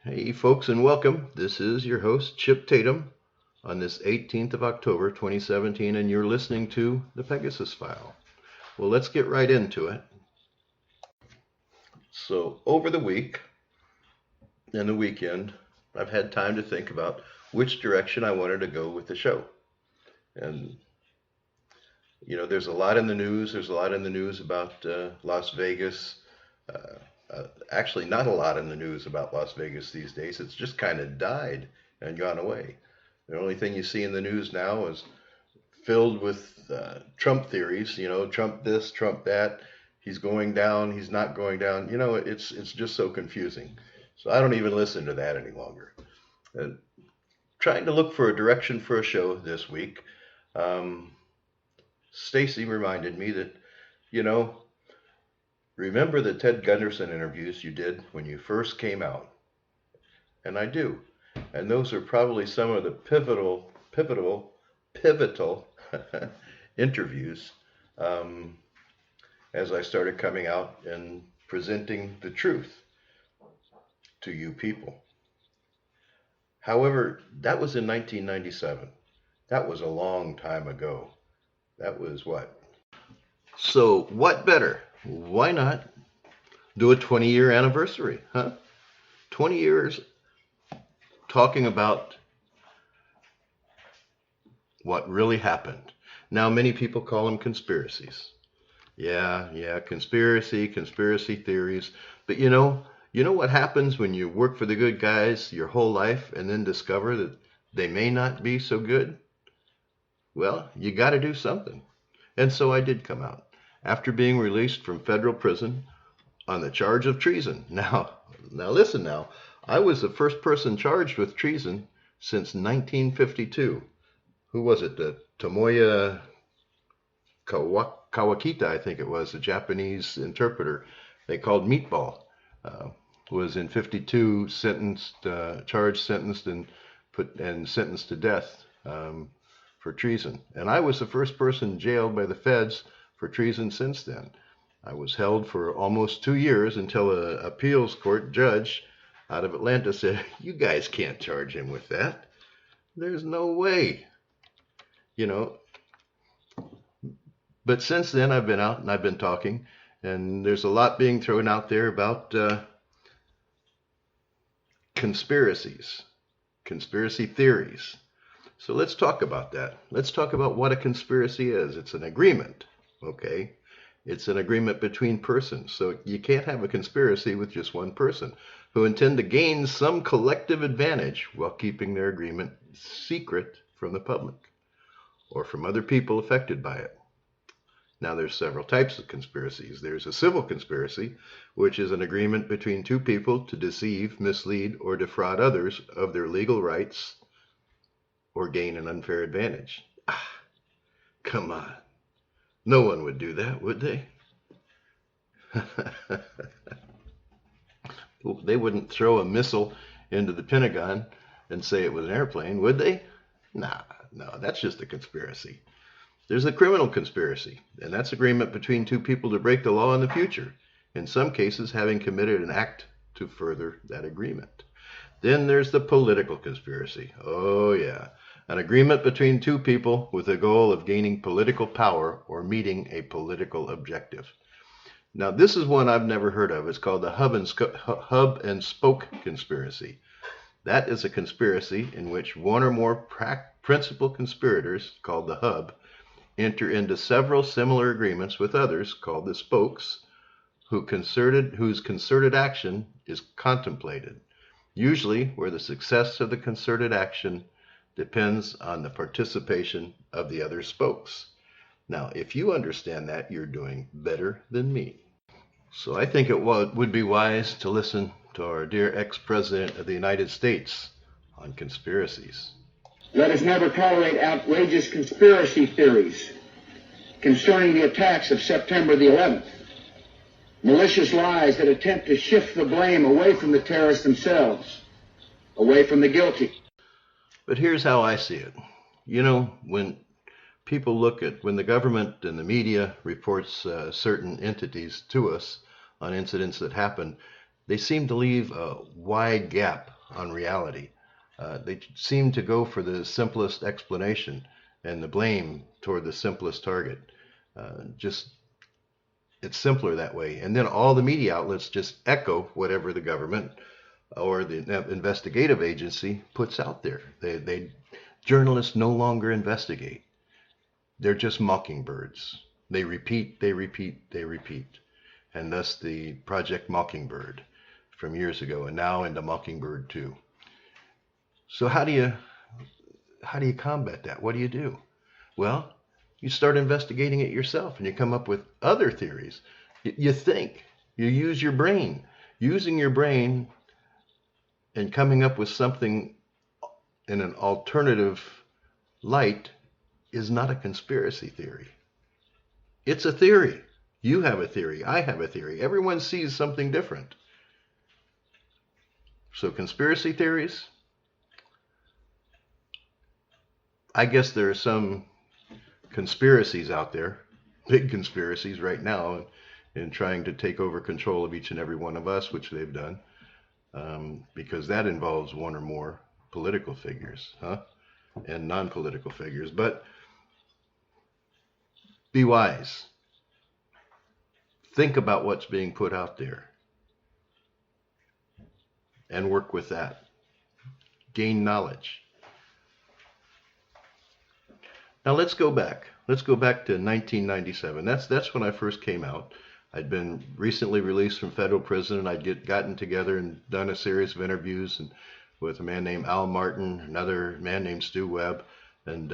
Hey, folks, and welcome. This is your host, Chip Tatum, on this 18th of October, 2017, and you're listening to the Pegasus File. Well, let's get right into it. So, over the week and the weekend, I've had time to think about which direction I wanted to go with the show. And, there's a lot in the news. There's a lot in the news about Las Vegas. Actually, not a lot in the news about Las Vegas these days. It's just kind of died and gone away. The only thing you see in the news now is filled with Trump theories. Trump this, Trump that. He's going down. He's not going down. It's just so confusing. So I don't even listen to that any longer. Trying to look for a direction for a show this week. Stacy reminded me that, remember the Ted Gunderson interviews you did when you first came out? And I do. And those are probably some of the pivotal interviews as I started coming out and presenting the truth to you people. However, that was in 1997. That was a long time ago. That was what? So what better? Why not do a 20-year anniversary, huh? 20 years talking about what really happened. Now, many people call them conspiracies. Yeah, conspiracy theories. But you know what happens when you work for the good guys your whole life and then discover that they may not be so good? Well, you got to do something. And so I did come out after being released from federal prison on the charge of treason. Now listen now. I was the first person charged with treason since 1952. Who was it? Tomoya Kawakita, I think it was, a Japanese interpreter they called Meatball, was in 52 charged, sentenced, and sentenced to death for treason. And I was the first person jailed by the feds for treason since then. I was held for almost 2 years until an appeals court judge out of Atlanta said, "You guys can't charge him with that. There's no way." But since then, I've been out and I've been talking, and there's a lot being thrown out there about conspiracies, conspiracy theories. So let's talk about that. Let's talk about what a conspiracy is. It's an agreement, okay? It's an agreement between persons. So you can't have a conspiracy with just one person who intend to gain some collective advantage while keeping their agreement secret from the public or from other people affected by it. Now, there's several types of conspiracies. There's a civil conspiracy, which is an agreement between two people to deceive, mislead, or defraud others of their legal rights or gain an unfair advantage. Come on. No one would do that, would they? They wouldn't throw a missile into the Pentagon and say it was an airplane, would they? No, that's just a conspiracy. There's a criminal conspiracy, and that's agreement between two people to break the law in the future, in some cases having committed an act to further that agreement. Then there's the political conspiracy. Oh yeah, an agreement between two people with the goal of gaining political power or meeting a political objective. Now, this is one I've never heard of. It's called the hub and spoke conspiracy. That is a conspiracy in which one or more principal conspirators, called the hub, enter into several similar agreements with others, called the spokes, whose concerted action is contemplated, usually where the success of the concerted action depends on the participation of the other spokes. Now, if you understand that, you're doing better than me. So I think it would be wise to listen to our dear ex-president of the United States on conspiracies. Let us never tolerate outrageous conspiracy theories concerning the attacks of September the 11th. Malicious lies that attempt to shift the blame away from the terrorists themselves, away from the guilty. But here's how I see it. When the government and the media reports certain entities to us on incidents that happen, they seem to leave a wide gap on reality. They seem to go for the simplest explanation and the blame toward the simplest target. Just it's simpler that way. And then all the media outlets just echo whatever the government or the investigative agency puts out there. Journalists no longer investigate. They're just mockingbirds. They repeat, they repeat, they repeat. And thus the Project Mockingbird from years ago, and now into Mockingbird 2. So how do you combat that? What do you do? Well, you start investigating it yourself, and you come up with other theories. You think, you use your brain. Using your brain and coming up with something in an alternative light is not a conspiracy theory. It's a theory. You have a theory. I have a theory. Everyone sees something different. So conspiracy theories, I guess there are some conspiracies out there, big conspiracies right now, in trying to take over control of each and every one of us, which they've done, because that involves one or more political figures, and non-political figures. But be wise. Think about what's being put out there and work with that. Gain knowledge. Now let's go back. Let's go back to 1997. That's when I first came out. I'd been recently released from federal prison, and I'd gotten together and done a series of interviews with a man named Al Martin, another man named Stu Webb, and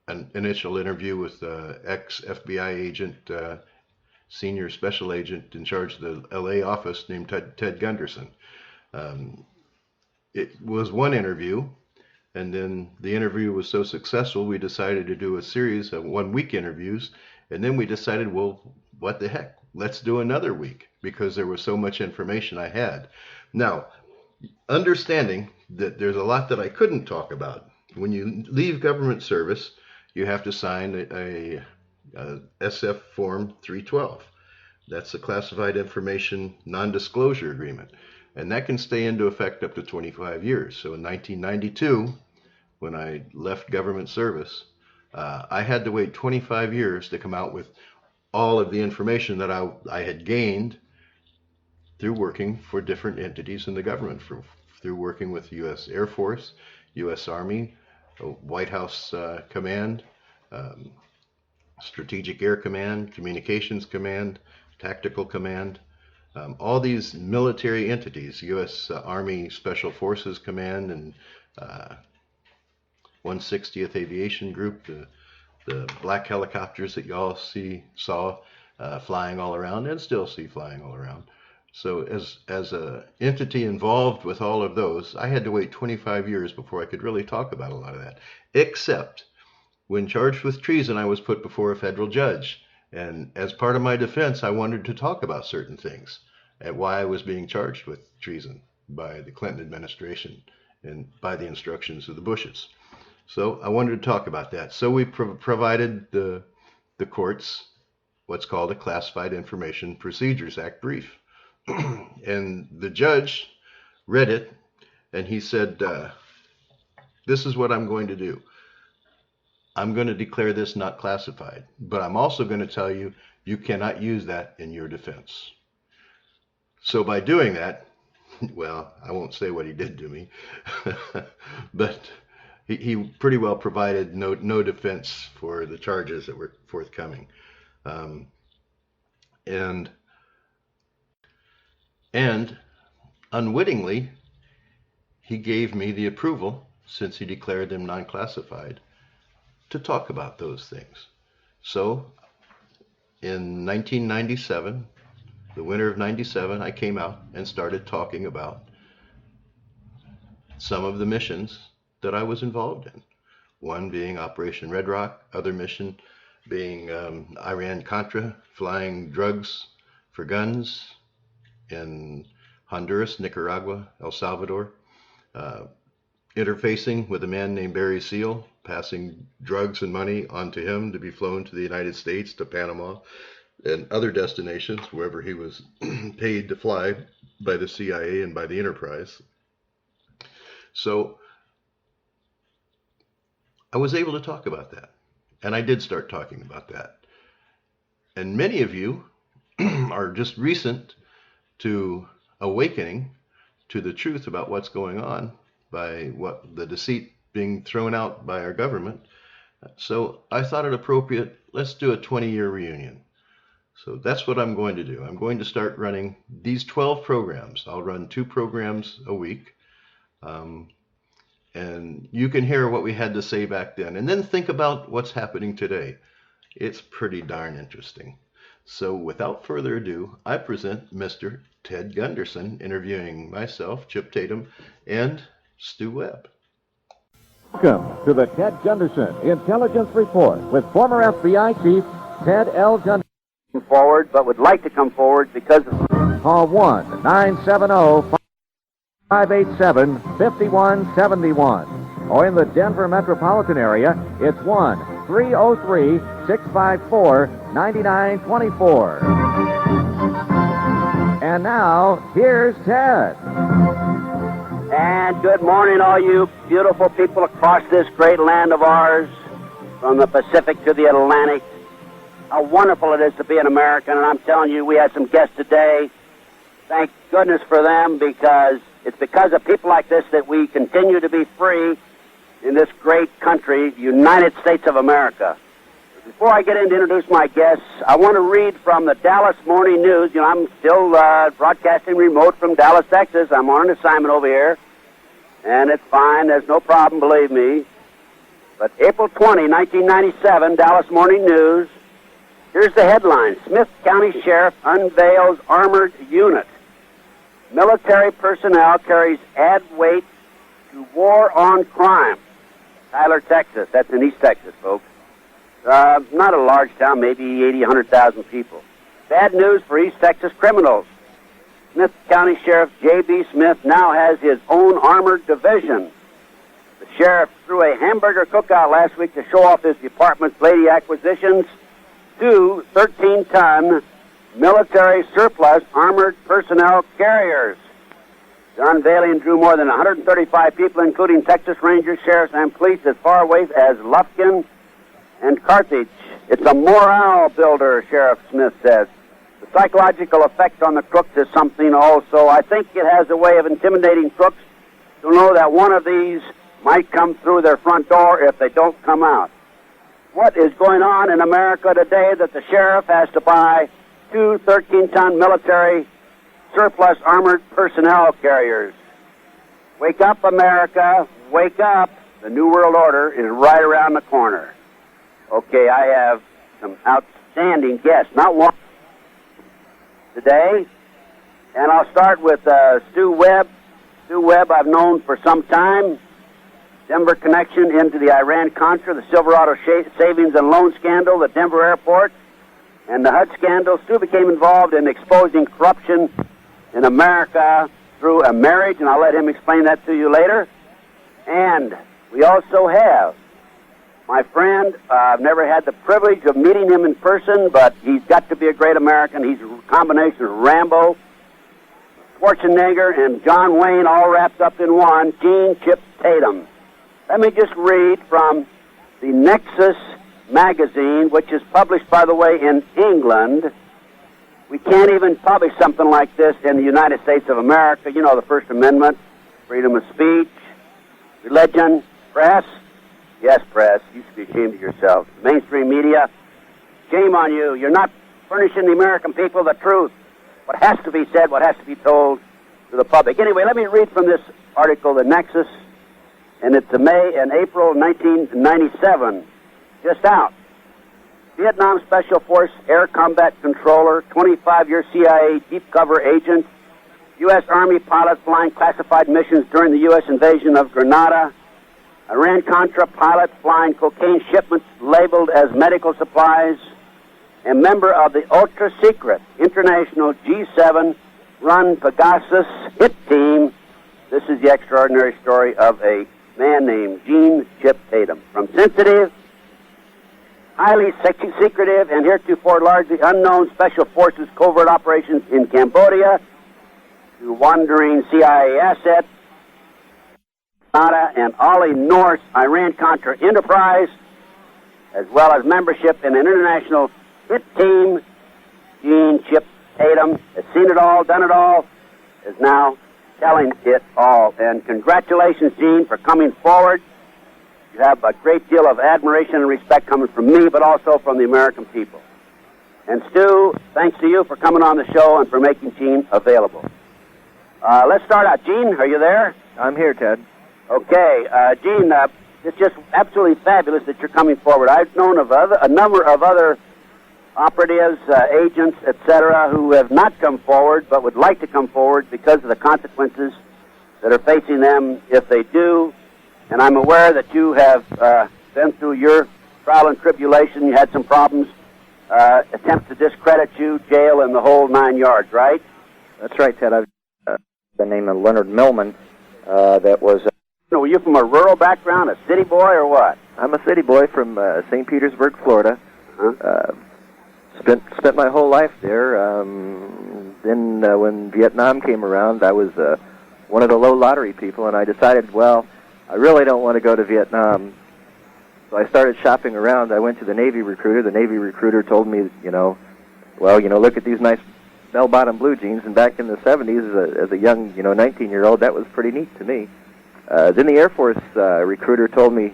an initial interview with ex-FBI agent, senior special agent in charge of the LA office named Ted Gunderson. It was one interview, and then the interview was so successful, we decided to do a series of 1 week interviews, and then we decided, well, what the heck? Let's do another week, because there was so much information I had. Now, understanding that there's a lot that I couldn't talk about. When you leave government service, you have to sign a SF Form 312. That's a classified information non-disclosure agreement. And that can stay into effect up to 25 years. So in 1992, when I left government service, I had to wait 25 years to come out with all of the information that I had gained through working for different entities in the government, through working with U.S. Air Force, U.S. Army, White House Command, Strategic Air Command, Communications Command, Tactical Command, all these military entities, U.S. Army Special Forces Command and 160th Aviation Group, the black helicopters that you all saw flying all around and still see flying all around. So as a entity involved with all of those, I had to wait 25 years before I could really talk about a lot of that, except when charged with treason, I was put before a federal judge. And as part of my defense, I wanted to talk about certain things and why I was being charged with treason by the Clinton administration and by the instructions of the Bushes. So I wanted to talk about that. So we provided the courts what's called a Classified Information Procedures Act brief. And the judge read it, and he said, this is what I'm going to do. I'm going to declare this not classified, but I'm also going to tell you, you cannot use that in your defense. So by doing that, well, I won't say what he did to me, but he pretty well provided no defense for the charges that were forthcoming. And unwittingly, he gave me the approval, since he declared them non-classified, to talk about those things. So in 1997, the winter of 97, I came out and started talking about some of the missions that I was involved in. One being Operation Red Rock, other mission being Iran-Contra, flying drugs for guns in Honduras, Nicaragua, El Salvador, interfacing with a man named Barry Seal, passing drugs and money onto him to be flown to the United States, to Panama, and other destinations, wherever he was paid to fly by the CIA and by the Enterprise. So I was able to talk about that. And I did start talking about that. And many of you are just recent to awakening to the truth about what's going on by what the deceit being thrown out by our government. So I thought it appropriate, let's do a 20-year reunion. So that's what I'm going to do. I'm going to start running these 12 programs. I'll run 2 programs a week. And you can hear what we had to say back then. And then think about what's happening today. It's pretty darn interesting. So without further ado, I present Mr. Ted Gunderson interviewing myself, Chip Tatum, and Stu Webb. Welcome to the Ted Gunderson Intelligence Report with former FBI Chief Ted L. Gunderson. Forward, but would like to come forward because of... Call 1-970-587-5171. Or in the Denver metropolitan area, it's 1-303-654-9924. And now, here's Ted. And good morning, all you beautiful people across this great land of ours, from the Pacific to the Atlantic. How wonderful it is to be an American, and I'm telling you, we had some guests today. Thank goodness for them, because it's because of people like this that we continue to be free in this great country, the United States of America. Before I get in to introduce my guests, I want to read from the Dallas Morning News. You know, I'm still broadcasting remote from Dallas, Texas. I'm on an assignment over here, and it's fine. There's no problem, believe me. But April 20, 1997, Dallas Morning News. Here's the headline. Smith County Sheriff unveils armored unit. Military personnel carries add weight to war on crime. Tyler, Texas. That's in East Texas, folks. Not a large town, maybe 80, 100,000 people. Bad news for East Texas criminals. Smith County Sheriff J.B. Smith now has his own armored division. The sheriff threw a hamburger cookout last week to show off his department's latest acquisitions. 2 13-ton military surplus armored personnel carriers. The unveiling drew more than 135 people, including Texas Rangers, sheriffs, and police as far away as Lufkin and Carthage. It's a morale builder, Sheriff Smith says. The psychological effect on the crooks is something also. I think it has a way of intimidating crooks to know that one of these might come through their front door if they don't come out. What is going on in America today that the sheriff has to buy 2 13-ton military surplus armored personnel carriers? Wake up, America. Wake up. The New World Order is right around the corner. Okay, I have some outstanding guests. Not one today. And I'll start with Stu Webb. Stu Webb I've known for some time. Denver connection into the Iran-Contra, the Silverado savings and loan scandal, the Denver airport, and the HUD scandal. Stu became involved in exposing corruption in America through a marriage, and I'll let him explain that to you later. And we also have my friend. I've never had the privilege of meeting him in person, but he's got to be a great American. He's a combination of Rambo, Schwarzenegger, and John Wayne all wrapped up in one. Gene Chip Tatum. Let me just read from the Nexus magazine, which is published, by the way, in England. We can't even publish something like this in the United States of America. You know, the First Amendment, freedom of speech, religion, press. Yes, press. You should be ashamed of yourself. Mainstream media. Shame on you. You're not furnishing the American people the truth. What has to be said, what has to be told to the public. Anyway, let me read from this article, The Nexus. And it's May and April 1997, just out. Vietnam Special Force Air Combat Controller, 25-year CIA deep cover agent, U.S. Army pilot flying classified missions during the U.S. invasion of Grenada, Iran-Contra pilot flying cocaine shipments labeled as medical supplies, a member of the ultra-secret international G7-run Pegasus hit team. This is the extraordinary story of a man named Gene Chip Tatum. From sensitive, highly secretive, and heretofore largely unknown Special Forces covert operations in Cambodia, to wandering CIA assets, and Ollie North's Iran-Contra enterprise, as well as membership in an international hit team. Gene Chip Tatum has seen it all, done it all, is now telling it all. And congratulations, Gene, for coming forward. You have a great deal of admiration and respect coming from me, but also from the American people. And Stu, thanks to you for coming on the show and for making Gene available. Let's start out. Gene, are you there? I'm here, Ted. Okay, Gene, it's just absolutely fabulous that you're coming forward. I've known of a number of other operatives, agents, etc., who have not come forward but would like to come forward because of the consequences that are facing them if they do. And I'm aware that you have been through your trial and tribulation. You had some problems, attempts to discredit you, jail, and the whole 9 yards, right? That's right, Ted. I've been named Leonard Millman. That was... Were you from a rural background, a city boy, or what? I'm a city boy from St. Petersburg, Florida. Uh-huh. Spent my whole life there. Then when Vietnam came around, I was one of the low lottery people, and I decided, well, I really don't want to go to Vietnam. So I started shopping around. I went to the Navy recruiter. The Navy recruiter told me, look at these nice bell-bottom blue jeans. And back in the 70s, as a young, 19-year-old, that was pretty neat to me. Then the Air Force recruiter told me,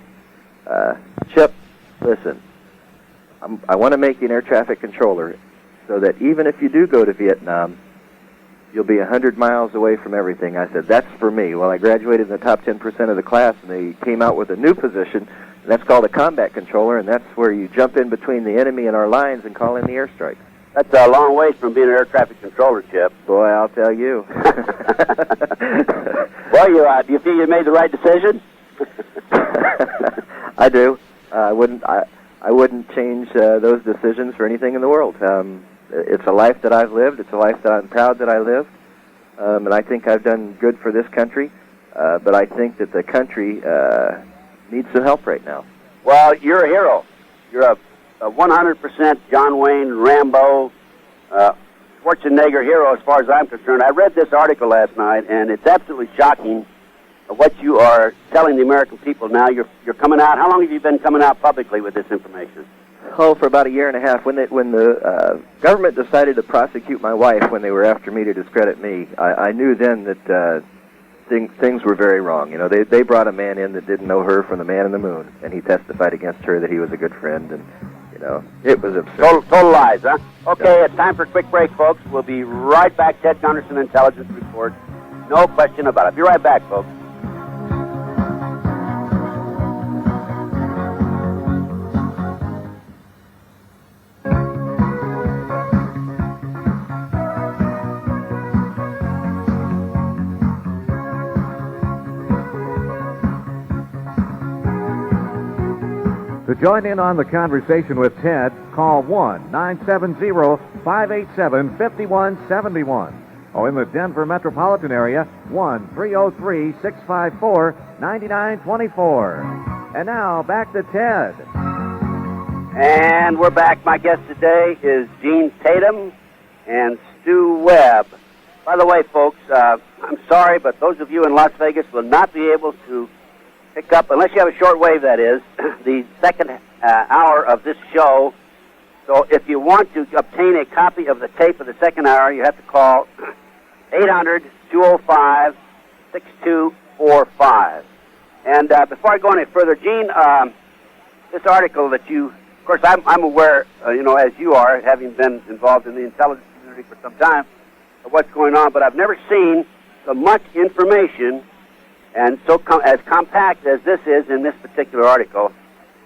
Chip, listen, I want to make you an air traffic controller so that even if you do go to Vietnam, you'll be 100 miles away from everything. I said, that's for me. Well, I graduated in the top 10% of the class, and they came out with a new position, and that's called a combat controller, and that's where you jump in between the enemy and our lines and call in the airstrikes. That's a long ways from being an air traffic controller, Chip. Boy, I'll tell you. Well, do you feel you made the right decision? I do. I wouldn't change those decisions for anything in the world. It's a life that I've lived. It's a life that I'm proud that I lived. And I think I've done good for this country. But I think that the country needs some help right now. Well, you're a hero. You're a 100% John Wayne, Rambo, Schwarzenegger hero as far as I'm concerned. I read this article last night, and it's absolutely shocking what you are telling the American people now. You're coming out. How long have you been coming out publicly with this information? Oh, for about a year and a half. When the government decided to prosecute my wife when they were after me to discredit me, I knew then that things were very wrong. They brought a man in that didn't know her from the man in the moon, and he testified against her that he was a good friend, and it was absurd. Total lies, huh? Okay, It's time for a quick break, folks. We'll be right back. Ted Gunderson, Intelligence Report. No question about it. Be right back, folks. To join in on the conversation with Ted, call 1-970-587-5171. Or in the Denver metropolitan area, 1-303-654-9924. And now, back to Ted. And we're back. My guest today is Gene Tatum and Stu Webb. By the way, folks, I'm sorry, but those of you in Las Vegas will not be able to pick up, unless you have a shortwave, that is, the second hour of this show. So if you want to obtain a copy of the tape of the second hour, you have to call 800-205-6245. And before I go any further, Gene, this article that you, of course, I'm aware, as you are, having been involved in the intelligence community for some time, of what's going on, but I've never seen so much information and so as compact as this is in this particular article.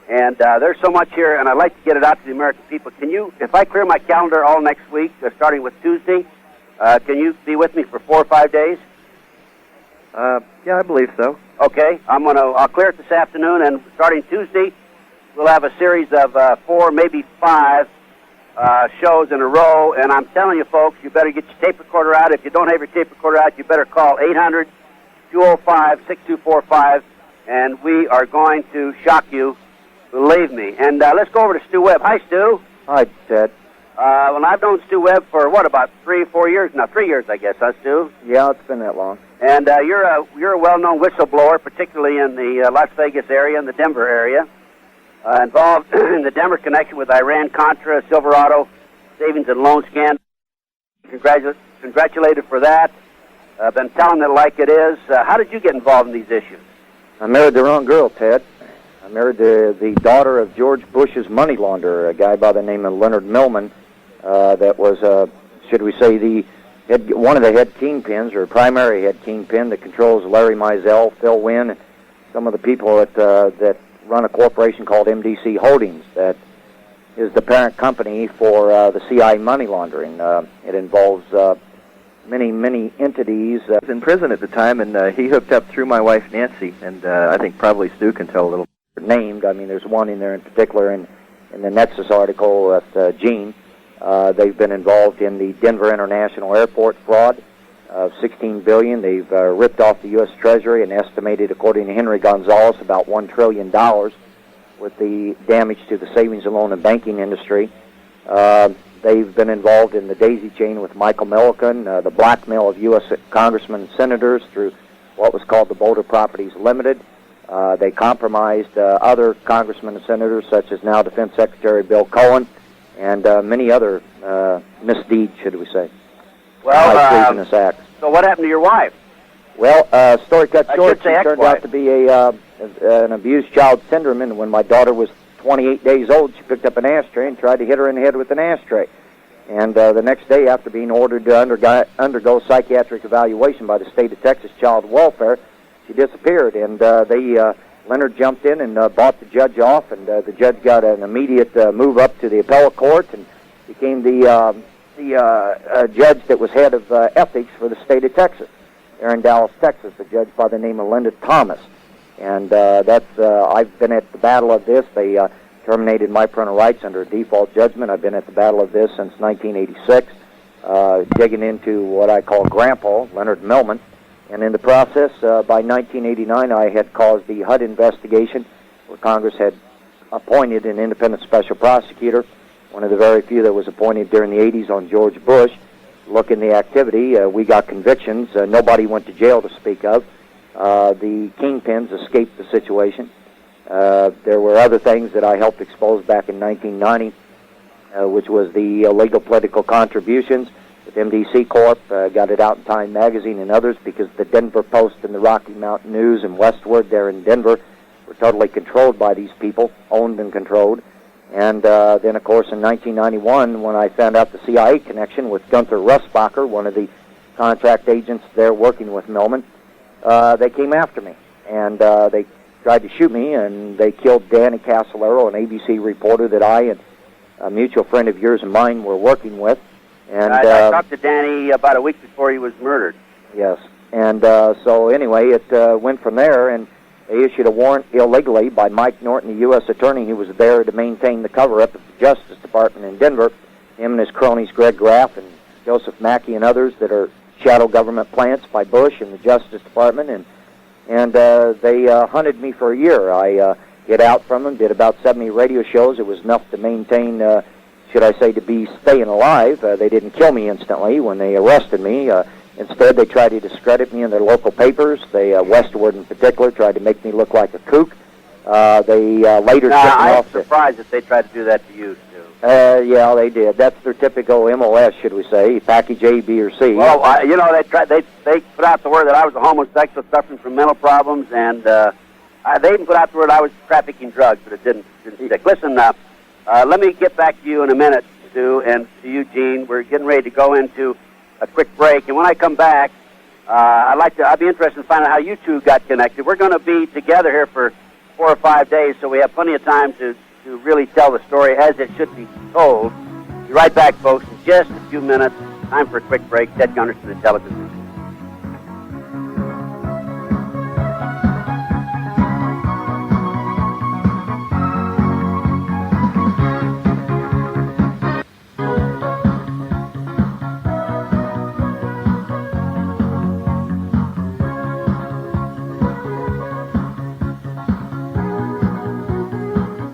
And there's so much here, and I'd like to get it out to the American people. Can you, if I clear my calendar all next week, starting with Tuesday, can you be with me for 4 or 5 days? Yeah, I believe so. Okay, I'll clear it this afternoon, and starting Tuesday, we'll have a series of 4, maybe 5 shows in a row. And I'm telling you, folks, you better get your tape recorder out. If you don't have your tape recorder out, you better call 800-205-6245, and we are going to shock you, believe me. And let's go over to Stu Webb. Hi, Stu. Hi, Ted. Well, I've known Stu Webb for, about 3 or 4 years now? 3 years, I guess, huh, Stu? Yeah, it's been that long. And you're a well-known whistleblower, particularly in the Las Vegas area and the Denver area, involved in the Denver connection with Iran-Contra, Silverado, savings and loan scandal. Congratulated for that. I've been telling it like it is. How did you get involved in these issues? I married the wrong girl, Ted. I married the daughter of George Bush's money launderer, a guy by the name of Leonard Millman, that was, should we say, one of the head kingpins, or primary head kingpin, that controls Larry Mizell, Phil Wynn, and some of the people that run a corporation called MDC Holdings, that is the parent company for the CIA money laundering. It involves many entities. I was in prison at the time, and he hooked up through my wife Nancy, and I think probably Stu can tell a little named. I mean, there's one in there in particular in the Nexus article with Gene. They've been involved in the Denver International Airport fraud of $16 billion. They've ripped off the U.S. Treasury and estimated, according to Henry Gonzalez, about $1 trillion with the damage to the savings and loan and banking industry. They've been involved in the daisy chain with Michael Milliken, the blackmail of U.S. congressmen and senators through what was called the Boulder Properties Limited. They compromised other congressmen and senators, such as now Defense Secretary Bill Cohen, and many other misdeeds, should we say. Well, treasonous acts. So what happened to your wife? Well, story cut short, she turned ex-wife. out to be an abused child syndrome, and when my daughter was 28 days old, she picked up an ashtray and tried to hit her in the head with an ashtray. And the next day, after being ordered to undergo psychiatric evaluation by the state of Texas Child Welfare, she disappeared. And Leonard jumped in and bought the judge off, and the judge got an immediate move up to the appellate court and became the judge that was head of ethics for the state of Texas. There in Dallas, Texas, a judge by the name of Linda Thomas. And I've been at the battle of this. They terminated my parental rights under a default judgment. I've been at the battle of this since 1986, digging into what I call Grandpa, Leonard Millman. And in the process, by 1989, I had caused the HUD investigation, where Congress had appointed an independent special prosecutor, one of the very few that was appointed during the 80s on George Bush. Look in the activity. We got convictions. Nobody went to jail to speak of. The kingpins escaped the situation. There were other things that I helped expose back in 1990, which was the illegal political contributions with MDC Corp. Got it out in Time Magazine and others because the Denver Post and the Rocky Mountain News and Westward there in Denver were totally controlled by these people, owned and controlled. And then, of course, in 1991, when I found out the CIA connection with Gunther Russbacher, one of the contract agents there working with Millman, they came after me, and they tried to shoot me, and they killed Danny Casolaro, an ABC reporter that I and a mutual friend of yours and mine were working with. And I talked to Danny about a week before he was murdered. Yes, and so anyway, it went from there, and they issued a warrant illegally by Mike Norton, the U.S. attorney who was there to maintain the cover-up of the Justice Department in Denver. Him and his cronies, Greg Graff and Joseph Mackey and others, that are shadow government plants by Bush and the Justice Department, and they hunted me for a year. I hid out from them, did about 70 radio shows. It was enough to maintain, should I say, to be staying alive. They didn't kill me instantly when they arrested me. Instead, they tried to discredit me in their local papers. They, Westward in particular, tried to make me look like a kook. They later took me off. I'm surprised that they tried to do that to you, too. Yeah, they did. That's their typical MOS, should we say, package A, B, or C. Well, they put out the word that I was a homosexual suffering from mental problems, and they even put out the word I was trafficking drugs, but it didn't stick. Listen, let me get back to you in a minute, Stu, and to you, Gene. We're getting ready to go into a quick break, and when I come back, I'd be interested in finding out how you two got connected. We're going to be together here for 4 or 5 days, so we have plenty of time to really tell the story as it should be told. Be right back, folks, in just a few minutes. Time for a quick break. Ted Gunderson, Intelligence.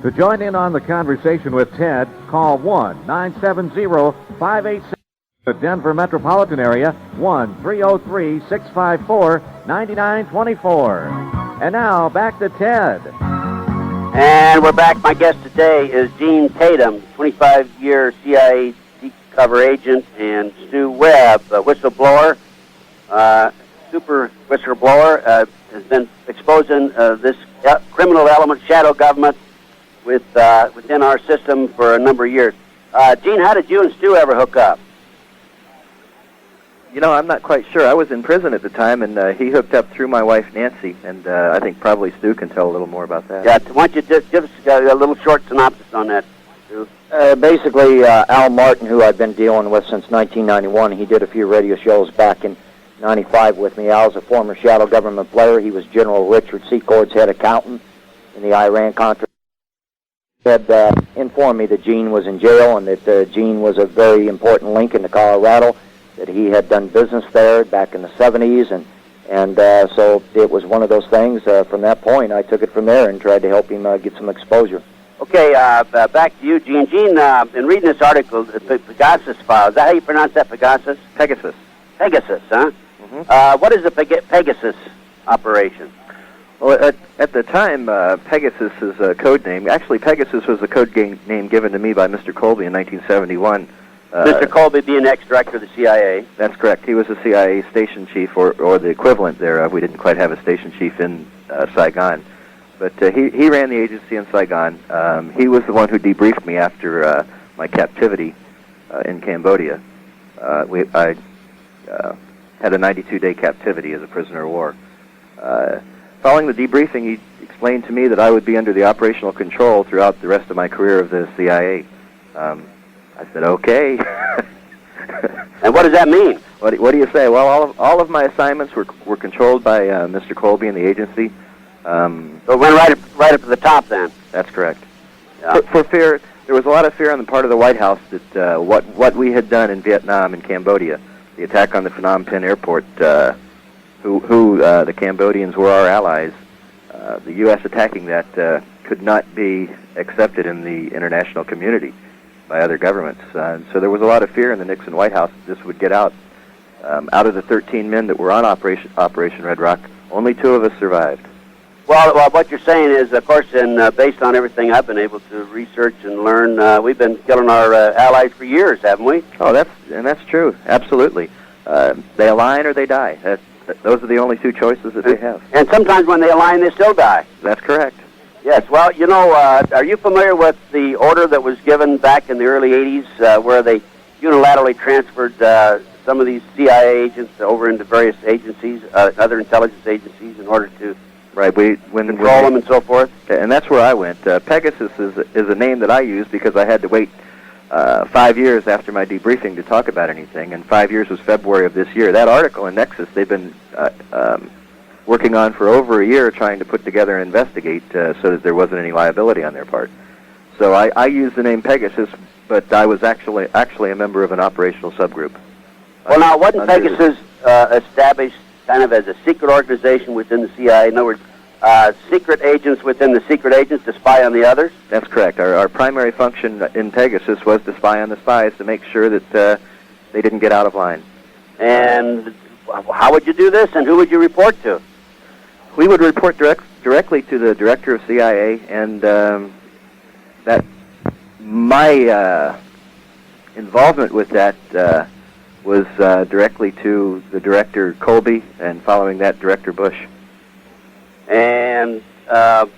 The join in on the conversation with Ted, call 1-970-586. The Denver metropolitan area, 1-303-654-9924. And now, back to Ted. And we're back. My guest today is Gene Tatum, 25-year CIA cover agent, and Stu Webb, a whistleblower, super whistleblower, has been exposing this criminal element, shadow government, within our system for a number of years. Gene, how did you and Stu ever hook up? You know, I'm not quite sure. I was in prison at the time, and he hooked up through my wife, Nancy, and I think probably Stu can tell a little more about that. Yeah, why don't you just give us a little short synopsis on that, Stu? Basically, Al Martin, who I've been dealing with since 1991, he did a few radio shows back in 95 with me. Al's a former shadow government player. He was General Richard Secord's head accountant in the Iran-Contra. He had informed me that Gene was in jail and that Gene was a very important link into Colorado, that he had done business there back in the 70s, and so it was one of those things. From that point, I took it from there and tried to help him get some exposure. Okay, back to you, Gene. Gene, in reading this article, the Pegasus file, is that how you pronounce that, Pegasus? Pegasus. Pegasus, huh? Mm-hmm. What is the Pegasus operation? Well, at the time, Pegasus is a code name. Actually, Pegasus was a code name given to me by Mr. Colby in 1971. Mr. Colby being ex-director of the CIA. That's correct. He was a CIA station chief, or the equivalent thereof. We didn't quite have a station chief in Saigon. But he ran the agency in Saigon. He was the one who debriefed me after my captivity in Cambodia. I had a 92-day captivity as a prisoner of war. Following the debriefing, he explained to me that I would be under the operational control throughout the rest of my career of the CIA. I said, okay. And what does that mean? What do you say? Well, all of my assignments were controlled by Mr. Colby and the agency. So it went right up to the top then. That's correct. Yeah. For fear, there was a lot of fear on the part of the White House that what we had done in Vietnam and Cambodia, the attack on the Phnom Penh airport, the Cambodians were our allies. The U.S. attacking that could not be accepted in the international community by other governments. So there was a lot of fear in the Nixon White House that this would get out. Out of the 13 men that were on Operation Red Rock, only 2 of us survived. Well, what you're saying is, of course, and based on everything I've been able to research and learn, we've been killing our allies for years, haven't we? Oh, that's true. Absolutely. They align or they die. Those are the only 2 choices that they have. And sometimes when they align, they still die. That's correct. Yes. Well, you know, are you familiar with the order that was given back in the early 80s where they unilaterally transferred some of these CIA agents over into various agencies, other intelligence agencies, in order to control them and so forth? And that's where I went. Pegasus is a name that I use because I had to wait 5 years after my debriefing to talk about anything, and 5 years was February of this year. That article in Nexus, they've been working on for over a year, trying to put together and investigate so that there wasn't any liability on their part. So I used the name Pegasus, but I was actually a member of an operational subgroup. Well, now, wasn't Pegasus established kind of as a secret organization within the CIA? In other words, secret agents within the secret agents to spy on the others? That's correct. Our primary function in Pegasus was to spy on the spies to make sure that they didn't get out of line. And how would you do this, and who would you report to? We would report directly to the director of CIA, and that my involvement with that was directly to the director Colby, and following that, Director Bush. And do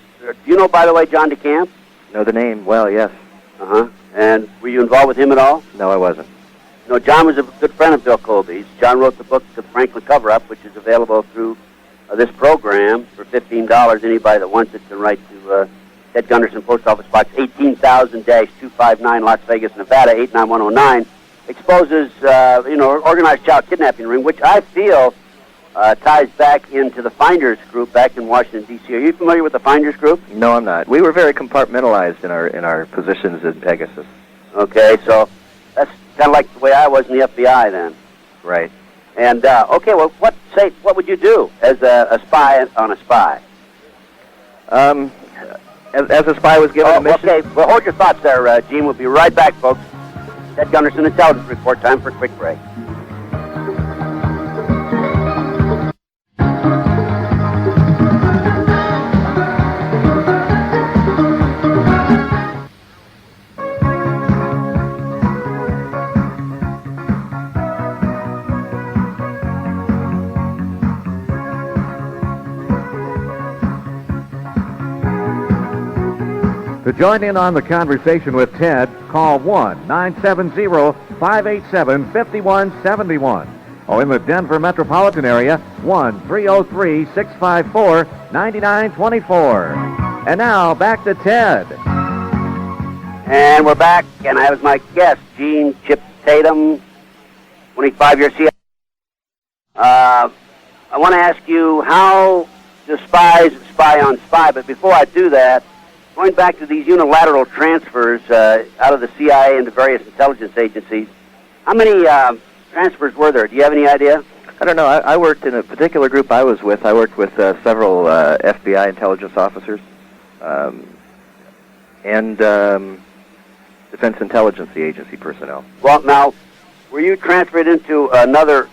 you know, by the way, John DeCamp? Know the name? Well, yes. Uh-huh. And were you involved with him at all? No, I wasn't. No, John was a good friend of Bill Colby's. John wrote the book, The Franklin Cover-Up, which is available through this program for $15. Anybody that wants it can write to Ted Gunderson, Post Office Box 18,000-259, Las Vegas, Nevada, 89109. Exposes, organized child kidnapping ring, which I feel ties back into the Finders Group back in Washington, D.C. Are you familiar with the Finders Group? No, I'm not. We were very compartmentalized in our positions in Pegasus. Okay, so that's kind of like the way I was in the FBI then. Right. And okay, well, what would you do as a spy on a spy? as a spy was given a mission. Okay, well, hold your thoughts there, Gene. We'll be right back, folks. Ted Gunderson, Intelligence Report. Time for a quick break. To join in on the conversation with Ted, call 1-970-587-5171. Or in the Denver metropolitan area, 1-303-654-9924. And now, back to Ted. And we're back, and I have as my guest, Gene Chip Tatum, 25-year CIA. I want to ask you, how do spies spy on spy? But before I do that, going back to these unilateral transfers out of the CIA into various intelligence agencies, how many transfers were there? Do you have any idea? I don't know. I worked in a particular group I was with. I worked with several FBI intelligence officers and Defense Intelligence Agency personnel. Well, now, were you transferred into another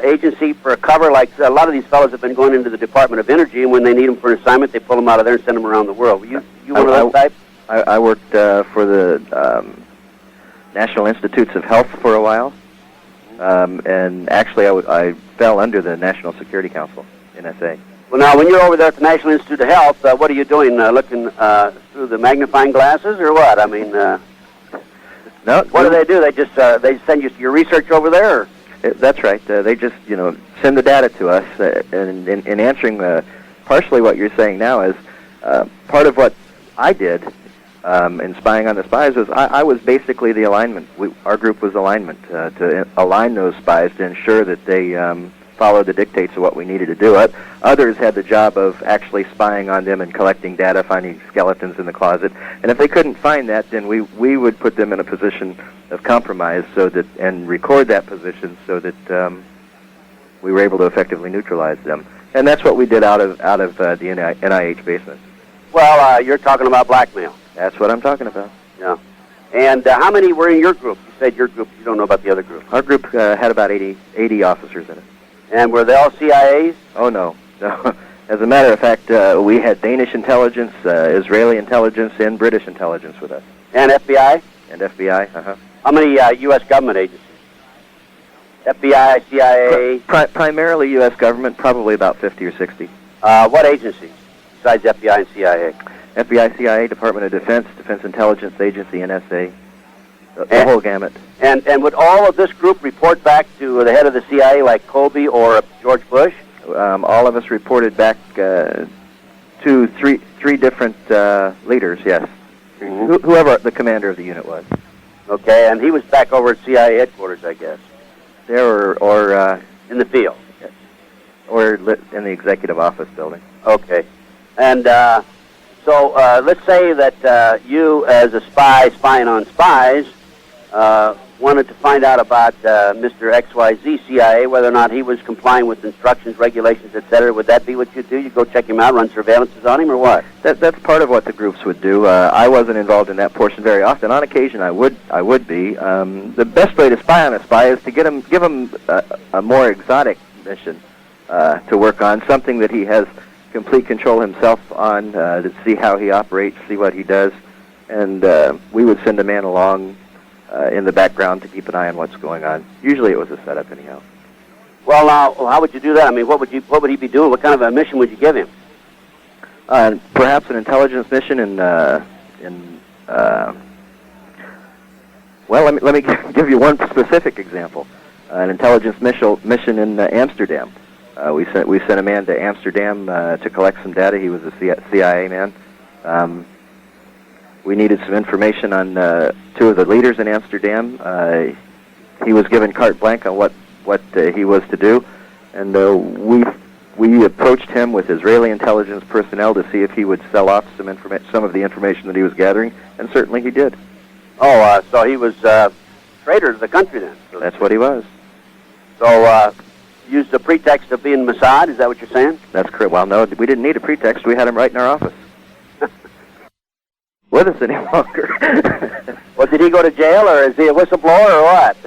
agency for a cover? Like a lot of these fellows have been going into the Department of Energy, and when they need them for an assignment, they pull them out of there and send them around the world. Were you one of those types? I worked for the National Institutes of Health for a while, and actually I fell under the National Security Council, NSA. Well, now, when you're over there at the National Institute of Health, what are you doing? Looking through the magnifying glasses, or what? I mean, no. What do? They just they send you your research over there? Or? That's right. They just send the data to us, and in answering partially what you're saying now is part of what I did in spying on the spies was I was basically the alignment. Our group was alignment to align those spies to ensure that they followed the dictates of what we needed to do. Others had the job of actually spying on them and collecting data, finding skeletons in the closet. And if they couldn't find that, then we would put them in a position of compromise and record that position so that we were able to effectively neutralize them. And that's what we did out of the NIH basement. Well, you're talking about blackmail. That's what I'm talking about. Yeah. And how many were in your group? You said your group. You don't know about the other group. Our group had about 80 officers in it. And were they all CIAs? Oh, no. As a matter of fact, we had Danish intelligence, Israeli intelligence, and British intelligence with us. And FBI? And FBI, uh-huh. How many U.S. government agencies? FBI, CIA? Primarily U.S. government, probably about 50 or 60. What agencies besides FBI and CIA? FBI, CIA, Department of Defense, Defense Intelligence Agency, NSA, the whole gamut. And would all of this group report back to the head of the CIA, like Colby or George Bush? All of us reported back to three different leaders, yes. Mm-hmm. Whoever the commander of the unit was. Okay, and he was back over at CIA headquarters, I guess. There or in the field. Yes. Or in the executive office building. Okay. And so let's say that you, as a spy spying on spies, wanted to find out about Mr. XYZ CIA, whether or not he was complying with instructions, regulations, etc. Would that be what you'd do? You'd go check him out, run surveillances on him, or what? That's part of what the groups would do. I wasn't involved in that portion very often. On occasion, I would be. The best way to spy on a spy is to give him a more exotic mission to work on, something that he has complete control himself on, to see how he operates, see what he does, and we would send a man along in the background to keep an eye on what's going on. Usually it was a setup anyhow. Well, now, how would you do that? I mean, what would he be doing? What kind of a mission would you give him? Perhaps an intelligence mission well, let me give you one specific example. An intelligence mission in Amsterdam. We sent a man to Amsterdam to collect some data. He was a CIA man. We needed some information on two of the leaders in Amsterdam. He was given carte blanche on what he was to do, and we approached him with Israeli intelligence personnel to see if he would sell off some of the information that he was gathering, and certainly he did. Oh, so he was traitor to the country then? So that's what he was. So used the pretext of being Mossad, is that what you're saying? That's correct. Well, no, we didn't need a pretext. We had him right in our office. with us any longer. Well, did he go to jail, or is he a whistleblower, or what?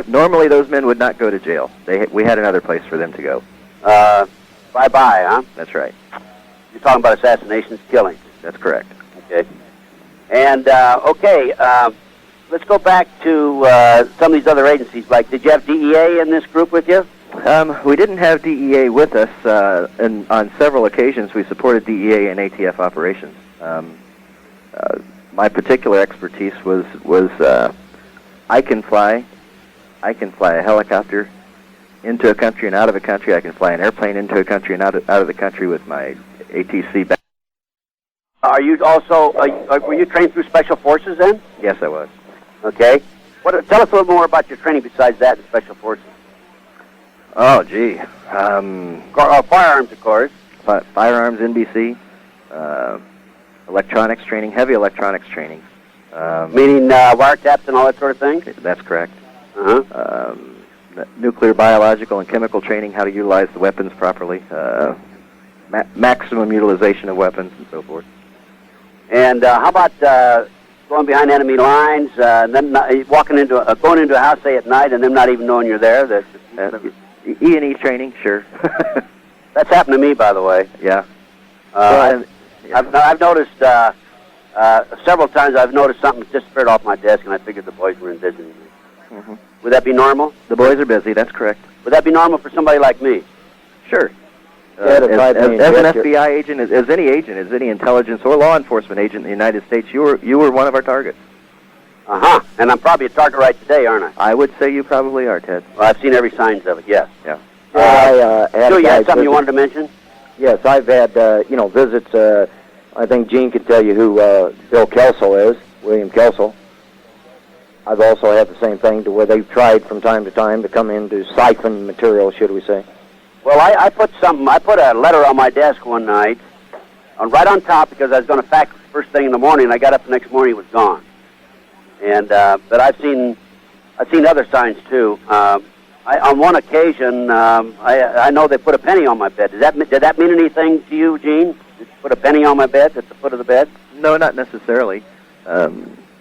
Normally, those men would not go to jail. We had another place for them to go. Bye-bye, huh? That's right. You're talking about assassinations, killings. That's correct. Okay. And, let's go back to some of these other agencies. Like, did you have DEA in this group with you? We didn't have DEA with us, and on several occasions we supported DEA in ATF operations. My particular expertise was I can fly a helicopter into a country and out of a country. I can fly an airplane into a country and out of the country with my ATC back. Are you also, were you trained through Special Forces then? Yes, I was. Okay. Tell us a little more about your training besides that in Special Forces. Oh, gee. Firearms, of course. Firearms, NBC, electronics training, heavy electronics training. Meaning wiretaps and all that sort of thing? That's correct. Uh-huh. Nuclear, biological, and chemical training, how to utilize the weapons properly, maximum utilization of weapons, and so forth. And how about going behind enemy lines, and then going into a house, say, at night, and them not even knowing you're there? E&E training, sure. That's happened to me, by the way. Yeah. I've noticed several times. I've noticed something disappeared off my desk, and I figured the boys were in visiting me. Mm-hmm. Would that be normal? The boys are busy. That's correct. Would that be normal for somebody like me? Sure. As an FBI agent, as any intelligence or law enforcement agent in the United States, you were one of our targets. Uh-huh. And I'm probably a target right today, aren't I? I would say you probably are, Ted. Well, I've seen every signs of it, yes. Yeah. You had something you wanted to mention? Yes, I've had, visits. I think Gene could tell you who Bill Kelso is, William Kelso. I've also had the same thing to where they've tried from time to time to come in to siphon material, should we say. Well, I put a letter on my desk one night, right on top, because I was going to fax it first thing in the morning, and I got up the next morning, it was gone. And, but I've seen other signs, too. On one occasion, I know they put a penny on my bed. Did that mean anything to you, Gene? Did you put a penny on my bed at the foot of the bed? No, not necessarily.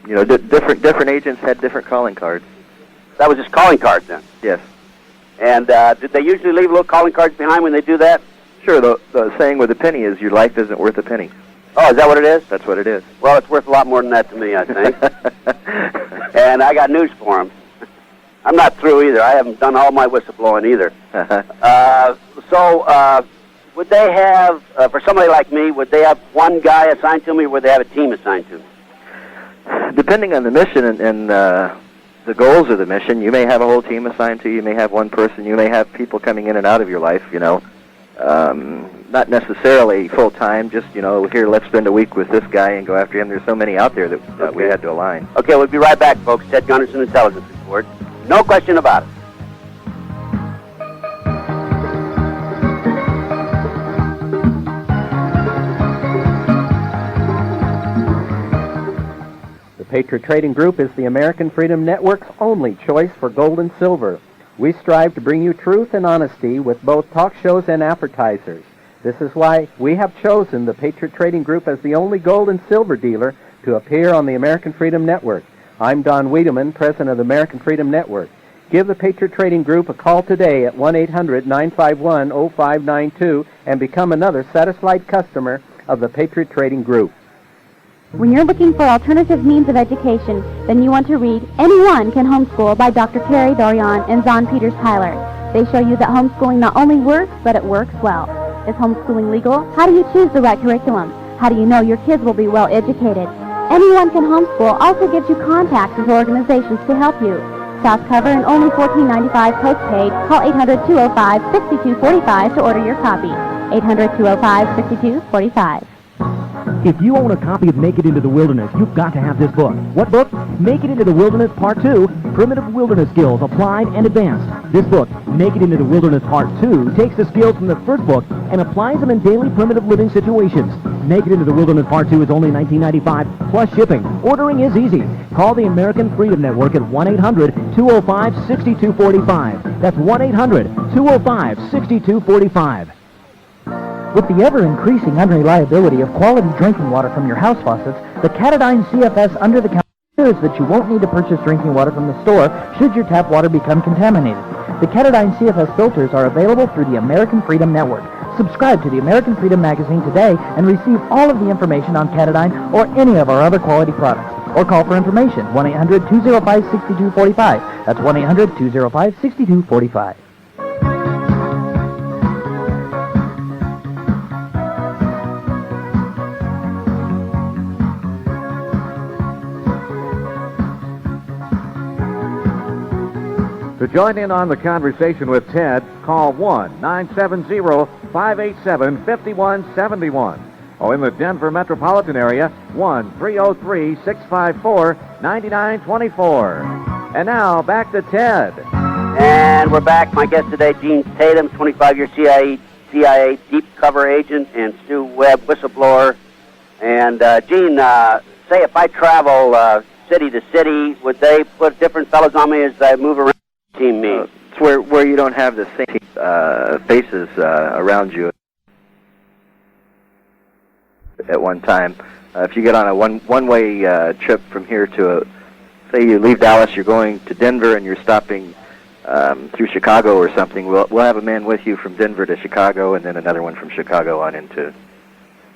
Different agents had different calling cards. That was just calling cards, then? Yes. And did they usually leave little calling cards behind when they do that? Sure. The saying with a penny is your life isn't worth a penny. Oh, is that what it is? That's what it is. Well, it's worth a lot more than that to me, I think. And I got news for them. I'm not through either. I haven't done all my whistleblowing either. So would they have, for somebody like me, would they have one guy assigned to me, or would they have a team assigned to me? Depending on the mission and the goals of the mission, you may have a whole team assigned to you. You may have one person. You may have people coming in and out of your life, not necessarily full-time, just, here, let's spend a week with this guy and go after him. There's so many out there that we had to align. Okay, we'll be right back, folks. Ted Gunderson, Intelligence Report. No question about it. The Patriot Trading Group is the American Freedom Network's only choice for gold and silver. We strive to bring you truth and honesty with both talk shows and advertisers. This is why we have chosen the Patriot Trading Group as the only gold and silver dealer to appear on the American Freedom Network. I'm Don Wiedemann, president of the American Freedom Network. Give the Patriot Trading Group a call today at 1-800-951-0592 and become another satisfied customer of the Patriot Trading Group. When you're looking for alternative means of education, then you want to read Anyone Can Homeschool by Dr. Carrie Dorian and Zon Peters Tyler. They show you that homeschooling not only works, but it works well. Is homeschooling legal? How do you choose the right curriculum? How do you know your kids will be well educated? Anyone Can Homeschool also gives you contacts with organizations to help you. Soft cover and only $14.95 postpaid. Call 800-205-6245 to order your copy. 800-205-6245. If you own a copy of Make It Into the Wilderness, you've got to have this book. What book? Make It Into the Wilderness Part 2, Primitive Wilderness Skills Applied and Advanced. This book, Make It Into the Wilderness Part 2, takes the skills from the first book and applies them in daily primitive living situations. Make It Into the Wilderness Part 2 is only $19.95 plus shipping. Ordering is easy. Call the American Freedom Network at 1-800-205-6245. That's 1-800-205-6245. With the ever-increasing unreliability of quality drinking water from your house faucets, the Catadine CFS under-the-counter ensures that you won't need to purchase drinking water from the store should your tap water become contaminated. The Catadine CFS filters are available through the American Freedom Network. Subscribe to the American Freedom magazine today and receive all of the information on Catadine or any of our other quality products. Or call for information, 1-800-205-6245. That's 1-800-205-6245. To join in on the conversation with Ted, call 1-970-587-5171. Or in the Denver metropolitan area, 1-303-654-9924. And now, back to Ted. And we're back. My guest today, Gene Tatum, 25-year CIA deep cover agent, and Stu Webb, whistleblower. And Gene, say if I travel city to city, would they put different fellows on me as I move around? Team me. It's where you don't have the same faces around you at one time. If you get on a one-way trip from here to, say you leave Dallas, you're going to Denver, and you're stopping through Chicago or something, we'll have a man with you from Denver to Chicago, and then another one from Chicago on into...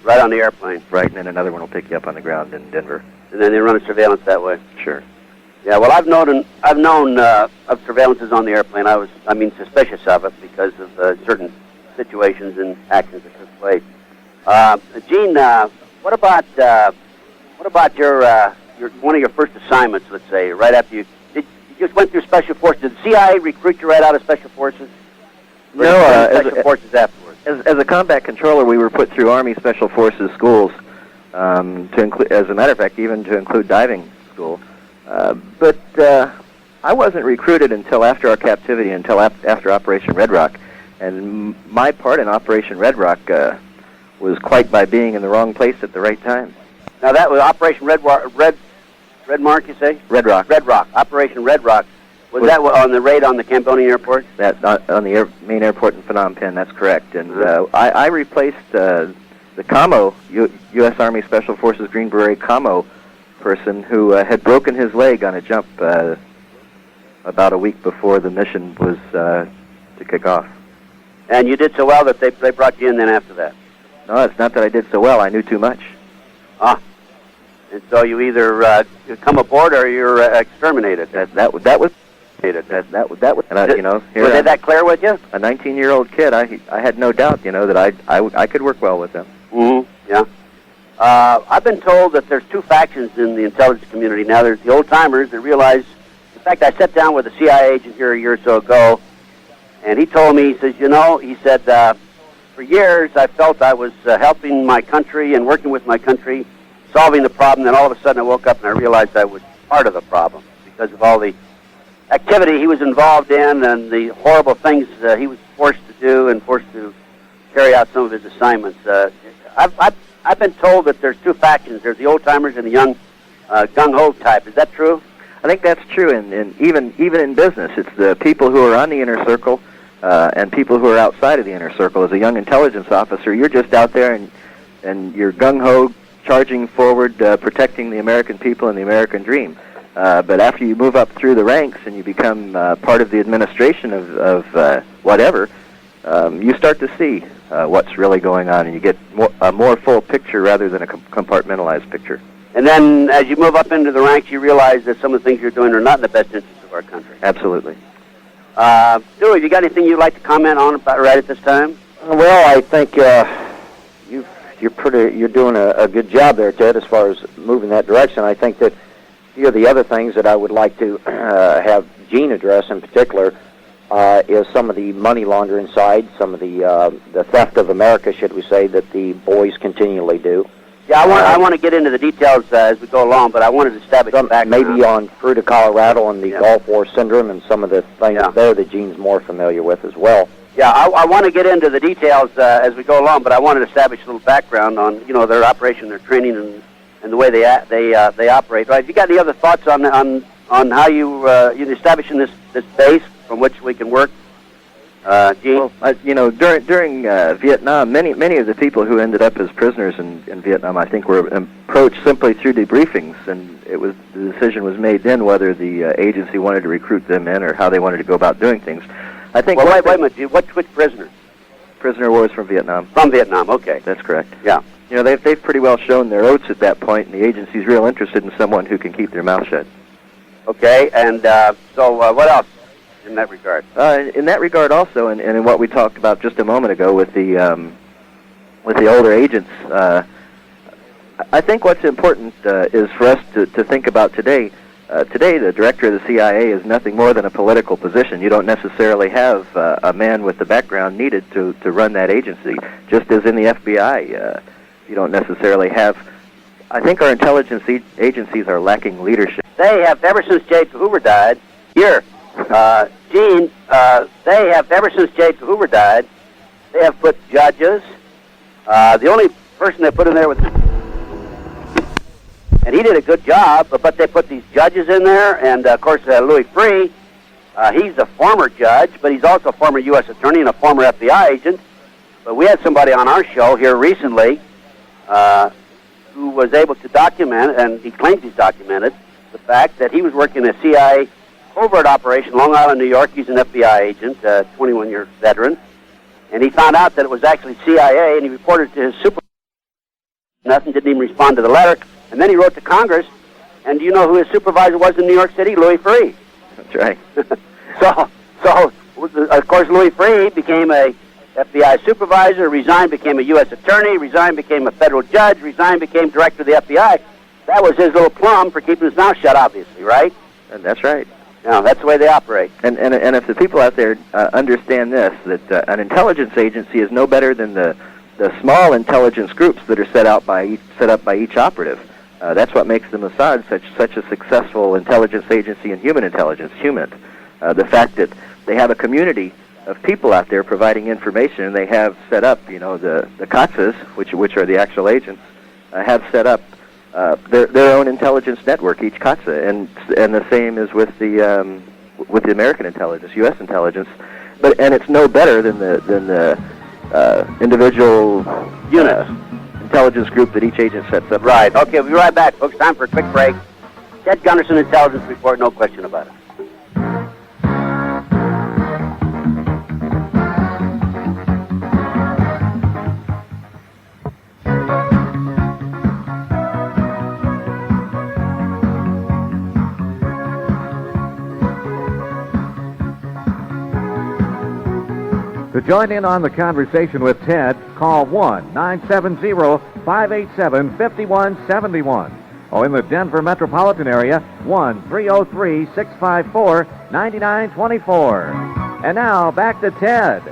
Right on the airplane. Right, and then another one will pick you up on the ground in Denver. And then they run a surveillance that way. Sure. Yeah, well, I've known of surveillances on the airplane. I mean, suspicious of it because of certain situations and actions that took place. Gene, what about your one of your first assignments? Let's say right after you just went through Special Forces. Did the CIA recruit you right out of Special Forces? No, Special Forces afterwards. As a combat controller, we were put through Army Special Forces schools to include, as a matter of fact, even to include diving school. But I wasn't recruited until after our captivity, until after Operation Red Rock. And my part in Operation Red Rock was quite by being in the wrong place at the right time. Now that was Operation Red Mark, you say? Red Rock. Red Rock. Operation Red Rock. Was that on the raid on the Cambodian airport? That on the main airport in Phnom Penh, that's correct. And I replaced the COMO, U.S. Army Special Forces Green Beret COMO person who had broken his leg on a jump about a week before the mission was to kick off. And you did so well that they brought you in then after that? No, it's not that I did so well. I knew too much. Ah. And so you either come aboard or you're exterminated. That was. And you know, was they that clear with you? A 19-year-old kid. I had no doubt, you know, that I could work well with them. Mm-hmm. Yeah. I've been told that there's two factions in the intelligence community now. There's the old-timers that realize... In fact, I sat down with a CIA agent here a year or so ago, and he told me, he says, you know, he said, for years I felt I was helping my country and working with my country, solving the problem, then all of a sudden I woke up and I realized I was part of the problem because of all the activity he was involved in and the horrible things he was forced to do and forced to carry out some of his assignments. I've been told that there's two factions. There's the old-timers and the young gung-ho type. Is that true? I think that's true, and even in business, it's the people who are on the inner circle and people who are outside of the inner circle. As a young intelligence officer, you're just out there and you're gung-ho, charging forward, protecting the American people and the American dream. But after you move up through the ranks and you become part of the administration of whatever, you start to see what's really going on, and you get a more full picture rather than a compartmentalized picture. And then as you move up into the ranks, you realize that some of the things you're doing are not in the best interest of our country. Absolutely. Stu, have you got anything you'd like to comment on about right at this time? Well, I think you're doing a good job there, Ted, as far as moving that direction. I think that a few of the other things that I would like to have Gene address in particular is some of the money laundering side, some of the theft of America, should we say, that the boys continually do. Yeah, I want to get into the details as we go along, but I wanted to establish some background. Maybe on Fruita, Colorado, and the Gulf War syndrome and some of the things there that Gene's more familiar with as well. Yeah, I want to get into the details as we go along, but I wanted to establish a little background on their operation, their training, and the way they operate. Right? Have you got any other thoughts on how you're establishing this base from which we can work? Gene? Well, during Vietnam, many of the people who ended up as prisoners in Vietnam, I think, were approached simply through debriefings, and the decision was made then whether the agency wanted to recruit them in or how they wanted to go about doing things. I think. Well, wait a minute, Gene. Which prisoners? Prisoner was from Vietnam. From Vietnam, okay. That's correct. Yeah. They've pretty well shown their oats at that point, and the agency's real interested in someone who can keep their mouth shut. Okay, and so what else in that regard? In that regard also, and in what we talked about just a moment ago with the older agents, I think what's important is for us to think about today. Today, the director of the CIA is nothing more than a political position. You don't necessarily have a man with the background needed to run that agency, just as in the FBI. You don't necessarily have... I think our intelligence agencies are lacking leadership. They have, ever since J. Hoover died, Gene, they have, ever since J. Hoover died, they have put judges. The only person they put in there was... And he did a good job, but they put these judges in there, and of course Louis Freeh, he's a former judge, but he's also a former U.S. attorney and a former FBI agent. But we had somebody on our show here recently who was able to document, and he claims he's documented, the fact that he was working a CIA covert operation, Long Island, New York. He's an FBI agent, 21-year veteran, and he found out that it was actually CIA, and he reported to his supervisor. Nothing, didn't even respond to the letter. And then he wrote to Congress, and do you know who his supervisor was in New York City? Louis Freeh. That's right. so of course, Louis Freeh became a FBI supervisor, resigned, became a U.S. attorney, resigned, became a federal judge, resigned, became director of the FBI. That was his little plum for keeping his mouth shut, obviously, right? And that's right. Yeah, that's the way they operate. And if the people out there understand this, that an intelligence agency is no better than the small intelligence groups that are set up by each operative. That's what makes the Mossad such a successful intelligence agency in human intelligence, the fact that they have a community of people out there providing information, and they have set up, the CATSAs, which are the actual agents, have set up their own intelligence network, each CATSA, and the same is with the American intelligence, U.S. intelligence, and it's no better than the individual unit intelligence group that each agent sets up. Right. Okay, we'll be right back, folks. Time for a quick break. Ted Gunderson, Intelligence Report, no question about it. To join in on the conversation with Ted, call 1-970-587-5171. Or in the Denver metropolitan area, 1-303-654-9924. And now, back to Ted.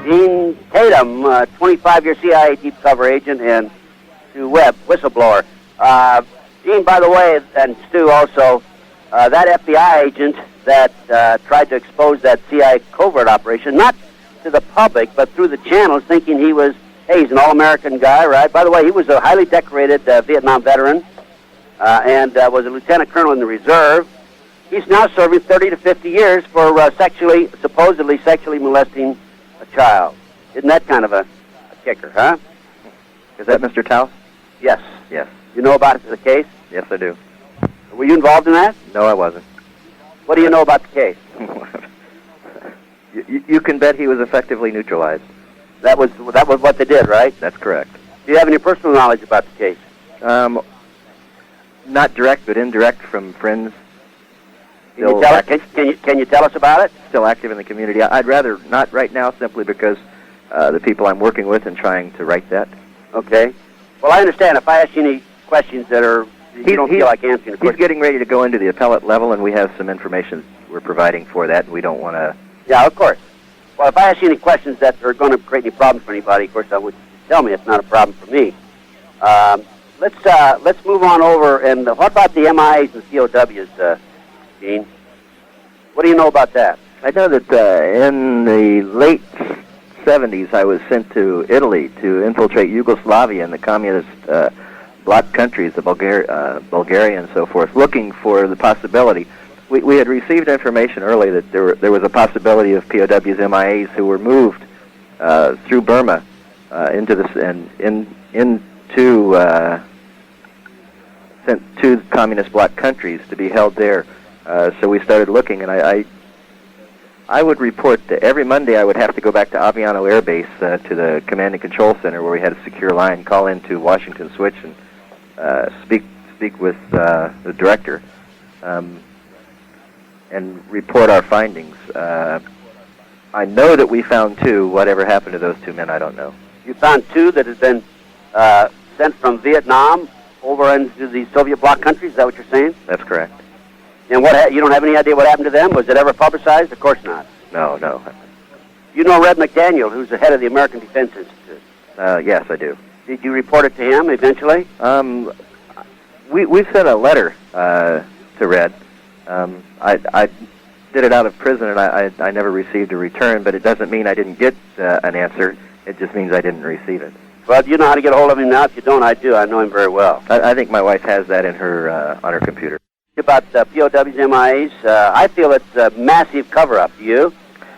Gene Tatum, 25-year CIA deep cover agent, and Stu Webb, whistleblower. Gene, by the way, and Stu also, that FBI agent that tried to expose that CIA covert operation, not to the public, but through the channels, thinking he was, hey, he's an all-American guy, right? By the way, he was a highly decorated Vietnam veteran and was a lieutenant colonel in the reserve. He's now serving 30 to 50 years for supposedly sexually molesting a child. Isn't that kind of a kicker, huh? Is that Mr. Taus? Yes. Yes. You know about the case? Yes, I do. Were you involved in that? No, I wasn't. What do you know about the case? You can bet he was effectively neutralized. That was what they did, right? That's correct. Do you have any personal knowledge about the case? Not direct, but indirect from friends. Can you tell us about it? Still active in the community. I'd rather not right now, simply because the people I'm working with and trying to write that. Okay. Well, I understand. If I ask you any questions that are you don't feel like answering, he's getting ready to go into the appellate level, and we have some information we're providing for that, and we don't want to... Yeah, of course. Well, if I ask you any questions that are going to create any problems for anybody, of course, I would tell me it's not a problem for me. Let's move on over, and what about the MIAs and COWs, Gene? What do you know about that? I know that in the late 70s, I was sent to Italy to infiltrate Yugoslavia and the communist bloc countries, the Bulgaria and so forth, looking for the possibility. we had received information early that there was a possibility of POWs, MIAs who were moved through Burma into this and into sent to communist bloc countries to be held there. So we started looking, and I would report that every Monday I would have to go back to Aviano Air Base to the command and control center where we had a secure line, call into Washington Switch, and speak with the director. And report our findings. I know that we found 2. Whatever happened to those 2 men, I don't know. You found 2 that had been sent from Vietnam over into the Soviet bloc countries. Is that what you're saying? That's correct. And you don't have any idea what happened to them? Was it ever publicized? Of course not. No. You know Red McDaniel, who's the head of the American Defense Institute? Yes, I do. Did you report it to him eventually? We sent a letter to Red. I did it out of prison, and I never received a return, but it doesn't mean I didn't get an answer. It just means I didn't receive it. Well, you know how to get a hold of him now. If you don't, I do. I know him very well. I think my wife has that in her on her computer. About POWs, MIAs, I feel it's a massive cover-up. You?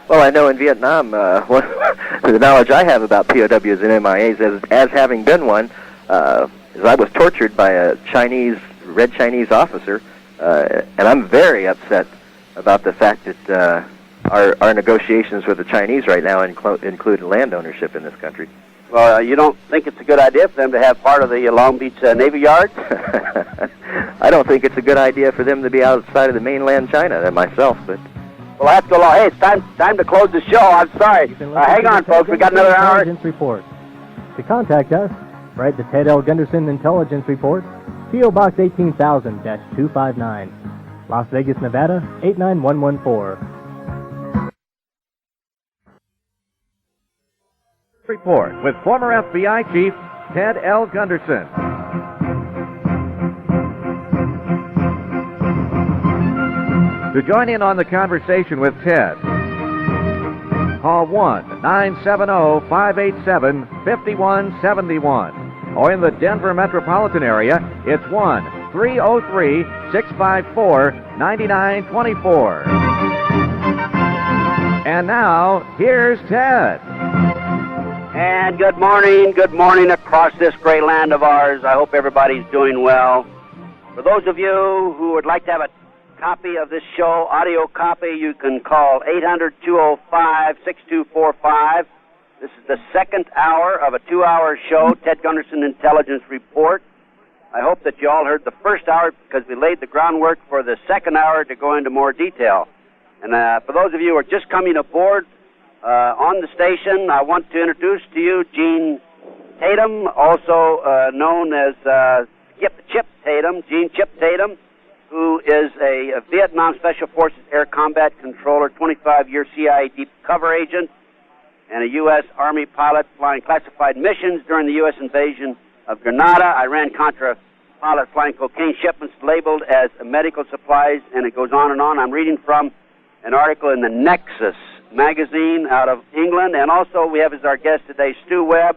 Well, I know in Vietnam, the knowledge I have about POWs and MIAs as having been one, is I was tortured by a Red Chinese officer, and I'm very upset about the fact that our negotiations with the Chinese right now include land ownership in this country. Well, you don't think it's a good idea for them to have part of the Long Beach Navy Yard? I don't think it's a good idea for them to be outside of the mainland China myself, but... Well, I have to go along. Hey, it's time to close the show. I'm sorry. Hang on, folks. We got another hour. Intelligence Report. To contact us, write the Ted L. Gunderson Intelligence Report, P.O. Box 18,000-259, Las Vegas, Nevada, 89114. Report with former FBI Chief Ted L. Gunderson. To join in on the conversation with Ted, call 1-970-587-5171. Or in the Denver metropolitan area, it's 1-303-654-9924. And now, here's Ted. And good morning across this great land of ours. I hope everybody's doing well. For those of you who would like to have a copy of this show, audio copy, you can call 800-205-6245. This is the second hour of a 2-hour show, Ted Gunderson Intelligence Report. I hope that you all heard the first hour because we laid the groundwork for the second hour to go into more detail. And for those of you who are just coming aboard on the station, I want to introduce to you Gene Tatum, also known as Chip Tatum, Gene Chip Tatum, who is a Vietnam Special Forces Air Combat Controller, 25-year CIA deep cover agent, and a U.S. Army pilot flying classified missions during the U.S. invasion of Grenada. Iran-Contra pilot flying cocaine shipments labeled as medical supplies, and it goes on and on. I'm reading from an article in the Nexus magazine out of England, and also we have as our guest today Stu Webb,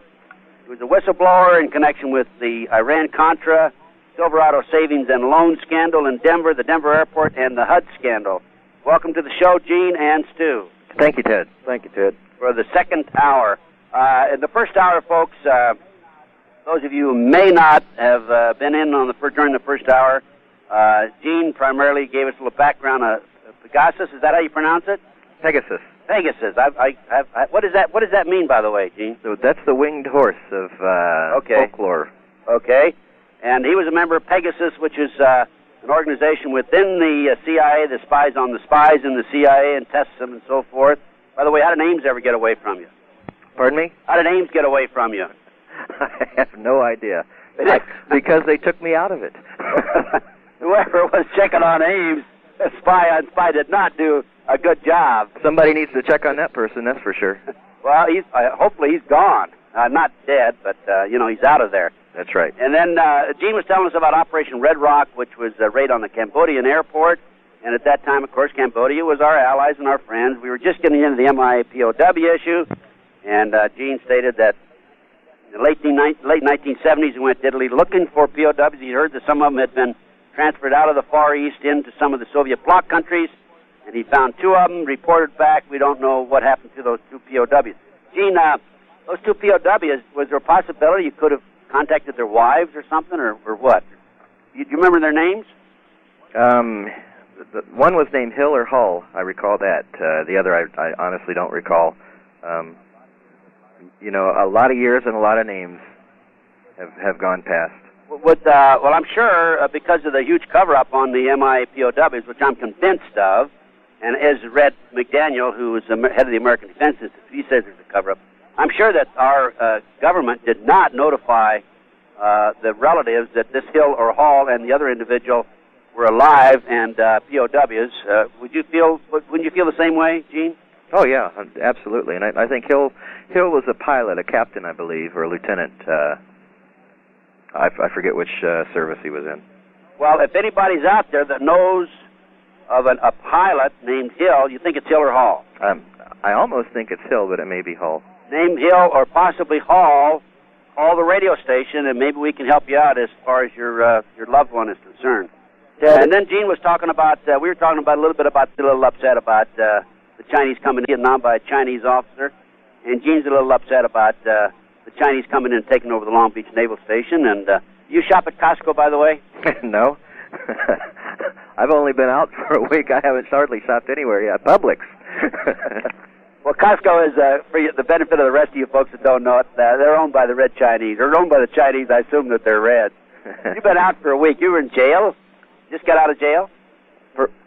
who is a whistleblower in connection with the Iran-Contra, Silverado Savings and Loan scandal in Denver, the Denver airport, and the HUD scandal. Welcome to the show, Gene and Stu. Thank you, Ted. Thank you, Ted. For the second hour. In the first hour, folks, those of you who may not have been in on during the first hour, Gene primarily gave us a little background of Pegasus. Is that how you pronounce it? Pegasus. Pegasus. What does that mean, by the way, Gene? So that's the winged horse of folklore. Okay. And he was a member of Pegasus, which is an organization within the CIA that spies on the spies in the CIA and tests them and so forth. By the way, how did Ames ever get away from you? Pardon me? How did Ames get away from you? I have no idea. Because they took me out of it. Whoever was checking on Ames, spy on spy, did not do a good job. Somebody needs to check on that person, that's for sure. Well, hopefully he's gone. Not dead, but, he's out of there. That's right. And then Gene was telling us about Operation Red Rock, which was a raid on the Cambodian airport. And at that time, of course, Cambodia was our allies and our friends. We were just getting into the MIA-POW issue. And Gene stated that in the late 1970s, he went diddly looking for POWs. He heard that some of them had been transferred out of the Far East into some of the Soviet bloc countries, and he found 2 of them, reported back. We don't know what happened to those 2 POWs. Gene, those 2 POWs, was there a possibility you could have contacted their wives or something, or what? Do you remember their names? One was named Hill or Hull. I recall that. The other, I honestly don't recall. You know, a lot of years and a lot of names have gone past. Well, I'm sure because of the huge cover-up on the MI POWs, which I'm convinced of, and as Red McDaniel, who is the head of the American Defense Institute, he says there's a cover-up. I'm sure that our government did not notify the relatives that this Hill or Hall and the other individual were alive and POWs. Wouldn't you feel the same way, Gene? Oh yeah, absolutely. And I think Hill was a pilot, a captain, I believe, or a lieutenant. I forget which service he was in. Well, if anybody's out there that knows of a pilot named Hill, you think it's Hill or Hall? I almost think it's Hill, but it may be Hull. Name Hill or possibly Hall, call the radio station, and maybe we can help you out as far as your loved one is concerned. And then Gene was talking about, we were talking about a little upset about the Chinese coming in Vietnam by a Chinese officer, and Gene's a little upset about the Chinese coming in and taking over the Long Beach Naval Station. And you shop at Costco, by the way? No. I've only been out for a week. I haven't hardly shopped anywhere yet. Publix. Well, Costco is, for the benefit of the rest of you folks that don't know it, they're owned by the Red Chinese. They're owned by the Chinese. I assume that they're red. You've been out for a week. You were in jail? Just got out of jail?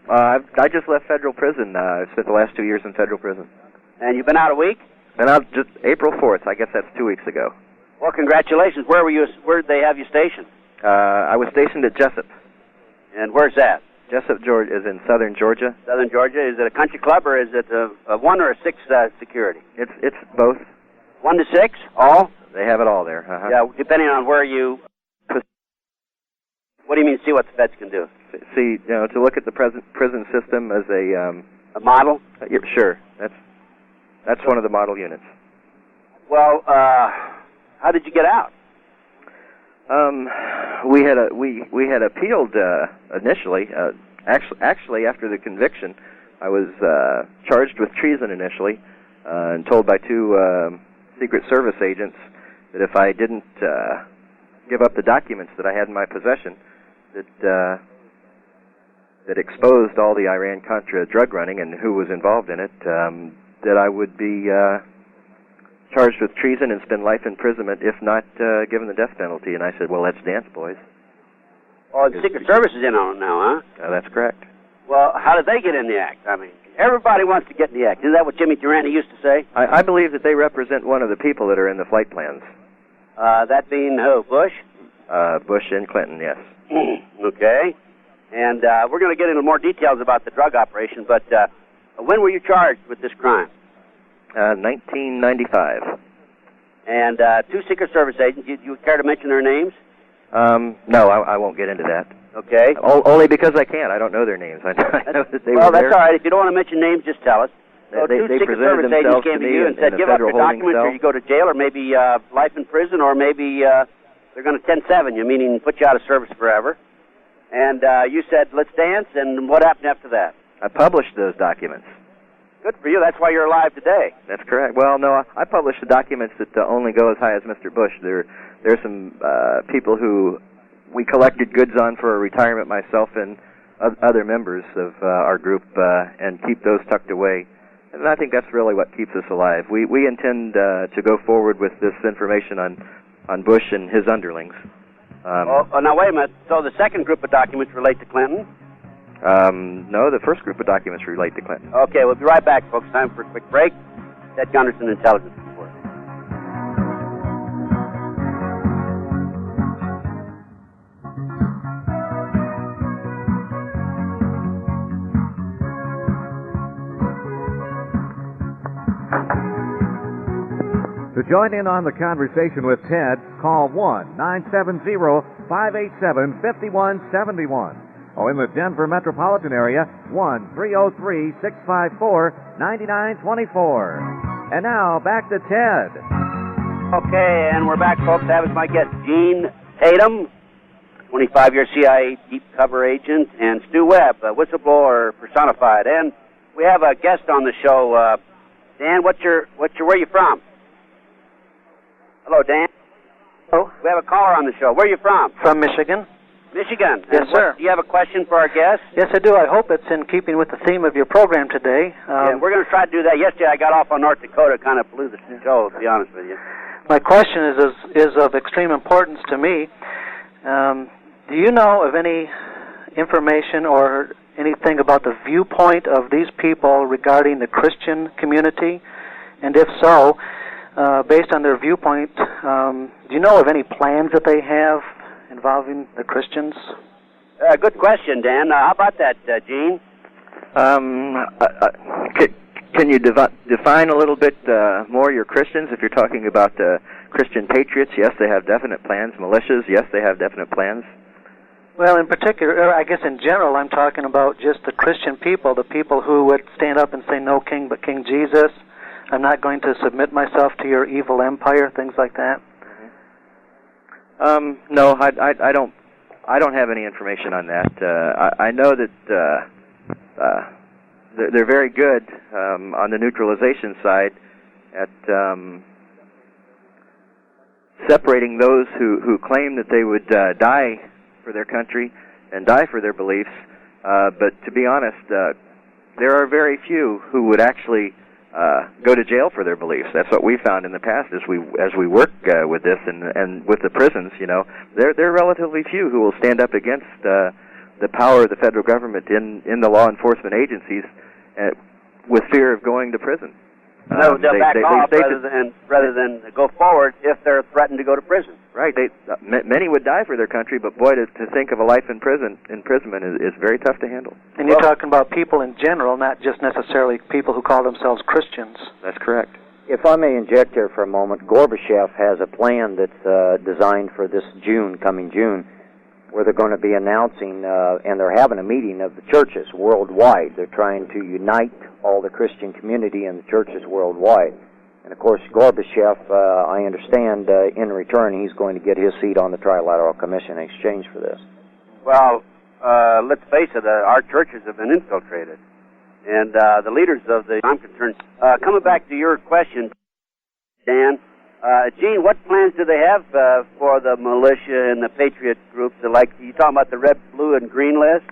I just left federal prison. I spent the last 2 years in federal prison. And you've been out a week? Been out just April 4th. I guess that's 2 weeks ago. Well, congratulations. Where were you? Where did they have you stationed? I was stationed at Jessup. And where's that? Jessup, Georgia, is in southern Georgia. Southern Georgia. Is it a country club or is it a 1 or a 6 security? It's both. 1 to 6? All? They have it all there. Uh-huh. Yeah, depending on where you... What do you mean, see what the feds can do? See, to look at the prison system as a model? Yeah, sure. That's one of the model units. Well, how did you get out? We had appealed initially. Actually, after the conviction, I was charged with treason initially, and told by 2 Secret Service agents that if I didn't give up the documents that I had in my possession, that exposed all the Iran-Contra drug running and who was involved in it, that I would be charged with treason and spend life imprisonment if not given the death penalty. And I said, well, let's dance, boys. Oh, the Secret Service is in on it now, huh? That's correct. Well, how did they get in the act? I mean, everybody wants to get in the act. Isn't that what Jimmy Durante used to say? I believe that they represent one of the people that are in the flight plans. That being who, Bush? Bush and Clinton, yes. Okay. And we're going to get into more details about the drug operation, but when were you charged with this crime? 1995. And 2 Secret Service agents, you care to mention their names? No, I won't get into that. Okay. Only because I can't. I don't know their names. I know that they were there. Well, that's all right. If you don't want to mention names, just tell us. So they 2 Secret Service agents came to you and said, give up your documents or you go to jail or maybe life in prison or maybe they're going to 10-7 you, meaning put you out of service forever. And you said, let's dance, and what happened after that? I published those documents. Good for you. That's why you're alive today. That's correct. Well, no, I published the documents that only go as high as Mr. Bush. There's some people who we collected goods on for a retirement, myself and other members of our group, and keep those tucked away. And I think that's really what keeps us alive. We intend to go forward with this information on Bush and his underlings. Now, wait a minute. So the second group of documents relate to Clinton? No, the first group of documents relate to Clinton. Okay, we'll be right back, folks. Time for a quick break. Ted Gunderson, Intelligence Report. To join in on the conversation with Ted, call 1-970-587-5171. Oh, in the Denver metropolitan area, 1-303-654-9924. And now, back to Ted. Okay, and we're back, folks. I have as my guest Gene Tatum, 25-year CIA deep cover agent, and Stu Webb, a whistleblower personified. And we have a guest on the show. Dan, where are you from? Hello, Dan. Hello. We have a caller on the show. Where are you from? From Michigan. Michigan. Yes, sir. Do you have a question for our guest? Yes, I do. I hope it's in keeping with the theme of your program today. Yeah, we're going to try to do that. Yesterday I got off on North Dakota, kind of blew the show, to be honest with you. My question is of extreme importance to me. Do you know of any information or anything about the viewpoint of these people regarding the Christian community? And if so, based on their viewpoint, do you know of any plans that they have involving the Christians? Good question, Dan. How about that, Gene? Can you define a little bit more your Christians? If you're talking about Christian patriots, yes, they have definite plans. Militias, yes, they have definite plans. Well, in particular, I guess in general, I'm talking about just the Christian people, the people who would stand up and say, "No king but King Jesus. I'm not going to submit myself to your evil empire," things like that. No, I don't have any information on that. I know that they're very good on the neutralization side at separating those who claim that they would die for their country and die for their beliefs. But to be honest, there are very few who would actually go to jail for their beliefs. That's what we found in the past as we work with this and with the prisons. You know, there are relatively few who will stand up against the power of the federal government in the law enforcement agencies with fear of going to prison. They'll back off rather than go forward if they're threatened to go to prison. Right. Many would die for their country, but boy, to think of a life imprisonment is very tough to handle. And you're talking about people in general, not just necessarily people who call themselves Christians. That's correct. If I may inject here for a moment, Gorbachev has a plan that's designed for this coming June, where they're going to be announcing, and they're having a meeting of the churches worldwide. They're trying to unite all the Christian community and the churches worldwide. And of course, Gorbachev, I understand, in return, he's going to get his seat on the Trilateral Commission in exchange for this. Well, let's face it, our churches have been infiltrated. And the leaders of I'm concerned. Coming back to your question, Dan, Gene, what plans do they have for the militia and the patriot groups? Like, you talking about the red, blue, and green list?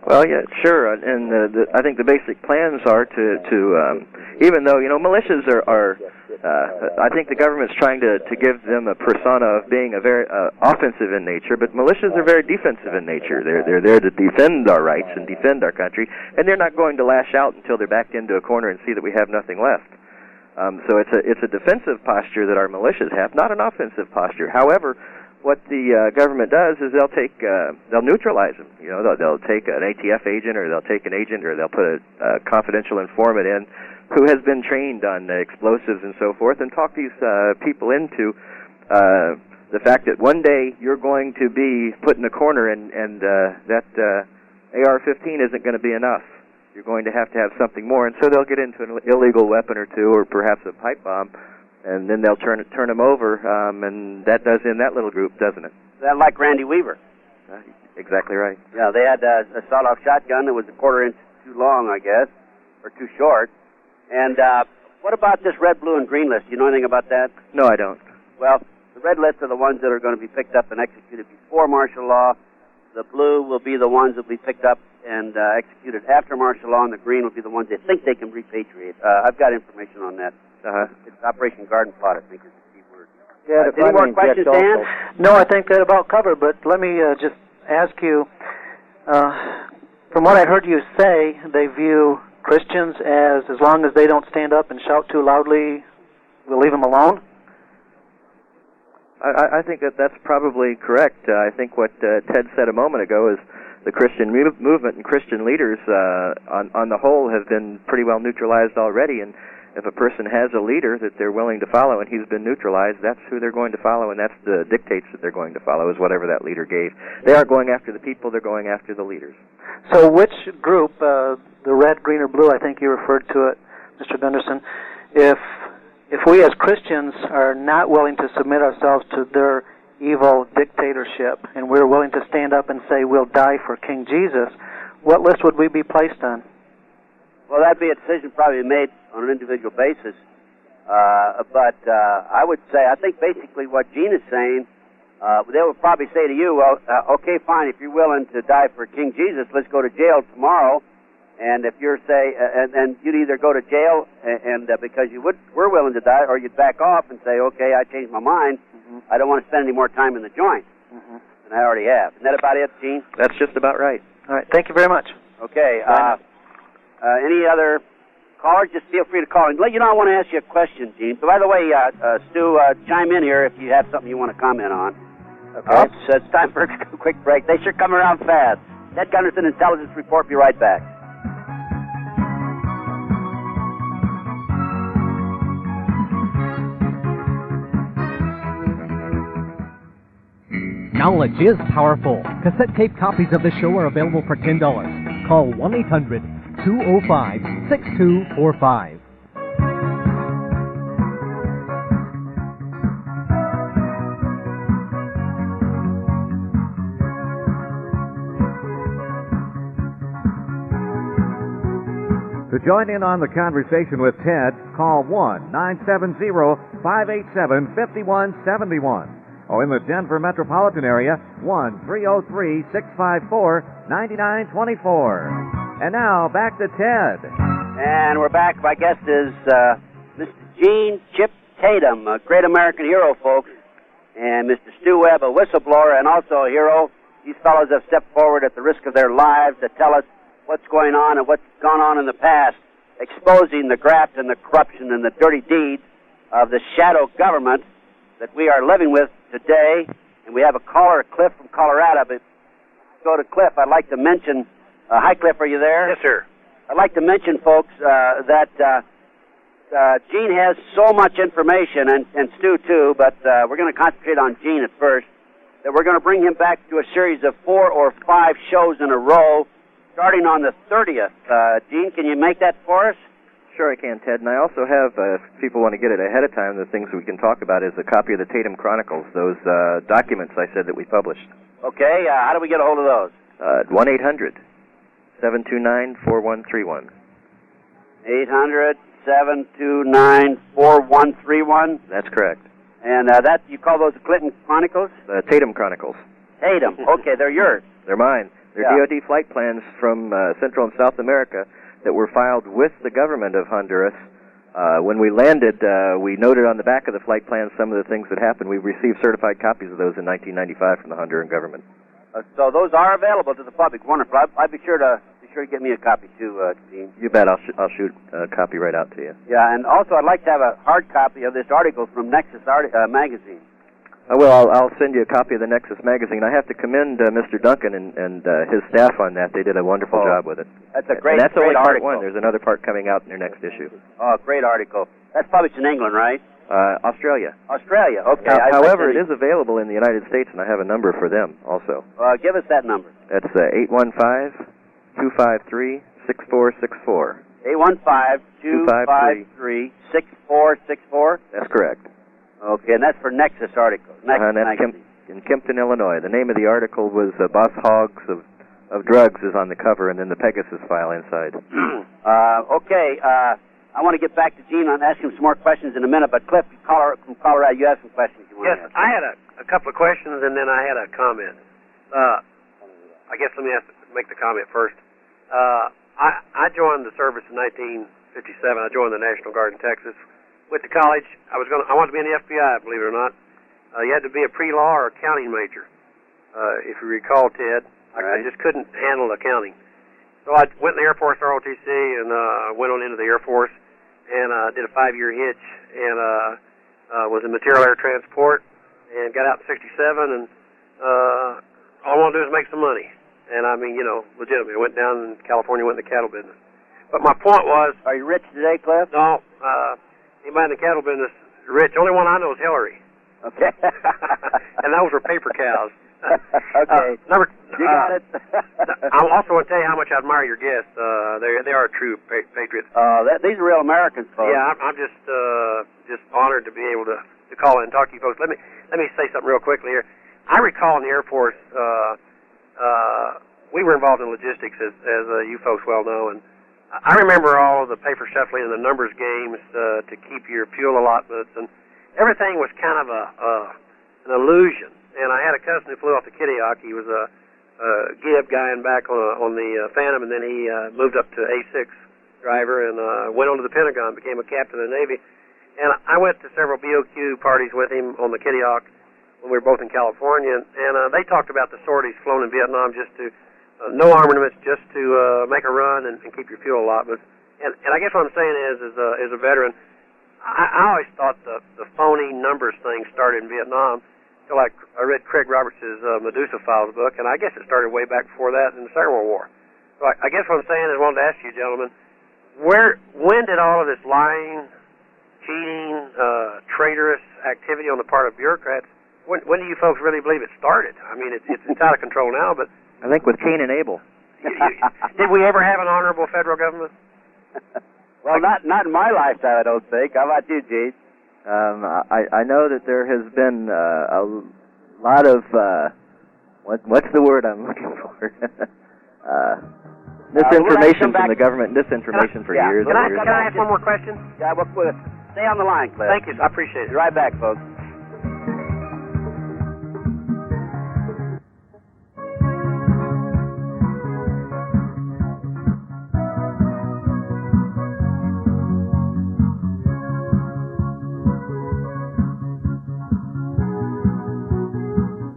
Well, yeah, sure, and I think the basic plans are to even though militias are I think the government's trying to give them a persona of being a very offensive in nature, but militias are very defensive in nature. They're there to defend our rights and defend our country, and they're not going to lash out until they're backed into a corner and see that we have nothing left. So it's a defensive posture that our militias have, not an offensive posture. However, what the government does is they'll neutralize them. They'll take an ATF agent, or they'll take an agent, or they'll put a confidential informant in who has been trained on explosives and so forth, and talk these people into the fact that one day you're going to be put in a corner, and that AR-15 isn't going to be enough. You're going to have something more, and so they'll get into an illegal weapon or two, or perhaps a pipe bomb, and then they'll turn them over, and that does end that little group, doesn't it? That like Randy Weaver. Exactly right. Yeah, they had a sawed-off shotgun that was a quarter inch too long, I guess, or too short. And what about this red, blue, and green list? Do you know anything about that? No, I don't. Well, the red list are the ones that are going to be picked up and executed before martial law. The blue will be the ones that will be picked up and executed after martial law, and the green will be the ones they think they can repatriate. I've got information on that. It's Operation Garden Plot, I think, is the key word. Yeah, any more questions, Dan? No, I think that about covered, but let me just ask you, from what I heard you say, they view Christians as long as they don't stand up and shout too loudly, we'll leave them alone? I think that's probably correct. I think what Ted said a moment ago is the Christian movement and Christian leaders, on the whole, have been pretty well neutralized already, and if a person has a leader that they're willing to follow and he's been neutralized, that's who they're going to follow, and that's the dictates that they're going to follow, is whatever that leader gave. They aren't going after the people, they're going after the leaders. So which group, the red, green, or blue, I think you referred to it, Mr. Gunderson, if we as Christians are not willing to submit ourselves to their evil dictatorship, and we're willing to stand up and say we'll die for King Jesus, what list would we be placed on? Well, that'd be a decision probably made on an individual basis. But I would say, I think basically what Gene is saying, they will probably say to you, well, okay, fine, if you're willing to die for King Jesus, let's go to jail tomorrow. And if you're, say, and you'd either go to jail and because you were willing to die, or you'd back off and say, okay, I changed my mind. Mm-hmm. I don't want to spend any more time in the joint. Mm-hmm. And I already have. Isn't that about it, Gene? That's just about right. All right, thank you very much. Okay. Any other callers? Just feel free to call in. You know, I want to ask you a question, Gene. So, by the way, Stu, chime in here if you have something you want to comment on. Okay. It's time for a quick break. They sure come around fast. Ted Gunderson, Intelligence Report. Be right back. Knowledge is powerful. Cassette tape copies of the show are available for $10. Call 1-800-205-6245. To join in on the conversation with Ted, call 1-970-587-5171. Or in the Denver metropolitan area, 1-303-654-9924. And now, back to Ted. And we're back. My guest is Mr. Gene Chip Tatum, a great American hero, folks, and Mr. Stu Webb, a whistleblower and also a hero. These fellows have stepped forward at the risk of their lives to tell us what's going on and what's gone on in the past, exposing the graft and the corruption and the dirty deeds of the shadow government that we are living with today. And we have a caller, Cliff from Colorado. But go to Cliff. I'd like to mention, hi Cliff, are you there? Yes, sir. I'd like to mention, folks, that Gene has so much information, and Stu too, but we're going to concentrate on Gene at first, that we're going to bring him back to a series of 4 or 5 shows in a row, starting on the 30th. Gene, can you make that for us? Sure I can, Ted. And I also have, if people want to get it ahead of time, the things we can talk about is a copy of the Tatum Chronicles, those documents I said that we published. Okay, how do we get a hold of those? 1-800-729-4131. 800-729-4131? That's correct. And that, you call those the Clinton Chronicles? The Tatum Chronicles. Tatum. Okay, they're yours. They're mine. They're DOD flight plans from Central and South America that were filed with the government of Honduras. When we landed, we noted on the back of the flight plans some of the things that happened. We received certified copies of those in 1995 from the Honduran government. So those are available to the public. Wonderful. I'd be sure to get me a copy too, Gene. You bet. I'll shoot a copy right out to you. Yeah, and also I'd like to have a hard copy of this article from Nexus magazine. Well, I'll send you a copy of the Nexus magazine. I have to commend Mr. Duncan and his staff on that. They did a wonderful job with it. That's a great, and that's great only part article. one. There's another part coming out in their next issue. Oh, great article. That's published in England, right? Australia. Australia, okay. However, it is available in the United States, and I have a number for them also. Give us that number. That's 815-253-6464. 815-253-6464? That's correct. Okay, and that's for Nexus articles. That's in Kempton, Illinois. The name of the article was Boss Hogs of Drugs is on the cover, and then the Pegasus file inside. Okay, I want to get back to Gene and ask him some more questions in a minute, but Cliff from Colorado, you have some questions you want to ask. Yes, I had a couple of questions, and then I had a comment. I guess let me make the comment first. I joined the service in 1957. I joined the National Guard in Texas. Went to college. I wanted to be in the FBI, believe it or not. You had to be a pre-law or accounting major, if you recall, Ted. I just couldn't handle accounting. So I went in the Air Force ROTC and went on into the Air Force and did a 5-year hitch and was in material air transport and got out in 67 and all I wanted to do was make some money. And I mean, legitimately. I went down in California, went in the cattle business. But my point was... Are you rich today, Cliff? No. Anybody in the cattle business is rich. The only one I know is Hillary. Okay. And those were paper cows. Okay. You got it. I also want to tell you how much I admire your guests. They are true patriots. These are real Americans, folks. Yeah, I'm just honored to be able to call in and talk to you folks. Let me say something real quickly here. I recall in the Air Force, we were involved in logistics, as you folks well know, and I remember all of the paper shuffling and the numbers games to keep your fuel allotments, and everything was kind of an illusion. And I had a cousin who flew off the Kittiak. He was a Gibb guy and back on the Phantom, and then he moved up to A6 driver and went on to the Pentagon, became a captain of the Navy. And I went to several BOQ parties with him on the Kittiak when we were both in California, and they talked about the sorties flown in Vietnam just to no armaments, just to make a run and keep your fuel allotments. And I guess what I'm saying is, as a veteran, I always thought the phony numbers thing started in Vietnam. So I read Craig Roberts' Medusa Files book, and I guess it started way back before that in the Second World War. So I guess what I'm saying is, I wanted to ask you, gentlemen, when did all of this lying, cheating, traitorous activity on the part of bureaucrats, when do you folks really believe it started? I mean, it's out of control now, but... I think with Cain and Abel. Did we ever have an honorable federal government? Well, not in my lifetime, I don't think. How about you, Gene? I know that there has been a lot of what's the word I'm looking for? Misinformation from the government, disinformation for years. Can I ask one more question? Yeah, well, stay on the line, Cliff. Thank you. I appreciate it. Be right back, folks.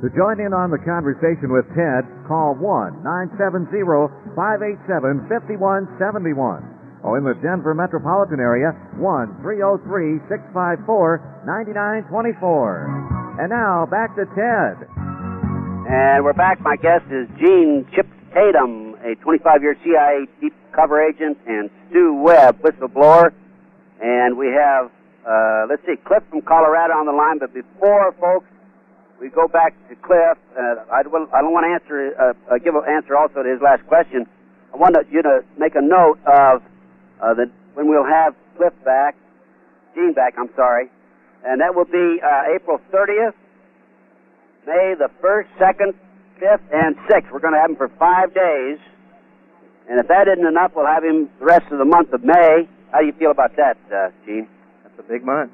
To join in on the conversation with Ted, call 1-970-587-5171. Or in the Denver metropolitan area, 1-303-654-9924. And now, back to Ted. And we're back. My guest is Gene Chip Tatum, a 25-year CIA deep cover agent, and Stu Webb, whistleblower. And we have, Cliff from Colorado on the line. But before, folks, we go back to Cliff. I don't want to give an answer also to his last question. I want you to make a note of when we'll have Cliff back, Gene back, I'm sorry, and that will be April 30th, May the 1st, 2nd, 5th, and 6th. We're going to have him for 5 days, and if that isn't enough, we'll have him the rest of the month of May. How do you feel about that, Gene? That's a big month.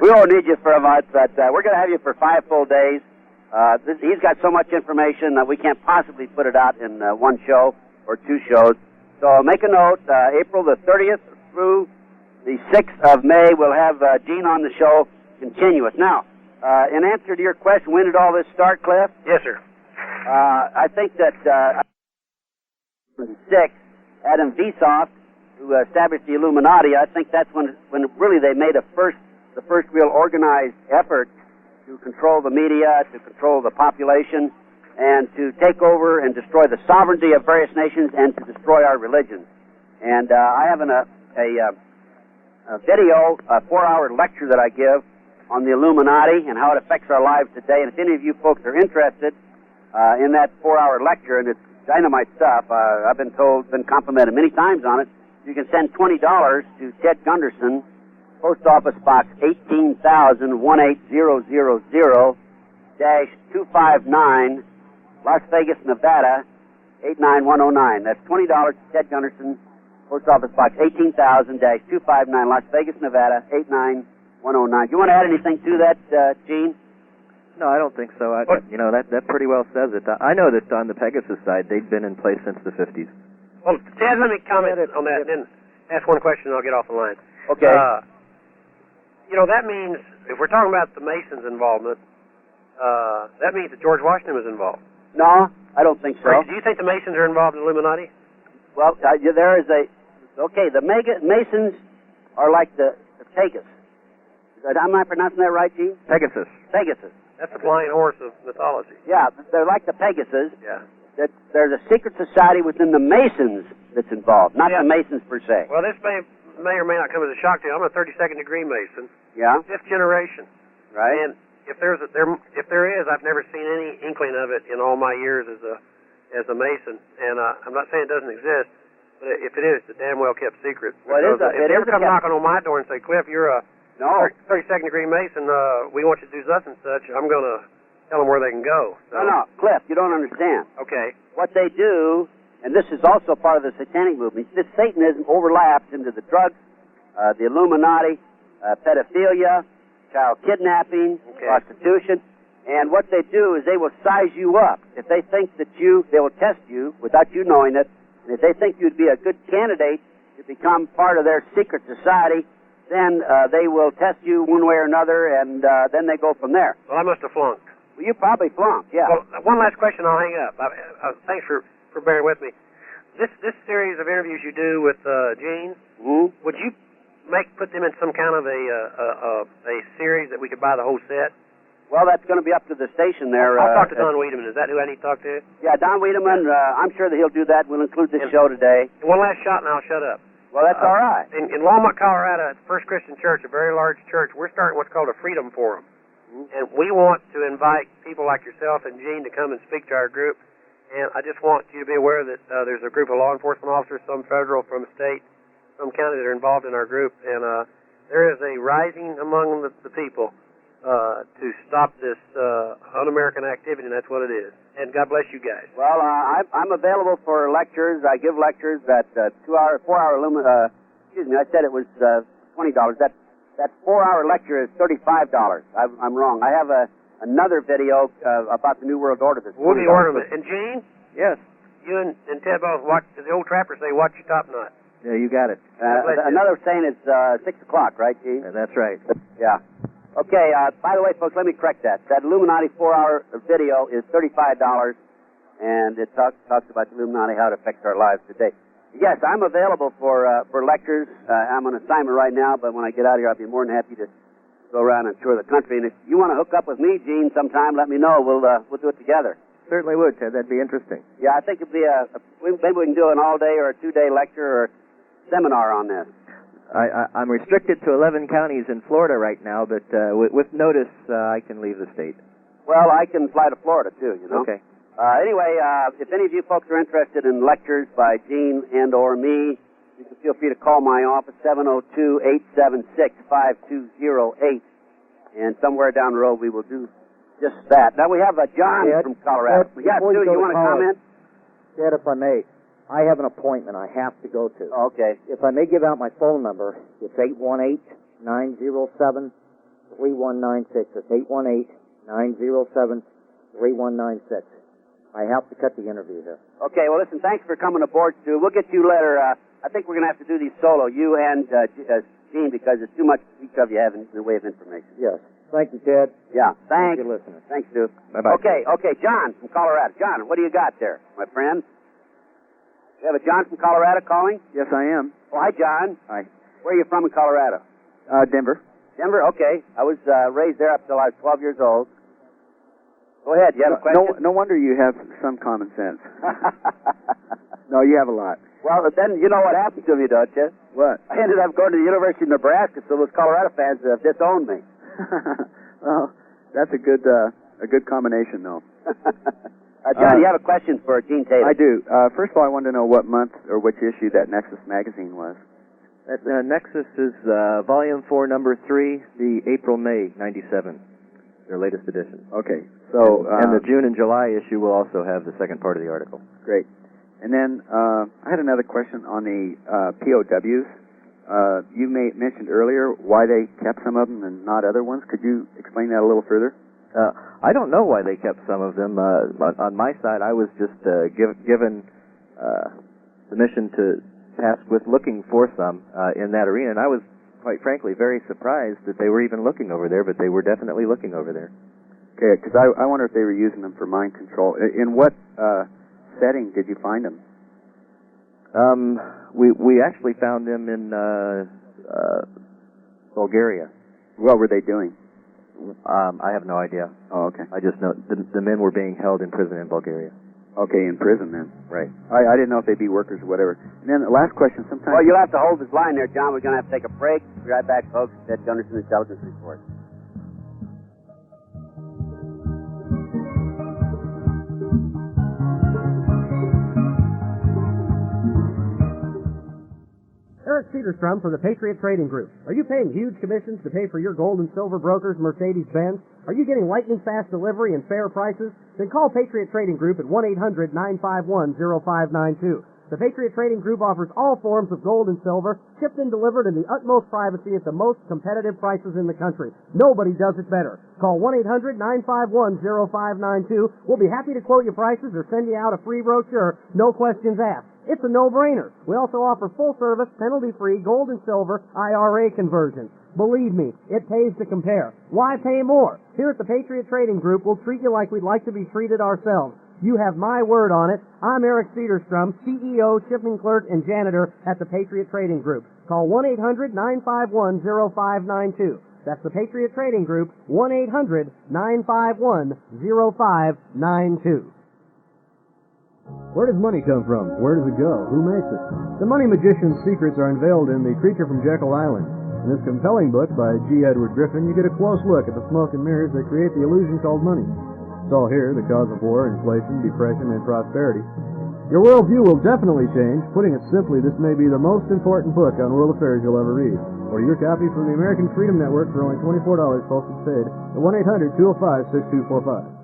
We won't need you for a month, but we're going to have you for 5 full days. He's got so much information that we can't possibly put it out in one show or 2 shows. So make a note, April the 30th through the 6th of May, we'll have Gene on the show continuous. Now, in answer to your question, when did all this start, Cliff? Yes, sir. I think that 6, Adam Vsaught, who established the Illuminati, I think that's when really they made the first real organized effort to control the media, to control the population, and to take over and destroy the sovereignty of various nations and to destroy our religions. And I have a video, a 4-hour lecture that I give on the Illuminati and how it affects our lives today. And if any of you folks are interested in that 4-hour lecture, and it's dynamite stuff, I've been complimented many times on it, you can send $20 to Ted Gunderson, Post Office Box 18,18000-259, Las Vegas, Nevada, 89109. That's $20 to Ted Gunderson, Post Office Box 18,000-259, Las Vegas, Nevada, 89109. Do you want to add anything to that, Gene? No, I don't think so. That pretty well says it. I know that on the Pegasus side, they've been in place since the 50s. Well, Ted, let me comment on that and then ask one question and I'll get off the line. Okay. That means, if we're talking about the Masons' involvement, that means that George Washington was involved. No, I don't think so. Right, do you think the Masons are involved in Illuminati? Well, there is the Masons are like the Pegasus. Am I pronouncing that right, Gene? Pegasus. Pegasus. That's the flying horse of mythology. Yeah, they're like the Pegasus. Yeah. That there's a secret society within the Masons that's involved, not the Masons per se. Well, this may or may not come as a shock to you. I'm a 32nd degree Mason. Yeah. 5th generation. Right. And if there is, I've never seen any inkling of it in all my years as a Mason, and I'm not saying it doesn't exist, but if it is, it's a damn well kept secret. Well, if they ever come knocking on my door and say, Cliff, you're a 32nd degree Mason, we want you to do such and such, I'm going to tell them where they can go. So. No, Cliff, you don't understand. Okay. What they do, and this is also part of the satanic movement, this Satanism overlaps into the drugs, the Illuminati, pedophilia, child kidnapping, prostitution, and what they do is they will size you up. If they think that they will test you without you knowing it, and if they think you'd be a good candidate to become part of their secret society, then they will test you one way or another, and then they go from there. Well, I must have flunked. Well, you probably flunked, yeah. Well, one last question, I'll hang up. Thanks for bearing with me. This series of interviews you do with Gene, would you put them in some kind of a series that we could buy the whole set? Well, that's going to be up to the station there. I'll talk to Don Wiedemann. Is that who I need to talk to? Yeah, Don Wiedemann. I'm sure that he'll do that. We'll include this show today. And one last shot, and I'll shut up. Well, that's all right. In Longmont, Colorado, at First Christian Church, a very large church, we're starting what's called a Freedom Forum. And we want to invite people like yourself and Gene to come and speak to our group. And I just want you to be aware that there's a group of law enforcement officers, some federal, from state, some county, that are involved in our group. And there is a rising among the people to stop this un-American activity, and that's what it is. And God bless you guys. Well, I'm available for lectures. I give lectures at 4-hour excuse me, I said it was $20. That 4-hour lecture is $35. I'm wrong. I have another video about the New World Order. We'll be ordering it. And Gene? Yes. You and Ted both watch, as the old trappers say, watch your top knot. Yeah, you got it. Another saying is 6 o'clock, right, Gene? That's right. Yeah. Okay, by the way, folks, let me correct that. That Illuminati 4-hour video is $35, and it talks about the Illuminati, how it affects our lives today. Yes, I'm available for lectures. I'm on assignment right now, but when I get out of here, I'll be more than happy to go around and tour the country. And if you want to hook up with me, Gene, sometime, let me know. We'll do it together. Certainly would, Ted. That'd be interesting. Yeah, I think it'd be maybe we can do an all-day or a 2-day lecture or seminar on this. I'm restricted to 11 counties in Florida right now, but with notice, I can leave the state. Well, I can fly to Florida, too, you know. Okay. Anyway, if any of you folks are interested in lectures by Gene and or me, you can feel free to call my office, 702-876-5208. And somewhere down the road, we will do just that. Now, we have John from Colorado. Yeah, Stu, you want to comment? Ted, if I may, I have an appointment I have to go to. Okay. If I may give out my phone number, it's 818-907-3196. It's 818-907-3196. I have to cut the interview here. Okay, well, listen, thanks for coming aboard, Stu. We'll get you later. I think we're going to have to do these solo, you and Gene, because there's too much each of you have in the way of information. Yes. Thank you, Ted. Yeah, thanks. Thank you, listeners. Thanks, Stu. Bye-bye. Okay, John from Colorado. John, what do you got there, my friend? You have a John from Colorado calling? Yes, I am. Oh, hi, John. Hi. Where are you from in Colorado? Denver. Denver? Okay. I was raised there up till I was 12 years old. Go ahead. You have a question? No wonder you have some common sense. No, you have a lot. Well, then you know what happened to me, don't you? What? I ended up going to the University of Nebraska, so those Colorado fans disowned me. Well, that's a good combination, though. John, you have a question for Gene Tatum. I do. First of all, I wanted to know what month or which issue that Nexus magazine was. Nexus is Volume 4, Number 3, the April-May 97, their latest edition. Okay. So and the June and July issue will also have the second part of the article. Great. And then I had another question on the POWs. You mentioned earlier why they kept some of them and not other ones. Could you explain that a little further? I don't know why they kept some of them. On my side, I was just given the mission to task with looking for some in that arena, and I was, quite frankly, very surprised that they were even looking over there, but they were definitely looking over there. Okay, because I wonder if they were using them for mind control. In what setting did you find them? We actually found them in Bulgaria. What were they doing? I have no idea. Oh, okay. I just know the men were being held in prison in Bulgaria. Okay, in prison then. Right. I didn't know if they'd be workers or whatever. And then the last question, sometimes... Well, you'll have to hold this line there, John. We're going to have to take a break. Be right back, folks. Ted Gunderson, Intelligence Report. Eric Cedarstrom for the Patriot Trading Group. Are you paying huge commissions to pay for your gold and silver brokers, Mercedes-Benz? Are you getting lightning-fast delivery and fair prices? Then call Patriot Trading Group at 1-800-951-0592. The Patriot Trading Group offers all forms of gold and silver, shipped and delivered in the utmost privacy at the most competitive prices in the country. Nobody does it better. Call 1-800-951-0592. We'll be happy to quote you prices or send you out a free brochure, no questions asked. It's a no-brainer. We also offer full-service, penalty-free gold and silver IRA conversions. Believe me, it pays to compare. Why pay more? Here at the Patriot Trading Group, we'll treat you like we'd like to be treated ourselves. You have my word on it. I'm Eric Cedarstrom, CEO, shipping clerk, and janitor at the Patriot Trading Group. Call 1-800-951-0592. That's the Patriot Trading Group, 1-800-951-0592. Where does money come from? Where does it go? Who makes it? The Money Magician's secrets are unveiled in The Creature from Jekyll Island. In this compelling book by G. Edward Griffin, you get a close look at the smoke and mirrors that create the illusion called money. It's all here, the cause of war, inflation, depression, and prosperity. Your worldview will definitely change. Putting it simply, this may be the most important book on world affairs you'll ever read. Order your copy from the American Freedom Network for only $24 postage paid at 1-800-205-6245.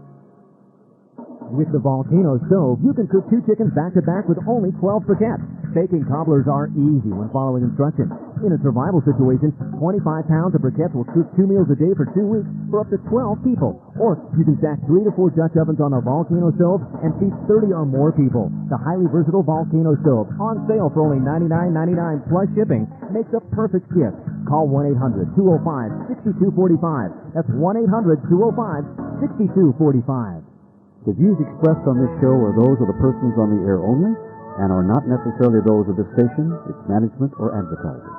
With the Volcano stove, you can cook 2 chickens back-to-back with only 12 briquettes. Baking cobblers are easy when following instructions. In a survival situation, 25 pounds of briquettes will cook 2 meals a day for 2 weeks for up to 12 people. Or you can stack 3 to 4 Dutch ovens on a Volcano stove and feed 30 or more people. The highly versatile Volcano stove, on sale for only $99.99 plus shipping, makes a perfect gift. Call 1-800-205-6245. That's 1-800-205-6245. The views expressed on this show are those of the persons on the air only and are not necessarily those of the station, its management, or advertisers.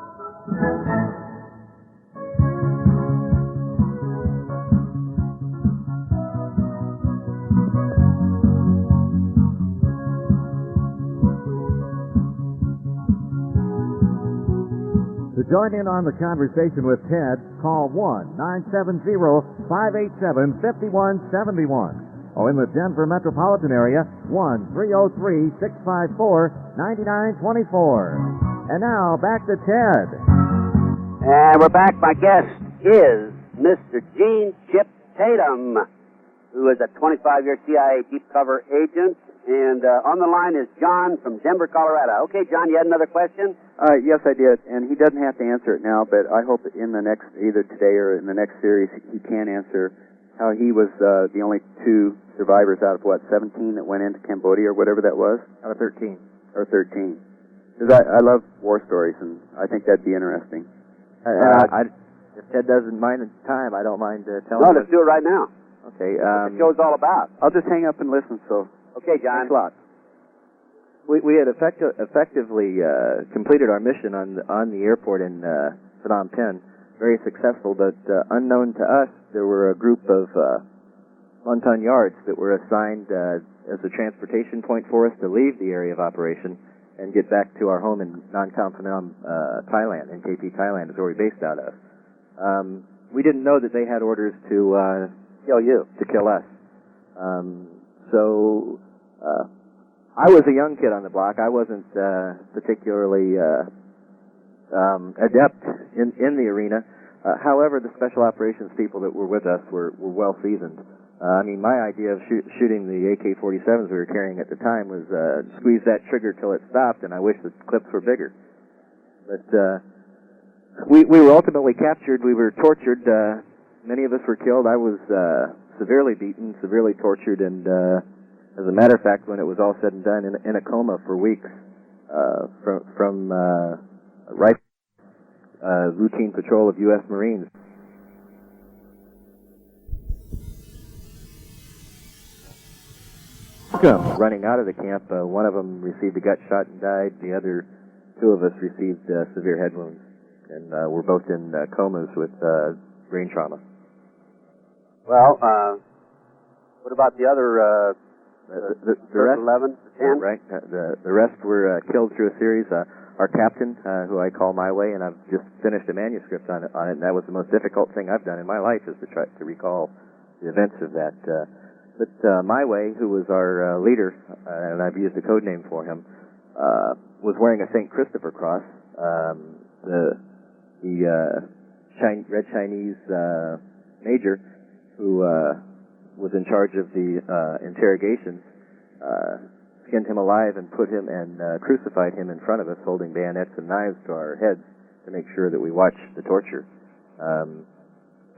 To join in on the conversation with Ted, call 1-970-587-5171. Oh, in the Denver metropolitan area, 1-303-654-9924. And now, back to Ted. And we're back. My guest is Mr. Gene Chip Tatum, who is a 25-year CIA deep cover agent. And on the line is John from Denver, Colorado. Okay, John, you had another question? Yes, I did, and he doesn't have to answer it now, but I hope that in the next, either today or in the next series, he can answer how he was the only 2 survivors out of, 17 that went into Cambodia or whatever that was? Out of 13. Or 13. Because I love war stories, and I think that'd be interesting. If Ted doesn't mind the time, I don't mind telling No, let's do it right now. Okay. What the show's all about. I'll just hang up and listen, so... Okay, John. Thanks a lot. We had effectively completed our mission on the airport in Phnom Penh. Very successful, but unknown to us, there were a group of Montagnards that were assigned as a transportation point for us to leave the area of operation and get back to our home in Nakhon Phanom, Thailand. NKP Thailand is where we based out of. We didn't know that they had orders to kill you, to kill us. So I was a young kid on the block. I wasn't particularly adept in the arena. However, the special operations people that were with us were well seasoned. I mean, my idea of shooting the AK-47s we were carrying at the time was squeeze that trigger till it stopped, and I wish the clips were bigger. But we were ultimately captured. We were tortured. Many of us were killed. I was severely beaten, severely tortured, and as a matter of fact, when it was all said and done, in a coma for weeks from routine patrol of U.S. Marines. Running out of the camp, one of them received a gut shot and died. The other 2 of us received severe head wounds, and we're both in comas with brain trauma. Well, what about the other the rest? 11, 10? Right. The rest were killed through a series. Our captain, who I call My Way, and I've just finished a manuscript on it, and that was the most difficult thing I've done in my life, is to try to recall the events of that. But My Way, who was our leader, and I've used a code name for him, was wearing a St. Christopher cross The Red Chinese major who was in charge of the interrogations skinned him alive and put him and crucified him in front of us, holding bayonets and knives to our heads to make sure that we watched the torture,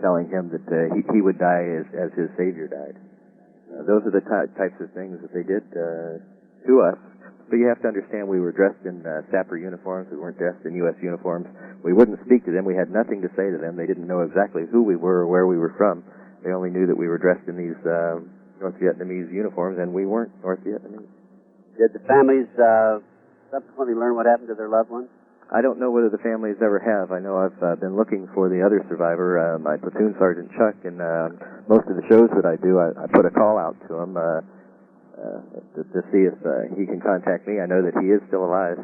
telling him that he would die as his Savior died. Those are the types of things that they did to us. But you have to understand, we were dressed in sapper uniforms. We weren't dressed in U.S. uniforms. We wouldn't speak to them. We had nothing to say to them. They didn't know exactly who we were or where we were from. They only knew that we were dressed in these North Vietnamese uniforms, and we weren't North Vietnamese. Did the families subsequently learn what happened to their loved ones? I don't know whether the families ever have. I know I've been looking for the other survivor, my platoon sergeant Chuck, and most of the shows that I do, I put a call out to him to see if he can contact me. I know that he is still alive.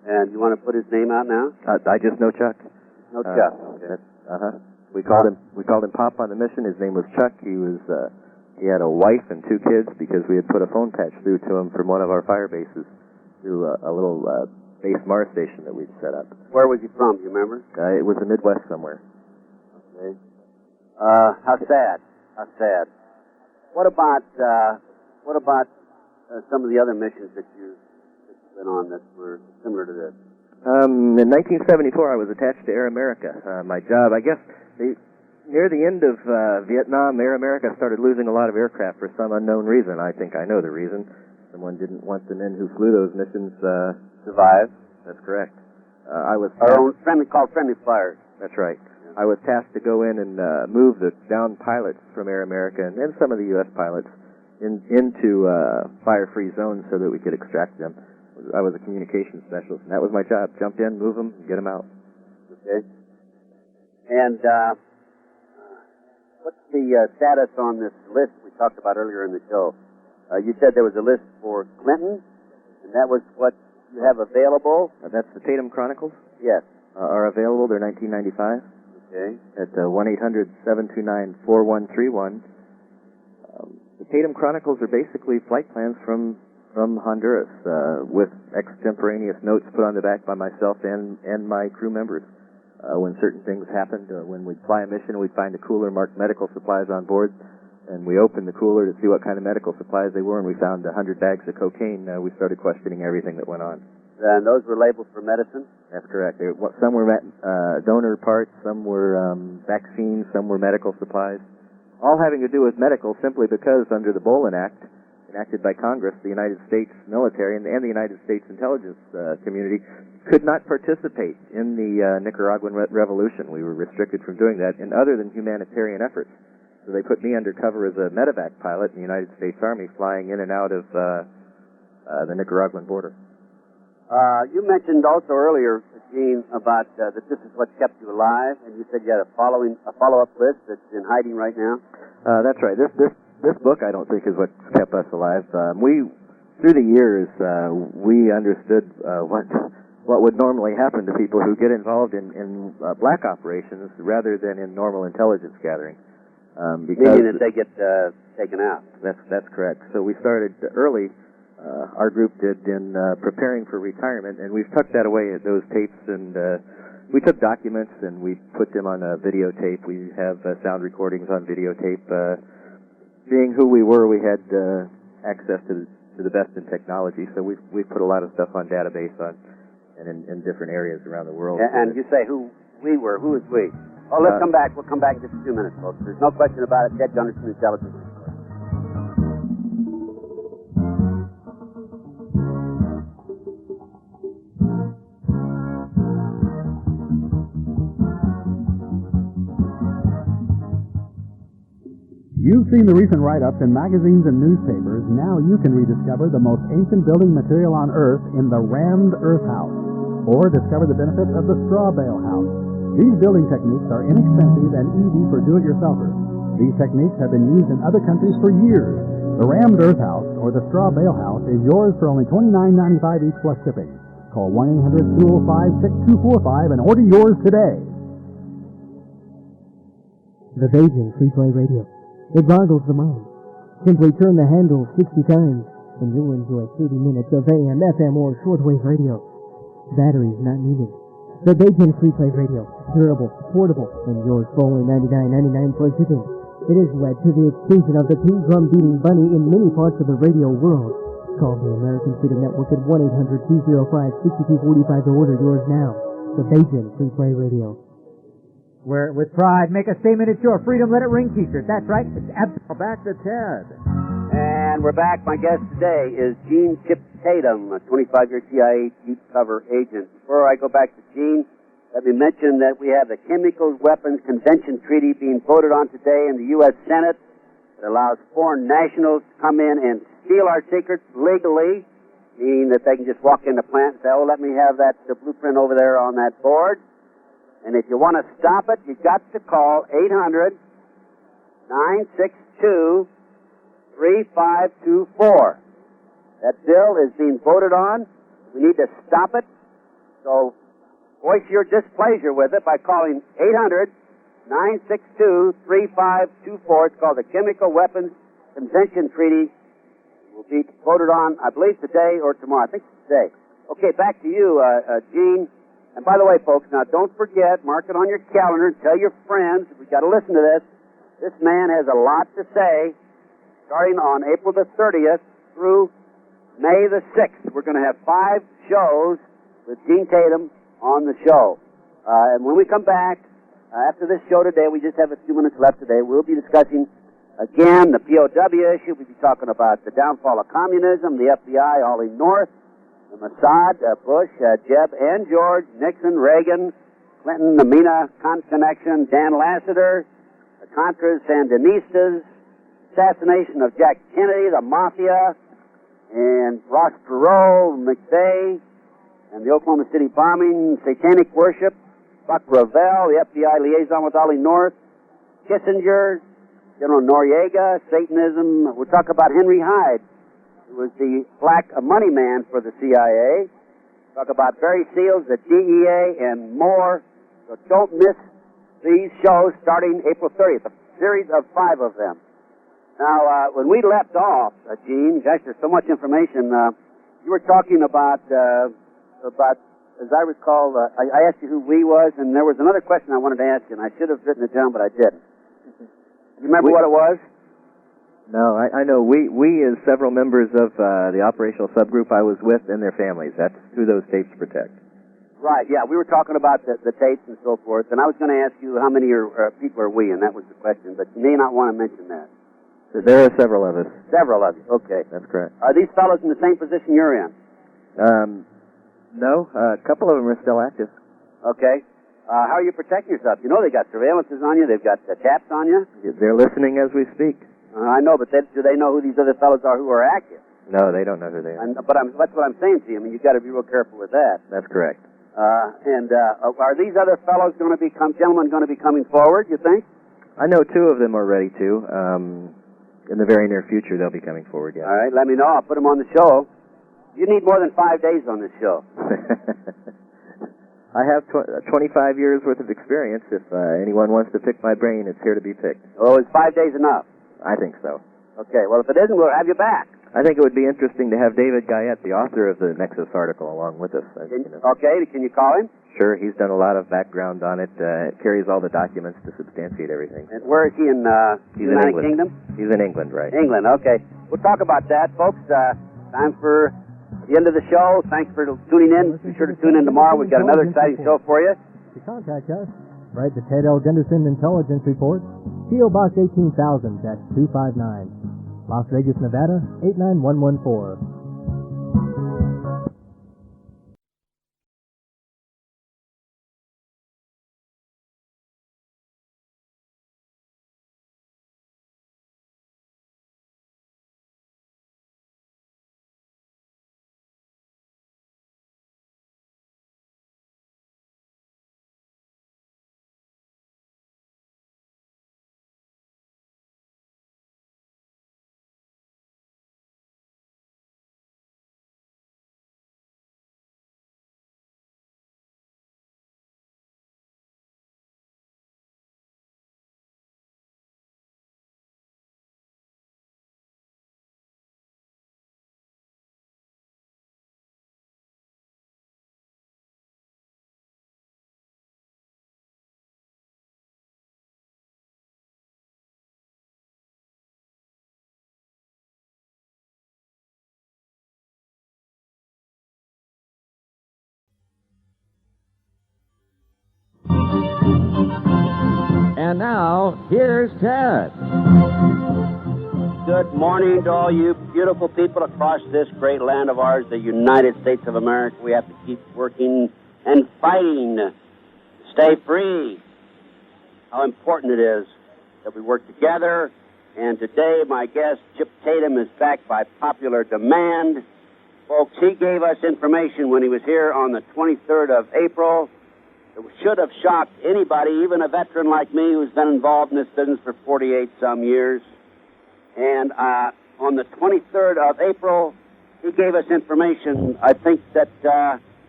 And you want to put his name out now? I just know Chuck. No Chuck. Okay. We called him Pop on the mission. His name was Chuck. He had a wife and 2 kids because we had put a phone patch through to him from one of our fire bases through a little base Mars station that we'd set up. Where was he from? Do you remember? It was the Midwest somewhere. Okay. How sad. How sad. What about some of the other missions that you've been on that were similar to this? In 1974, I was attached to Air America. My job, I guess, near the end of Vietnam, Air America started losing a lot of aircraft for some unknown reason. I think I know the reason. Someone didn't want the men who flew those missions survive. That's correct. I was our own friendly flyers. That's right. I was tasked to go in and move the downed pilots from Air America and some of the U.S. pilots into fire-free zones so that we could extract them. I was a communications specialist, and that was my job. Jump in, move them, get them out. Okay. And what's the status on this list we talked about earlier in the show? You said there was a list for Clinton, and that was what you have available? That's the Tatum Chronicles? Yes. Are available. They're 1995. Okay. At 1-800-729-4131. The Tatum Chronicles are basically flight plans from Honduras with extemporaneous notes put on the back by myself and my crew members. When certain things happened, when we'd fly a mission, we'd find a cooler marked medical supplies on board, and we opened the cooler to see what kind of medical supplies they were, and we found 100 bags of cocaine. We started questioning everything that went on. And those were labeled for medicine? That's correct. Some were donor parts, some were vaccines, some were medical supplies, all having to do with medical simply because under the Bolin Act, enacted by Congress, the United States military and the United States intelligence community could not participate in the Nicaraguan revolution. We were restricted from doing that in other than humanitarian efforts. So they put me under cover as a medevac pilot in the United States Army flying in and out of the Nicaraguan border. You mentioned also earlier, Gene, about that this is what kept you alive, and you said you had a follow-up list that's in hiding right now? That's right. This book, I don't think, is what kept us alive. Through the years, we understood what would normally happen to people who get involved in black operations rather than in normal intelligence gathering. Meaning that they get taken out. That's correct. So we started early. Our group did in preparing for retirement, and we've tucked that away at those tapes, and we took documents and we put them on a videotape. We have sound recordings on videotape. Being who we were, we had access to the best in technology, so we put a lot of stuff on database and in different areas around the world. And you say who we were. Who is we? Oh, let's come back. We'll come back in just a few minutes, folks. There's no question about it. Ted Gunderson, Intelligence. You've seen the recent write-ups in magazines and newspapers. Now you can rediscover the most ancient building material on Earth in the rammed Earth House, or discover the benefits of the straw bale house. These building techniques are inexpensive and easy for do-it-yourselfers. These techniques have been used in other countries for years. The rammed Earth House, or the straw bale house, is yours for only $29.95 each plus shipping. Call 1-800-205-6245 and order yours today. The Beijing Free-Play Radio. It boggles the mind. Simply turn the handle 60 times, and you'll enjoy 30 minutes of AM, FM, or shortwave radio. Batteries not needed. The Dayton Free Play Radio. Durable, portable, and yours for only $99.99 plus shipping. It has led to the extinction of the pink drum beating bunny in many parts of the radio world. Call the American Freedom Network at 1-800-205-6245 to order yours now. The Dayton Free Play Radio. Wear it with pride. Make a statement at your Freedom Let It Ring t-shirt. That's right. It's Back to Ted. And we're back. My guest today is Gene Chip Tatum, a 25-year CIA deep cover agent. Before I go back to Gene, let me mention that we have the Chemical Weapons Convention Treaty being voted on today in the U.S. Senate. It allows foreign nationals to come in and steal our secrets legally, meaning that they can just walk in the plant and say, oh, let me have that blueprint over there on that board. And if you want to stop it, you've got to call 800-962-3524. That bill is being voted on. We need to stop it. So voice your displeasure with it by calling 800-962-3524. It's called the Chemical Weapons Convention Treaty. It will be voted on, I believe, today or tomorrow. I think it's today. Okay, back to you, Gene. And by the way, folks, now don't forget, mark it on your calendar and tell your friends, we've got to listen to this. This man has a lot to say, starting on April the 30th through May the 6th. We're going to have 5 shows with Gene Tatum on the show. And when we come back, after this show today, we just have a few minutes left today, we'll be discussing, again, the POW issue. We'll be talking about the downfall of communism, the FBI hauling north, the Mossad, Bush, Jeb and George, Nixon, Reagan, Clinton, the Mina connection, Dan Lassiter, the Contras, Sandinistas, assassination of Jack Kennedy, the Mafia, and Ross Perot, McVeigh, and the Oklahoma City bombing, satanic worship, Buck Ravel, the FBI liaison with Ollie North, Kissinger, General Noriega, Satanism. We'll talk about Henry Hyde, who was the black money man for the CIA. Talk about Barry Seals, the DEA, and more. So don't miss these shows starting April 30th, a series of 5 of them. Now, when we left off, Gene, gosh, there's so much information. You were talking about, as I recall, I asked you who we was, and there was another question I wanted to ask you, and I should have written it down, but I didn't. You remember what it was? No, I know. We as several members of the operational subgroup I was with and their families. That's who those tapes protect. Right, yeah. We were talking about the tapes and so forth, and I was going to ask you how many people are we, and that was the question, but you may not want to mention that. There are several of us. Several of you, okay. That's correct. Are these fellows in the same position you're in? No, a couple of them are still active. Okay. How are you protecting yourself? You know they got surveillances on you, they've got taps on you. They're listening as we speak. I know, but do they know who these other fellows are who are active? No, they don't know who they are. But that's what I'm saying to you. I mean, you've got to be real careful with that. That's correct. Are these other fellows gentlemen going to be coming forward, you think? I know 2 of them are ready to. In the very near future, they'll be coming forward, yeah. All right, let me know. I'll put them on the show. You need more than 5 days on this show. I have 25 years worth of experience. If anyone wants to pick my brain, it's here to be picked. Oh, is 5 days enough? I think so. Okay, well, if it isn't, we'll have you back. I think it would be interesting to have David Guyette, the author of the Nexus article, along with us. Okay, can you call him? Sure, he's done a lot of background on it. Carries all the documents to substantiate everything. And where is he in the United Kingdom? He's in England, right. England, okay. We'll talk about that, folks. Time for the end of the show. Thanks for tuning in. Be sure to tune in tomorrow. We've got another exciting show for you. To contact us, write the Ted L. Gunderson Intelligence Report, P.O. Box 18,000-259, Las Vegas, Nevada, 89114. And now, here's Ted. Good morning to all you beautiful people across this great land of ours, the United States of America. We have to keep working and fighting to stay free. How important it is that we work together. And today, my guest, Chip Tatum, is back by popular demand. Folks, he gave us information when he was here on the 23rd of April. It should have shocked anybody, even a veteran like me who's been involved in this business for 48-some years. And on the 23rd of April, he gave us information I think that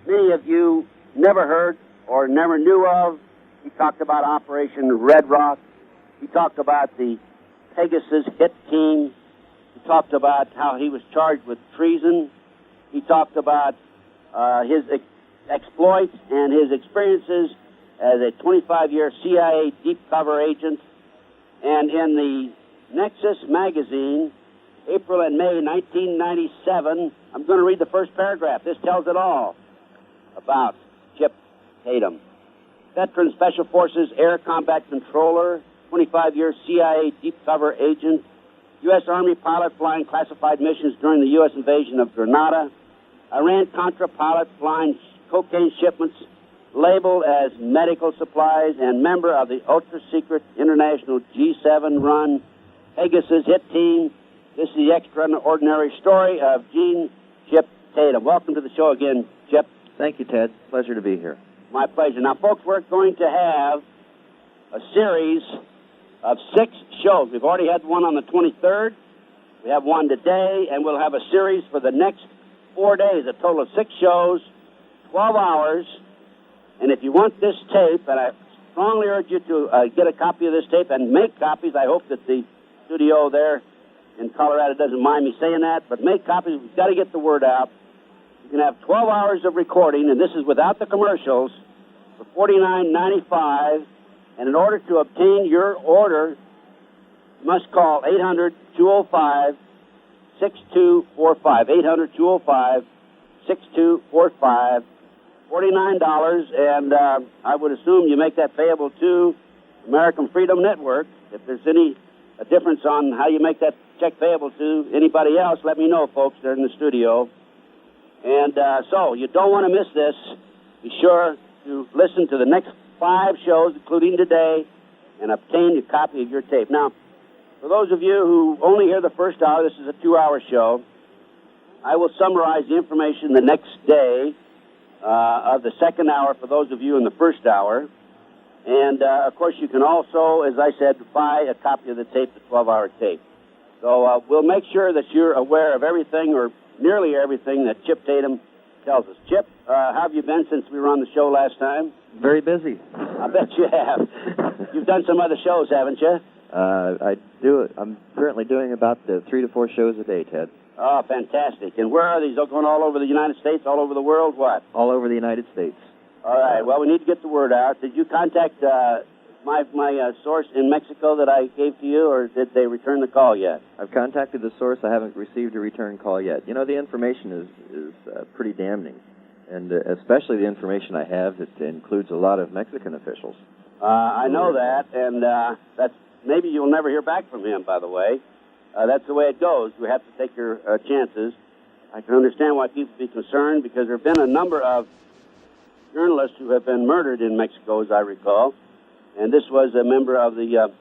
many of you never heard or never knew of. He talked about Operation Red Rock. He talked about the Pegasus hit team. He talked about how he was charged with treason. He talked about his exploits and his experiences as a 25-year CIA deep cover agent. And in the Nexus magazine, April and May 1997, I'm going to read the first paragraph. This tells it all about Chip Tatum. Veteran Special Forces Air Combat Controller, 25-year CIA deep cover agent, U.S. Army pilot flying classified missions during the U.S. invasion of Grenada, Iran-Contra pilot flying cocaine shipments labeled as medical supplies, and member of the ultra-secret international G7-run Pegasus hit team. This is the extraordinary story of Gene Chip Tatum. Welcome to the show again, Chip. Thank you, Ted. Pleasure to be here. My pleasure. Now, folks, we're going to have a series of 6 shows. We've already had one on the 23rd. We have one today, and we'll have a series for the next 4 days, a total of 6 shows, 12 hours. And if you want this tape, and I strongly urge you to get a copy of this tape and make copies. I hope that the studio there in Colorado doesn't mind me saying that, but make copies. We've got to get the word out. You can have 12 hours of recording, and this is without the commercials, for $49.95. And in order to obtain your order, you must call 800-205-6245. 800-205-6245. $49, and I would assume you make that payable to American Freedom Network. If there's any difference on how you make that check payable to anybody else, let me know, folks. They're in the studio. And so you don't want to miss this. Be sure to listen to the next 5 shows, including today, and obtain a copy of your tape. Now, for those of you who only hear the first hour, this is a 2-hour show. I will summarize the information the next day of the second hour for those of you in the first hour. And, of course, you can also, as I said, buy a copy of the tape, the 12-hour tape. So we'll make sure that you're aware of everything, or nearly everything, that Chip Tatum tells us. Chip, how have you been since we were on the show last time? Very busy. I bet you have. You've done some other shows, haven't you? I do. I'm currently doing about 3 to 4 shows a day, Ted. Oh, fantastic. And where are these? Going all over the United States, all over the world? What? All over the United States. All right. Well, we need to get the word out. Did you contact my source in Mexico that I gave to you, or did they return the call yet? I've contacted the source. I haven't received a return call yet. You know, the information is pretty damning, and especially the information I have that includes a lot of Mexican officials. I know that, and that's maybe you'll never hear back from him, by the way. That's the way it goes. We have to take your chances. I can understand why people be concerned, because there have been a number of journalists who have been murdered in Mexico, as I recall. And this was a member of the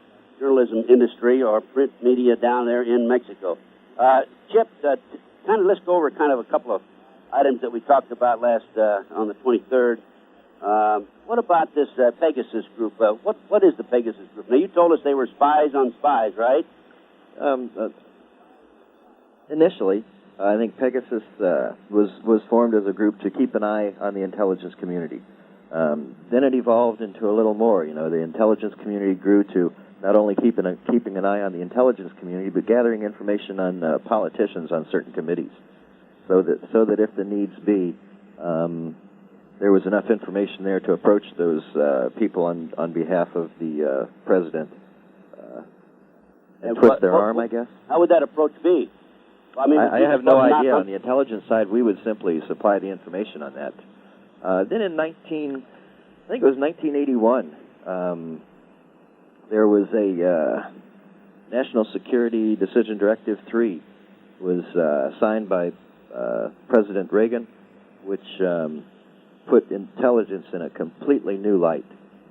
journalism industry or print media down there in Mexico. Chip, let's go over kind of a couple of items that we talked about last on the 23rd. What about this Pegasus group? What is the Pegasus group? Now, you told us they were spies on spies, right? Initially, I think Pegasus was formed as a group to keep an eye on the intelligence community. Then it evolved into a little more. You know, the intelligence community grew to not only keeping an eye on the intelligence community, but gathering information on politicians on certain committees, so that if the needs be, there was enough information there to approach those people on behalf of the president and twist their arm, I guess. How would that approach be? I mean, I have no idea. On the intelligence side, we would simply supply the information on that. Then in 1981, there was a National Security Decision Directive 3 was signed by President Reagan, which put intelligence in a completely new light.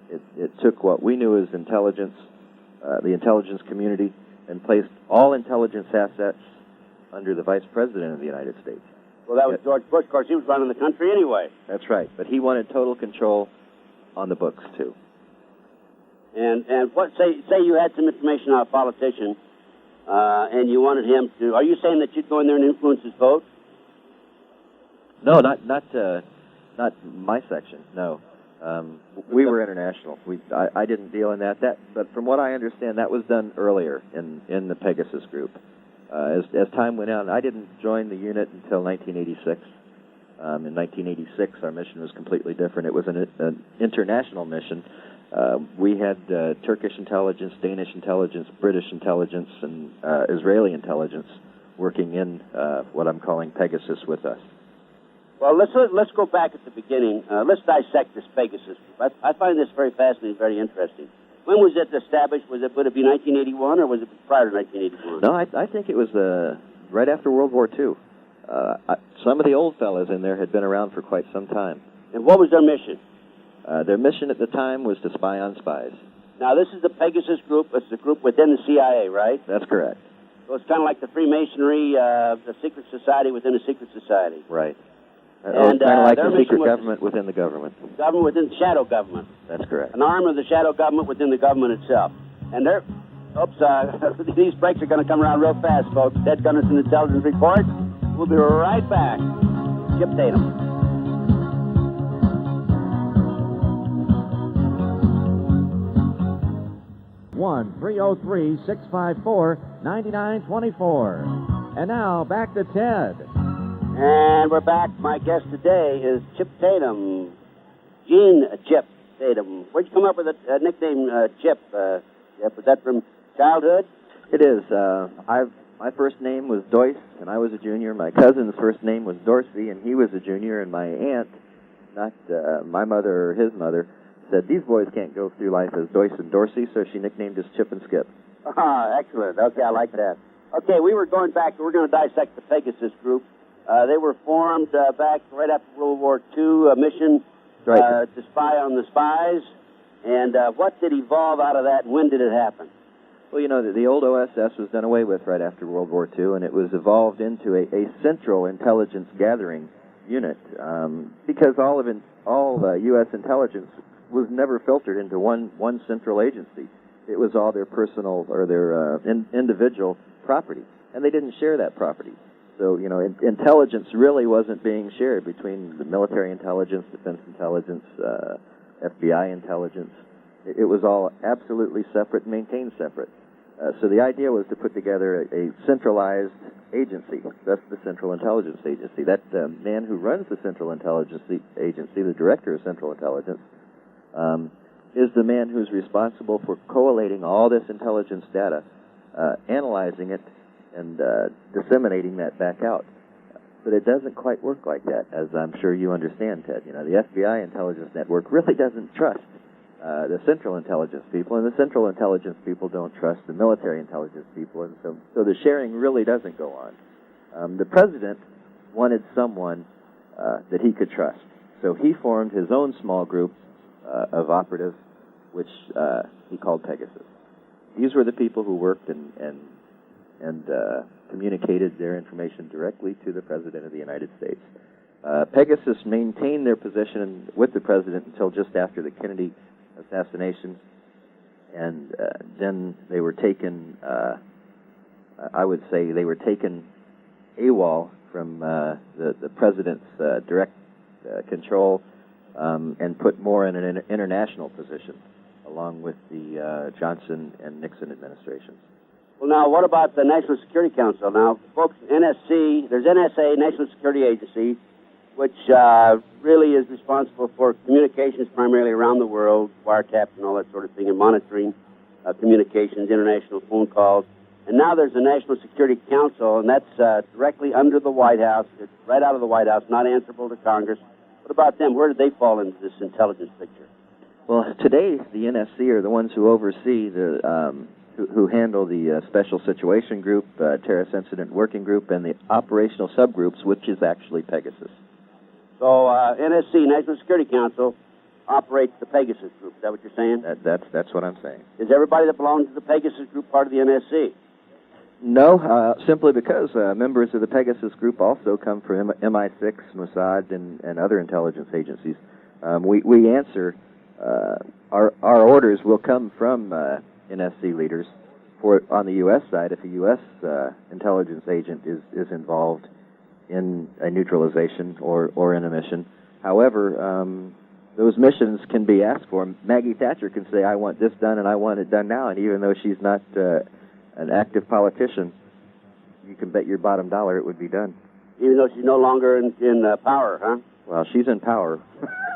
It took what we knew as intelligence, the intelligence community, and placed all intelligence assets under the Vice President of the United States. Well, that was George Bush. Of course, he was running the country anyway. That's right, but he wanted total control on the books, too. And what say you had some information on a politician, and you wanted him to. Are you saying that you'd go in there and influence his vote? No, not my section. No, we were international. I didn't deal in that. But from what I understand, that was done earlier in the Pegasus group. As time went on, I didn't join the unit until 1986. In 1986, our mission was completely different. It was an international mission. We had Turkish intelligence, Danish intelligence, British intelligence, and Israeli intelligence working in what I'm calling Pegasus with us. Well, let's go back at the beginning. Let's dissect this Pegasus group. I find this very fascinating, very interesting. When was it established? Would it be 1981 or was it prior to 1981? No, I think it was right after World War II. Some of the old fellas in there had been around for quite some time. And what was their mission? Their mission at the time was to spy on spies. Now, this is the Pegasus group. It's a group within the CIA, right? That's correct. So it's kind of like the Freemasonry, the secret society within a secret society. Right. And kind of like the secret government within the government. Government within the shadow government. That's correct. An arm of the shadow government within the government itself. And they're... Oops, these breaks are going to come around real fast, folks. Ted Gunderson Intelligence Report. We'll be right back. Chip Tatum. One 303-654-9924. And now back to Ted. And we're back. My guest today is Chip Tatum. Gene Chip Tatum. Where'd you come up with a nickname, Chip? Chip, was that from childhood? It is. My first name was Doyce, and I was a junior. My cousin's first name was Dorsey, and he was a junior. And my aunt, not my mother or his mother, said these boys can't go through life as Doyce and Dorsey, so she nicknamed us Chip and Skip. Ah, excellent. Okay, I like that. Okay, we were going back. We're going to dissect the Pegasus group. They were formed back right after World War II, a mission to spy on the spies. And what did evolve out of that, and when did it happen? Well, you know, the old OSS was done away with right after World War II, and it was evolved into a central intelligence gathering unit because all U.S. intelligence was never filtered into one central agency. It was all their personal or their individual property, and they didn't share that property. So, you know, intelligence really wasn't being shared between the military intelligence, defense intelligence, FBI intelligence. It was all absolutely separate and maintained separate. So the idea was to put together a centralized agency. That's the Central Intelligence Agency. That man who runs the Central Intelligence Agency, the Director of Central Intelligence, is the man who's responsible for collating all this intelligence data, analyzing it, and disseminating that back out. But it doesn't quite work like that, as I'm sure you understand, Ted. You know, the FBI intelligence network really doesn't trust the Central Intelligence people, and the Central Intelligence people don't trust the military intelligence people, and so the sharing really doesn't go on. The president wanted someone that he could trust, so he formed his own small group of operatives, which he called Pegasus. These were the people who worked and communicated their information directly to the President of the United States. Pegasus maintained their position with the President until just after the Kennedy assassination, and then they were taken, I would say they were taken AWOL from the President's direct control and put more in an international position, along with the Johnson and Nixon administrations. Well, now, what about the National Security Council? Now, folks, NSC, there's NSA, National Security Agency, which really is responsible for communications primarily around the world, wiretaps and all that sort of thing, and monitoring communications, international phone calls. And now there's the National Security Council, and that's directly under the White House. It's right out of the White House, not answerable to Congress. What about them? Where did they fall into this intelligence picture? Well, today the NSC are the ones who oversee who handle the Special Situation Group, Terrorist Incident Working Group, and the operational subgroups, which is actually Pegasus. So NSC, National Security Council, operates the Pegasus Group. Is that what you're saying? That's what I'm saying. Is everybody that belongs to the Pegasus Group part of the NSC? No, simply because members of the Pegasus Group also come from MI6, Mossad, and other intelligence agencies. We answer, our orders will come from NSC leaders. On the U.S. side, if a U.S. Intelligence agent is involved in a neutralization or in a mission. However, those missions can be asked for. Maggie Thatcher can say, I want this done and I want it done now, and even though she's not an active politician, you can bet your bottom dollar it would be done. Even though she's no longer in power, huh? Well, she's in power.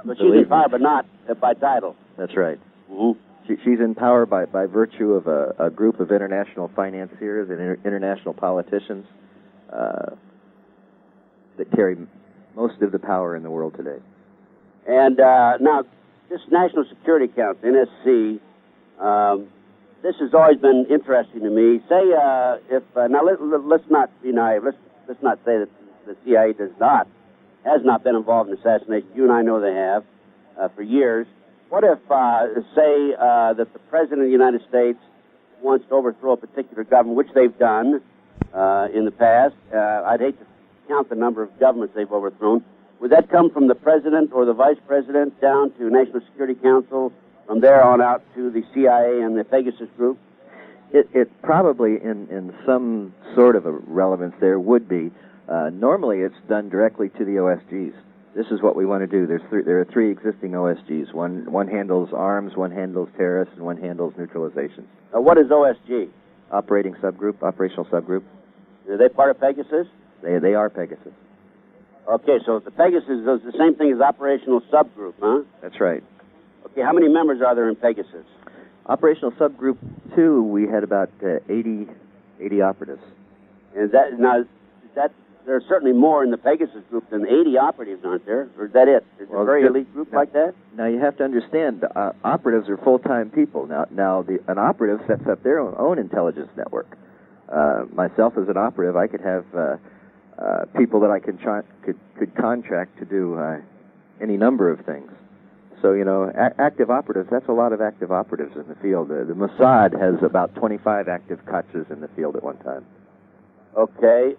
But she's in power, but not by title. That's right. Mm-hmm. She's in power by virtue of a group of international financiers and international politicians that carry most of the power in the world today. And now, this National Security Council, NSC, this has always been interesting to me. Say, let's not be naive. Let's not say that the CIA has not been involved in assassination. You and I know they have for years. What if, say, that the President of the United States wants to overthrow a particular government, which they've done in the past? I'd hate to count the number of governments they've overthrown. Would that come from the President or the Vice President down to National Security Council, from there on out to the CIA and the Pegasus Group? It probably, in some sort of a relevance there, would be. Normally it's done directly to the OSGs. This is what we want to do. There are three existing OSGs. One handles arms, one handles terrorists, and one handles neutralization. What is OSG? Operational subgroup. Are they part of Pegasus? They are Pegasus. Okay, so the Pegasus is the same thing as operational subgroup, huh? That's right. Okay, how many members are there in Pegasus? Operational subgroup 2, we had about 80 operatives. And there are certainly more in the Pegasus group than 80 operatives, aren't there? Or is that it? Is it a very elite group like that? Now, you have to understand, operatives are full-time people. Now an operative sets up their own intelligence network. Myself as an operative, I could have people that I could contract to do any number of things. So, active operatives, that's a lot of active operatives in the field. The Mossad has about 25 active Katzes in the field at one time. Okay,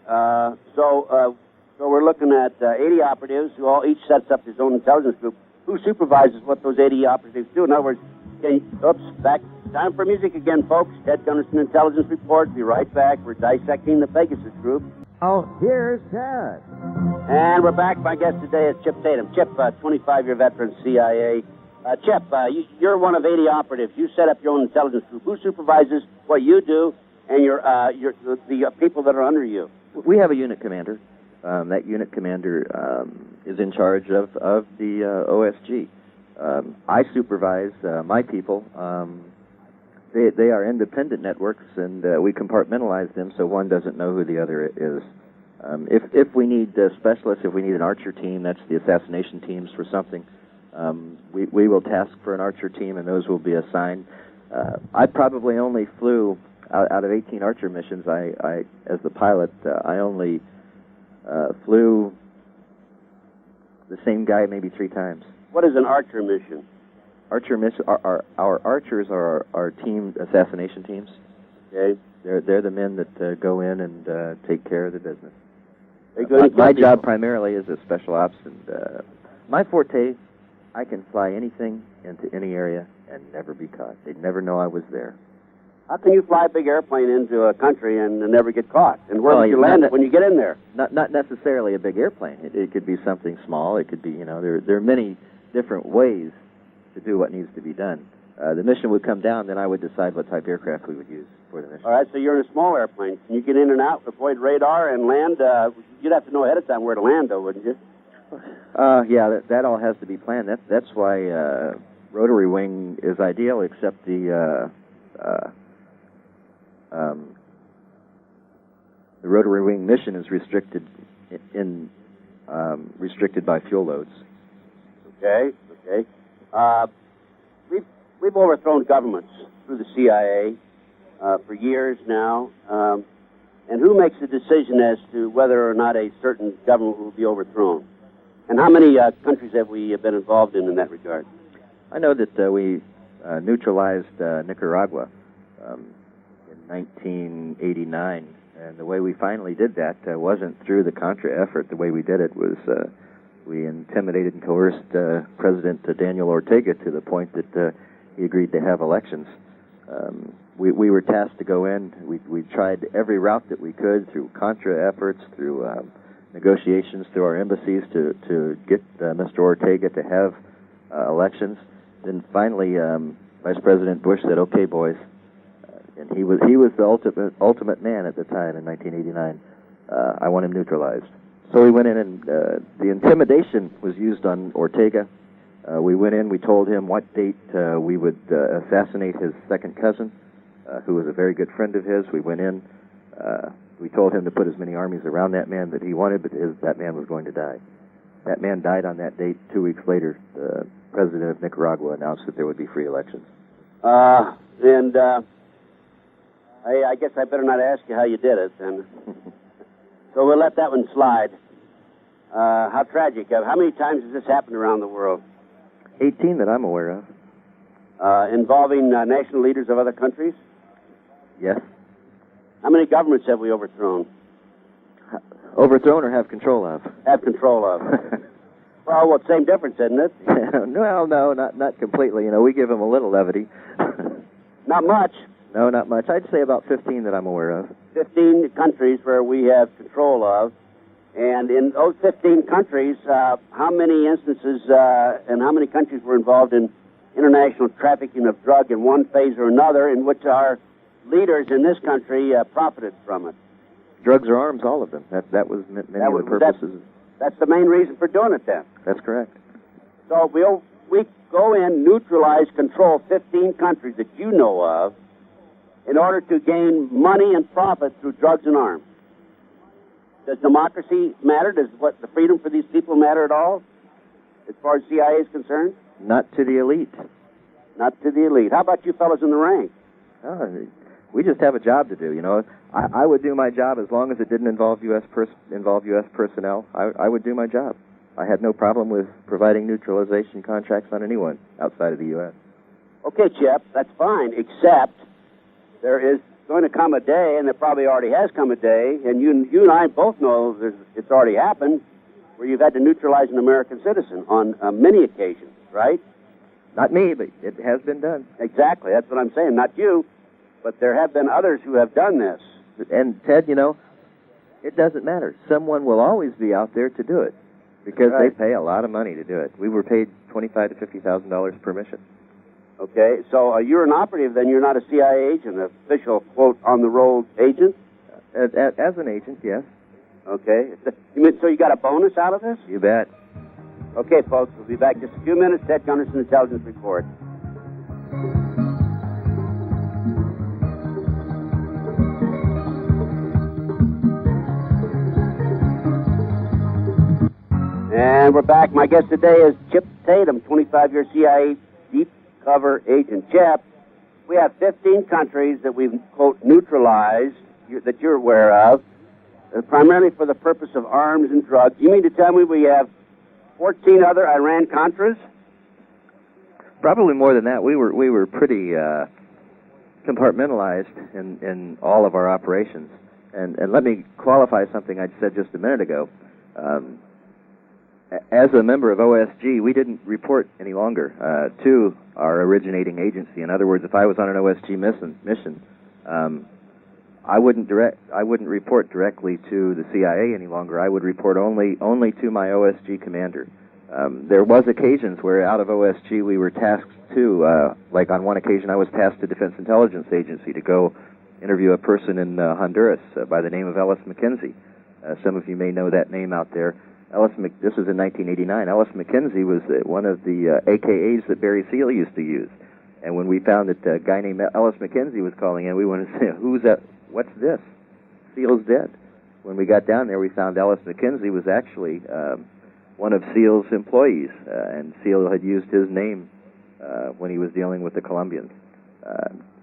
so we're looking at 80 operatives who each sets up his own intelligence group. Who supervises what those 80 operatives do? In other words, time for music again, folks. Ted Gunderson Intelligence Report. Be right back. We're dissecting the Pegasus group. Oh, here's Ted. And we're back. My guest today is Chip Tatum. Chip, 25-year veteran CIA. Chip, you're one of 80 operatives. You set up your own intelligence group. Who supervises what you do and the people that are under you? We have a unit commander. That unit commander is in charge of the OSG. I supervise my people. They are independent networks, and we compartmentalize them so one doesn't know who the other is. If we need specialists, if we need an Archer team, that's the assassination teams for something, we will task for an Archer team, and those will be assigned. I probably only flew, out of 18 Archer missions, I as the pilot, I only flew the same guy maybe 3 times. What is an Archer mission? Archer mission. Our Archers are our team assassination teams. Okay. They're the men that go in and take care of the business. My job primarily is a special ops, and my forte, I can fly anything into any area and never be caught. They'd never know I was there. How can you fly a big airplane into a country and never get caught? And where would you land it when you get in there? Not necessarily a big airplane. It could be something small. It could be, there are many different ways to do what needs to be done. The mission would come down, then I would decide what type of aircraft we would use for the mission. All right, so you're in a small airplane. Can you get in and out, avoid radar, and land? You'd have to know ahead of time where to land, though, wouldn't you? Yeah, that all has to be planned. That's why rotary wing is ideal, except the rotary wing mission is restricted restricted by fuel loads. Okay. we've overthrown governments through the CIA for years now. And who makes the decision as to whether or not a certain government will be overthrown? And how many countries have we been involved in that regard? I know that we neutralized Nicaragua in 1989, and the way we finally did that wasn't through the Contra effort. The way we did it was we intimidated and coerced President Daniel Ortega to the point that he agreed to have elections. We were tasked to go in. We tried every route that we could through Contra efforts, through negotiations, through our embassies to get Mr. Ortega to have elections. Then finally, Vice President Bush said, "Okay, boys," and he was the ultimate man at the time in 1989. I want him neutralized. So we went in, and the intimidation was used on Ortega. We went in. We told him what date we would assassinate his second cousin, who was a very good friend of his. We went in. We told him to put as many armies around that man that he wanted, but that man was going to die. That man died on that date. 2 weeks later, the president of Nicaragua announced that there would be free elections. I guess I better not ask you how you did it, then. So we'll let that one slide. How tragic. How many times has this happened around the world? 18 that I'm aware of. Involving national leaders of other countries? Yes. How many governments have we overthrown? Overthrown or have control of? Have control of. Well, same difference, isn't it? Well, no, not completely. You know, we give them a little levity. Not much. No, not much. I'd say about 15 that I'm aware of. 15 countries where we have control of. And in those 15 countries, how many instances and how many countries were involved in international trafficking of drug in one phase or another, in which our leaders in this country profited from it? Drugs or arms, all of them. That was many of the purposes. That's the main reason for doing it, then. That's correct. So we go in, neutralize, control 15 countries that you know of in order to gain money and profit through drugs and arms. Does democracy matter? Does the freedom for these people matter at all, as far as CIA is concerned? Not to the elite. Not to the elite. How about you fellas in the ranks? Oh, we just have a job to do, you know. I would do my job as long as it didn't involve U.S. personnel. I would do my job. I had no problem with providing neutralization contracts on anyone outside of the U.S. Okay, Chip, that's fine, except there is going to come a day, and there probably already has come a day, and you and I both know it's already happened, where you've had to neutralize an American citizen on many occasions, right? Not me, but it has been done. Exactly, that's what I'm saying. Not you, but there have been others who have done this. And, Ted, you know, it doesn't matter. Someone will always be out there to do it, because they pay a lot of money to do it. We were paid $25,000 to $50,000 per mission. Okay, so you're an operative, then. You're not a CIA agent, an official, quote, on-the-roll agent? As an agent, yes. Okay. So you got a bonus out of this? You bet. Okay, folks, we'll be back just a few minutes. Ted Gunderson, Intelligence Report. And we're back. My guest today is Chip Tatum, 25-year CIA deep cover agent. Chip, we have 15 countries that we've, quote, neutralized, that you're aware of, primarily for the purpose of arms and drugs. You mean to tell me we have 14 other Iran-Contras? Probably more than that. We were pretty compartmentalized in all of our operations. And let me qualify something I said just a minute ago. As a member of OSG, we didn't report any longer to our originating agency. In other words, if I was on an OSG mission, I wouldn't report directly to the CIA any longer. I would report only to my OSG commander. There was occasions where out of OSG we were tasked to, like on one occasion I was tasked to Defense Intelligence Agency to go interview a person in Honduras by the name of Ellis McKenzie. Some of you may know that name out there. This was in 1989. Ellis McKenzie was one of the AKAs that Barry Seal used to use. And when we found that a guy named Ellis McKenzie was calling in, we wanted to say, who's that? What's this? Seal's dead. When we got down there, we found Ellis McKenzie was actually one of Seal's employees, and Seal had used his name when he was dealing with the Colombians.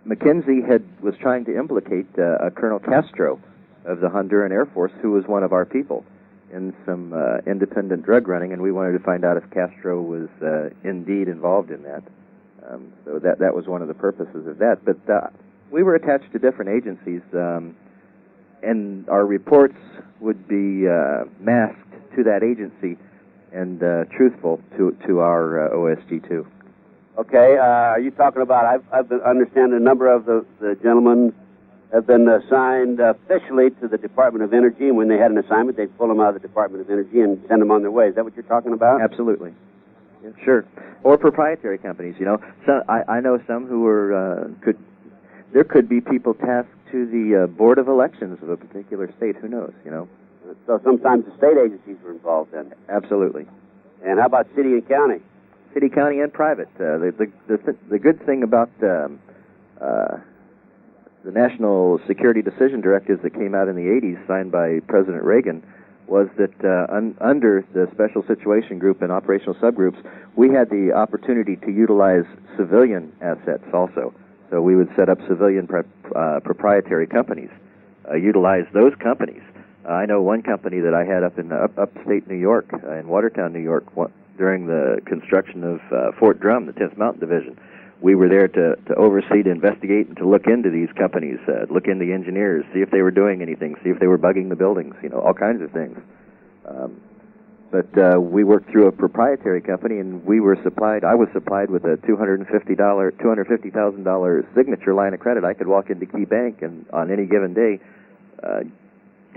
McKenzie was trying to implicate a Colonel Castro of the Honduran Air Force, who was one of our people, in some independent drug running, and we wanted to find out if Castro was indeed involved in that. So that was one of the purposes of that. But we were attached to different agencies, and our reports would be masked to that agency and truthful to our OSG-2. Okay, are you talking about, I understand a number of the gentlemen have been assigned officially to the Department of Energy, and when they had an assignment, they'd pull them out of the Department of Energy and send them on their way. Is that what you're talking about? Absolutely. Yeah, sure. Or proprietary companies, you know. So I know some who are, there could be people tasked to the Board of Elections of a particular state. Who knows, you know? So sometimes the state agencies were involved then? Absolutely. And how about city and county? City, county, and private. The good thing about the National Security Decision Directives that came out in the 80s, signed by President Reagan, was that under the Special Situation Group and operational subgroups, we had the opportunity to utilize civilian assets also. So we would set up civilian proprietary companies, utilize those companies. I know one company that I had up in upstate New York, in Watertown, New York, during the construction of Fort Drum, the 10th Mountain Division. We were there to oversee, to investigate, and to look into these companies, look into the engineers, see if they were doing anything, see if they were bugging the buildings, you know, all kinds of things. But we worked through a proprietary company, and I was supplied with a $250,000 signature line of credit. I could walk into Key Bank and on any given day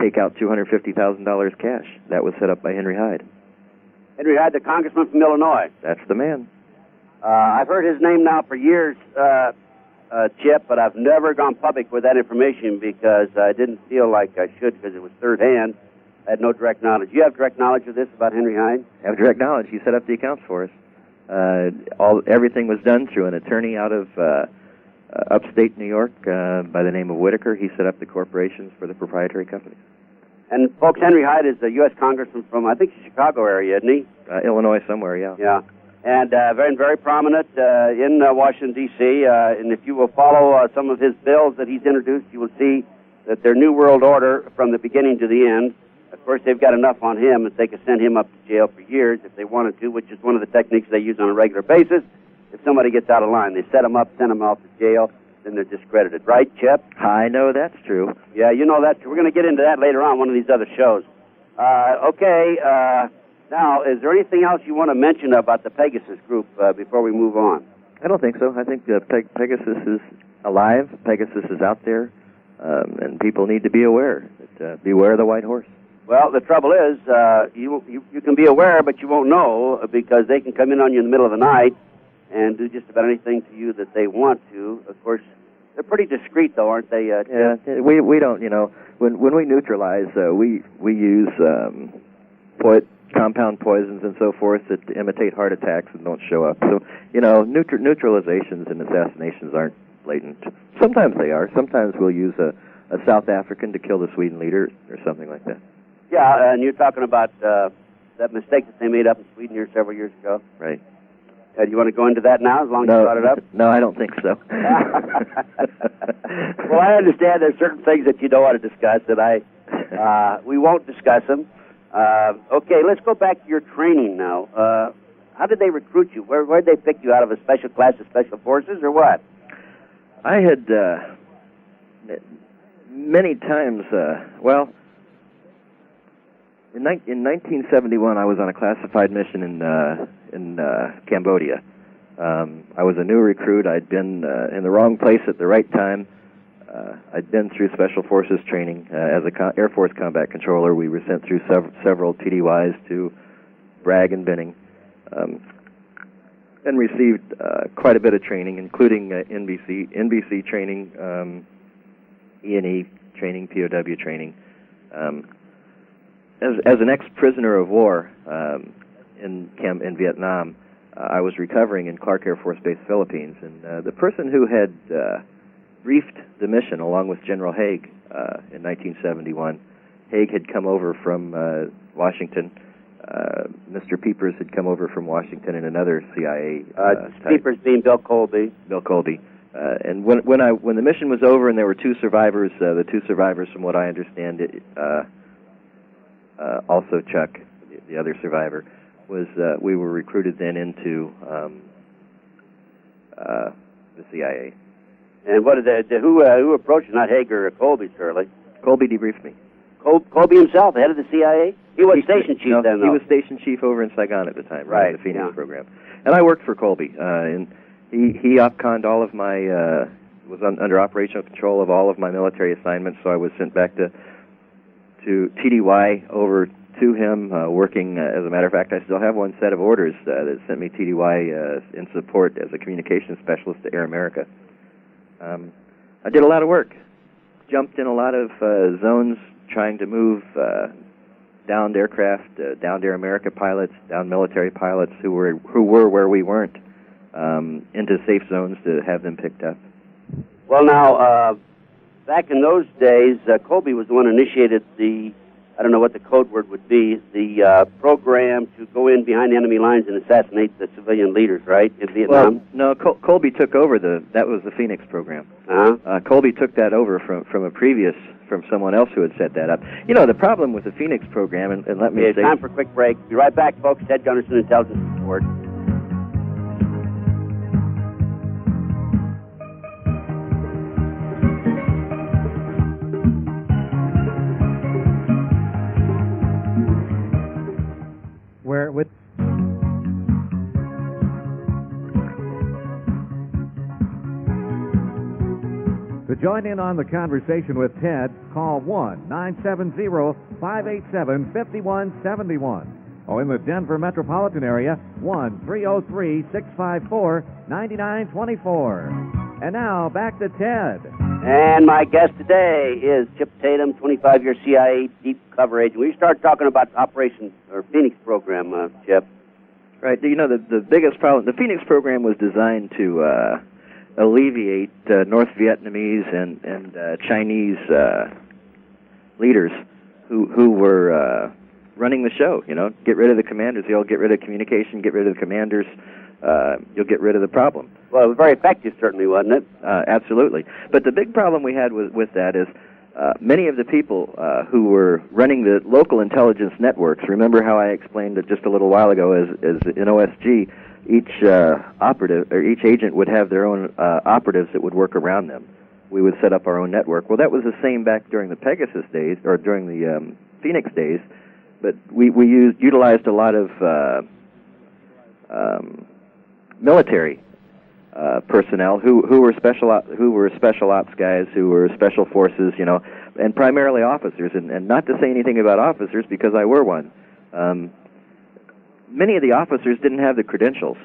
take out $250,000 cash. That was set up by Henry Hyde. Henry Hyde, the congressman from Illinois. That's the man. I've heard his name now for years, Chip, but I've never gone public with that information because I didn't feel like I should because it was third hand. I had no direct knowledge. You have direct knowledge of this about Henry Hyde? I have direct knowledge. He set up the accounts for us. Everything was done through an attorney out of upstate New York by the name of Whitaker. He set up the corporations for the proprietary companies. And, folks, Henry Hyde is a U.S. congressman from, I think, the Chicago area, isn't he? Illinois somewhere, yeah. Yeah. And very, very prominent in Washington, D.C. And if you will follow some of his bills that he's introduced, you will see that their New World Order from the beginning to the end. Of course, they've got enough on him that they could send him up to jail for years if they wanted to, which is one of the techniques they use on a regular basis. If somebody gets out of line, they set him up, send him off to jail, then they're discredited. Right, Chip? I know that's true. Yeah, you know that's true. We're going to get into that later on one of these other shows. Now, is there anything else you want to mention about the Pegasus group before we move on? I don't think so. I think Pegasus is alive. Pegasus is out there, and people need to be aware. Beware of the white horse. Well, the trouble is, you can be aware, but you won't know because they can come in on you in the middle of the night and do just about anything to you that they want to. Of course, they're pretty discreet, though, aren't they? Yeah, we don't. You know, when we neutralize, we use compound poisons and so forth that imitate heart attacks and don't show up. So, you know, neutralizations and assassinations aren't blatant. Sometimes they are. Sometimes we'll use a South African to kill the Sweden leader or something like that. Yeah, and you're talking about that mistake that they made up in Sweden here several years ago. Right. Do you want to go into that now, as long as you brought it up? No, I don't think so. Well, I understand there's certain things that you don't want to discuss, and we won't discuss them. Okay, let's go back to your training now. How did they recruit you? Where did they pick you out of a special class of special forces, or what? I had many times. In 1971, I was on a classified mission in Cambodia. I was a new recruit. I'd been in the wrong place at the right time. I'd been through Special Forces training as a Air Force combat controller. We were sent through several TDYs to Bragg and Benning, and received quite a bit of training, including NBC training, E&E training, POW training. As an ex-prisoner of war in Vietnam, I was recovering in Clark Air Force Base, Philippines, and the person who had briefed the mission along with General Haig in 1971, Haig had come over from Washington Mr. Peepers had come over from Washington and another CIA Peepers being Bill Colby. Bill Colby. And when the mission was over and there were two survivors, the two survivors, from what I understand, also Chuck, the other survivor, was we were recruited then into the CIA. And what did who approached you? Not Hager or Colby, surely. Colby debriefed me. Colby himself, the head of the CIA? He was station chief then, though. He was station chief over in Saigon at the time, right? The Phoenix program. And I worked for Colby, and he op-conned all of my, was under operational control of all of my military assignments, so I was sent back to TDY over to him, working, as a matter of fact, I still have one set of orders that sent me TDY in support as a communications specialist to Air America. I did a lot of work, jumped in a lot of zones, trying to move downed aircraft, downed Air America pilots, downed military pilots who were where we weren't, into safe zones to have them picked up. Well, now, back in those days, Colby was the one who initiated the, I don't know what the code word would be, the program to go in behind the enemy lines and assassinate the civilian leaders, right, in Vietnam? Well, no, Colby took over that was the Phoenix program. Colby took that over from someone else who had set that up. You know, the problem with the Phoenix program, and let me say... Time for a quick break. Be right back, folks. Ted Gunderson, Intelligence Report. Where with To join in on the conversation with Ted, call 1-970-587-5171. Or in the Denver metropolitan area, 1-303-654-9924. And now, back to Ted. And my guest today is Chip Tatum, 25-year CIA deep cover agent. We start talking about Operation or Phoenix program, Chip. Right. You know, the biggest problem, the Phoenix program was designed to alleviate North Vietnamese and Chinese leaders who were running the show. You know, get rid of the commanders. You'll get rid of communication. Get rid of the commanders. You'll get rid of the problem. Well, it was very effective, certainly, wasn't it? Absolutely. But the big problem we had with that is many of the people who were running the local intelligence networks, remember how I explained it just a little while ago, as in OSG, each operative or each agent would have their own operatives that would work around them. We would set up our own network. Well, that was the same back during the Pegasus days, or during the Phoenix days, but we utilized a lot of military personnel who were special ops guys, who were special forces, you know, and primarily officers. And not to say anything about officers, because I were one. Many of the officers didn't have the credentials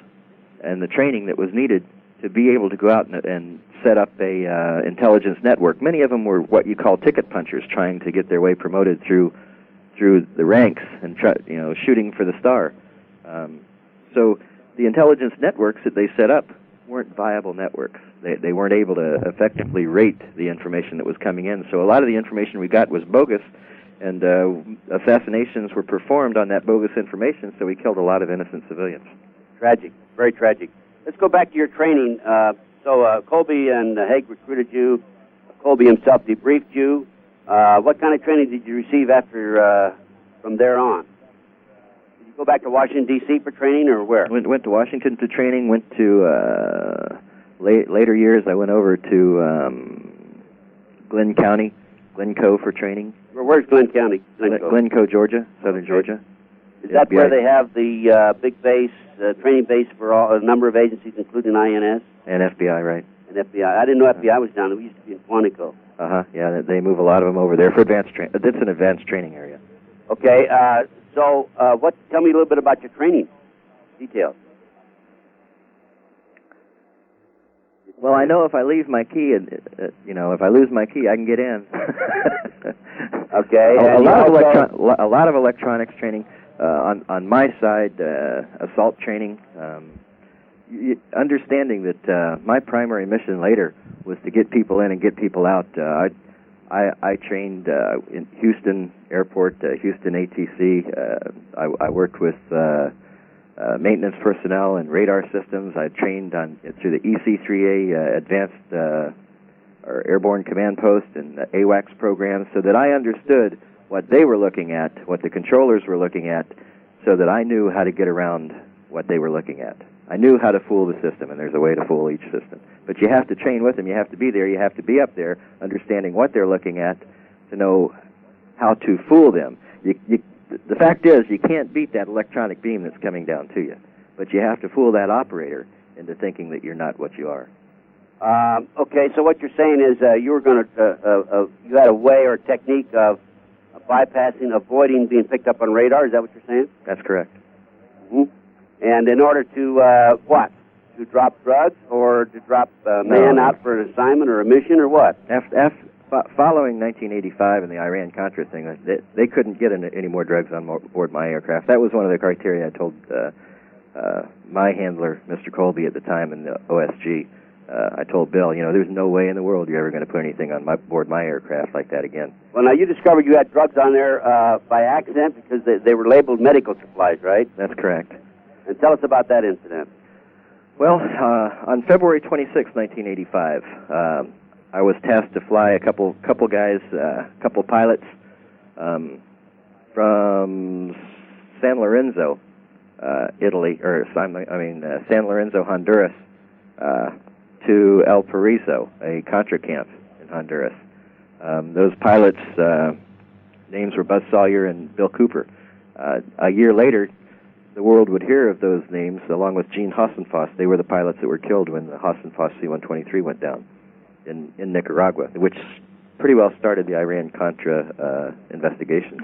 and the training that was needed to be able to go out and set up a intelligence network. Many of them were what you call ticket punchers, trying to get their way promoted through the ranks and shooting for the star. So the intelligence networks that they set up weren't viable networks. They weren't able to effectively rate the information that was coming in. So a lot of the information we got was bogus, and assassinations were performed on that bogus information, so we killed a lot of innocent civilians. Tragic, very tragic. Let's go back to your training. So Colby and Haig recruited you. Colby himself debriefed you. What kind of training did you receive after from there on? Did you go back to Washington, D.C. for training, or where? Went to Washington for training, went to, later years, I went over to Glenn County, Glencoe for training. Where's Glenn County? Glencoe, Georgia, southern Georgia. Is that where they have the big base, training base for a number of agencies, including INS? And FBI, right. And FBI. I didn't know FBI was down there. We used to be in Quantico. Yeah, they move a lot of them over there for advanced training. It's an advanced training area. Okay, so tell me a little bit about your training details. Well, I know if I leave my key, if I lose my key, I can get in. Okay. A lot of electronics training on my side, assault training. Understanding that my primary mission later was to get people in and get people out. I trained in Houston Airport, Houston ATC. I worked with maintenance personnel and radar systems. I trained through the EC3A Advanced or Airborne Command Post and the AWACS programs, so that I understood what they were looking at, what the controllers were looking at, so that I knew how to get around what they were looking at. I knew how to fool the system, and there's a way to fool each system. But you have to train with them. You have to be there. You have to be up there, understanding what they're looking at, to know how to fool them. The fact is, you can't beat that electronic beam that's coming down to you. But you have to fool that operator into thinking that you're not what you are. Okay, so what you're saying is you were going to, you had a way or technique of bypassing, avoiding being picked up on radar. Is that what you're saying? That's correct. Mm-hmm. And in order to, what? To drop drugs or to drop a man out for an assignment or a mission or what? Following 1985 and the Iran-Contra thing, they couldn't get any more drugs on board my aircraft. That was one of the criteria I told my handler, Mr. Colby, at the time in the OSG. I told Bill, there's no way in the world you're ever going to put anything on board my aircraft like that again. Well, now, you discovered you had drugs on there by accident because they were labeled medical supplies, right? That's correct. And tell us about that incident. Well, on February 26, 1985, I was tasked to fly a couple guys, couple pilots from San Lorenzo, Italy, or San Lorenzo, Honduras, to El Paraiso, a Contra camp in Honduras. Those pilots' names were Buzz Sawyer and Bill Cooper. A year later, the world would hear of those names, along with Gene Hassenfoss. They were the pilots that were killed when the Hassenfoss C-123 went down in Nicaragua, which pretty well started the Iran-Contra investigation.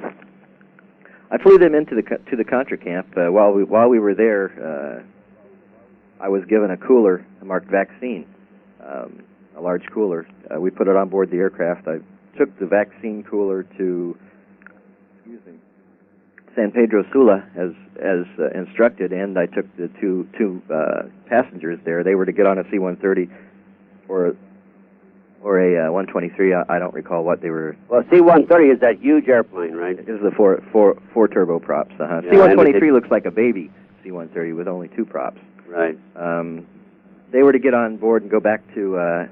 I flew them into the Contra camp. While we were there, I was given a cooler marked vaccine, a large cooler. We put it on board the aircraft. I took the vaccine cooler to San Pedro Sula as instructed, and I took the two passengers there. They were to get on a C-130 or a 123. I don't recall what they were. Well, C-130 is that huge airplane, right? It is the four turboprops. Yeah, C-123 looks like a baby C-130 with only two props. Right. They were to get on board and go back to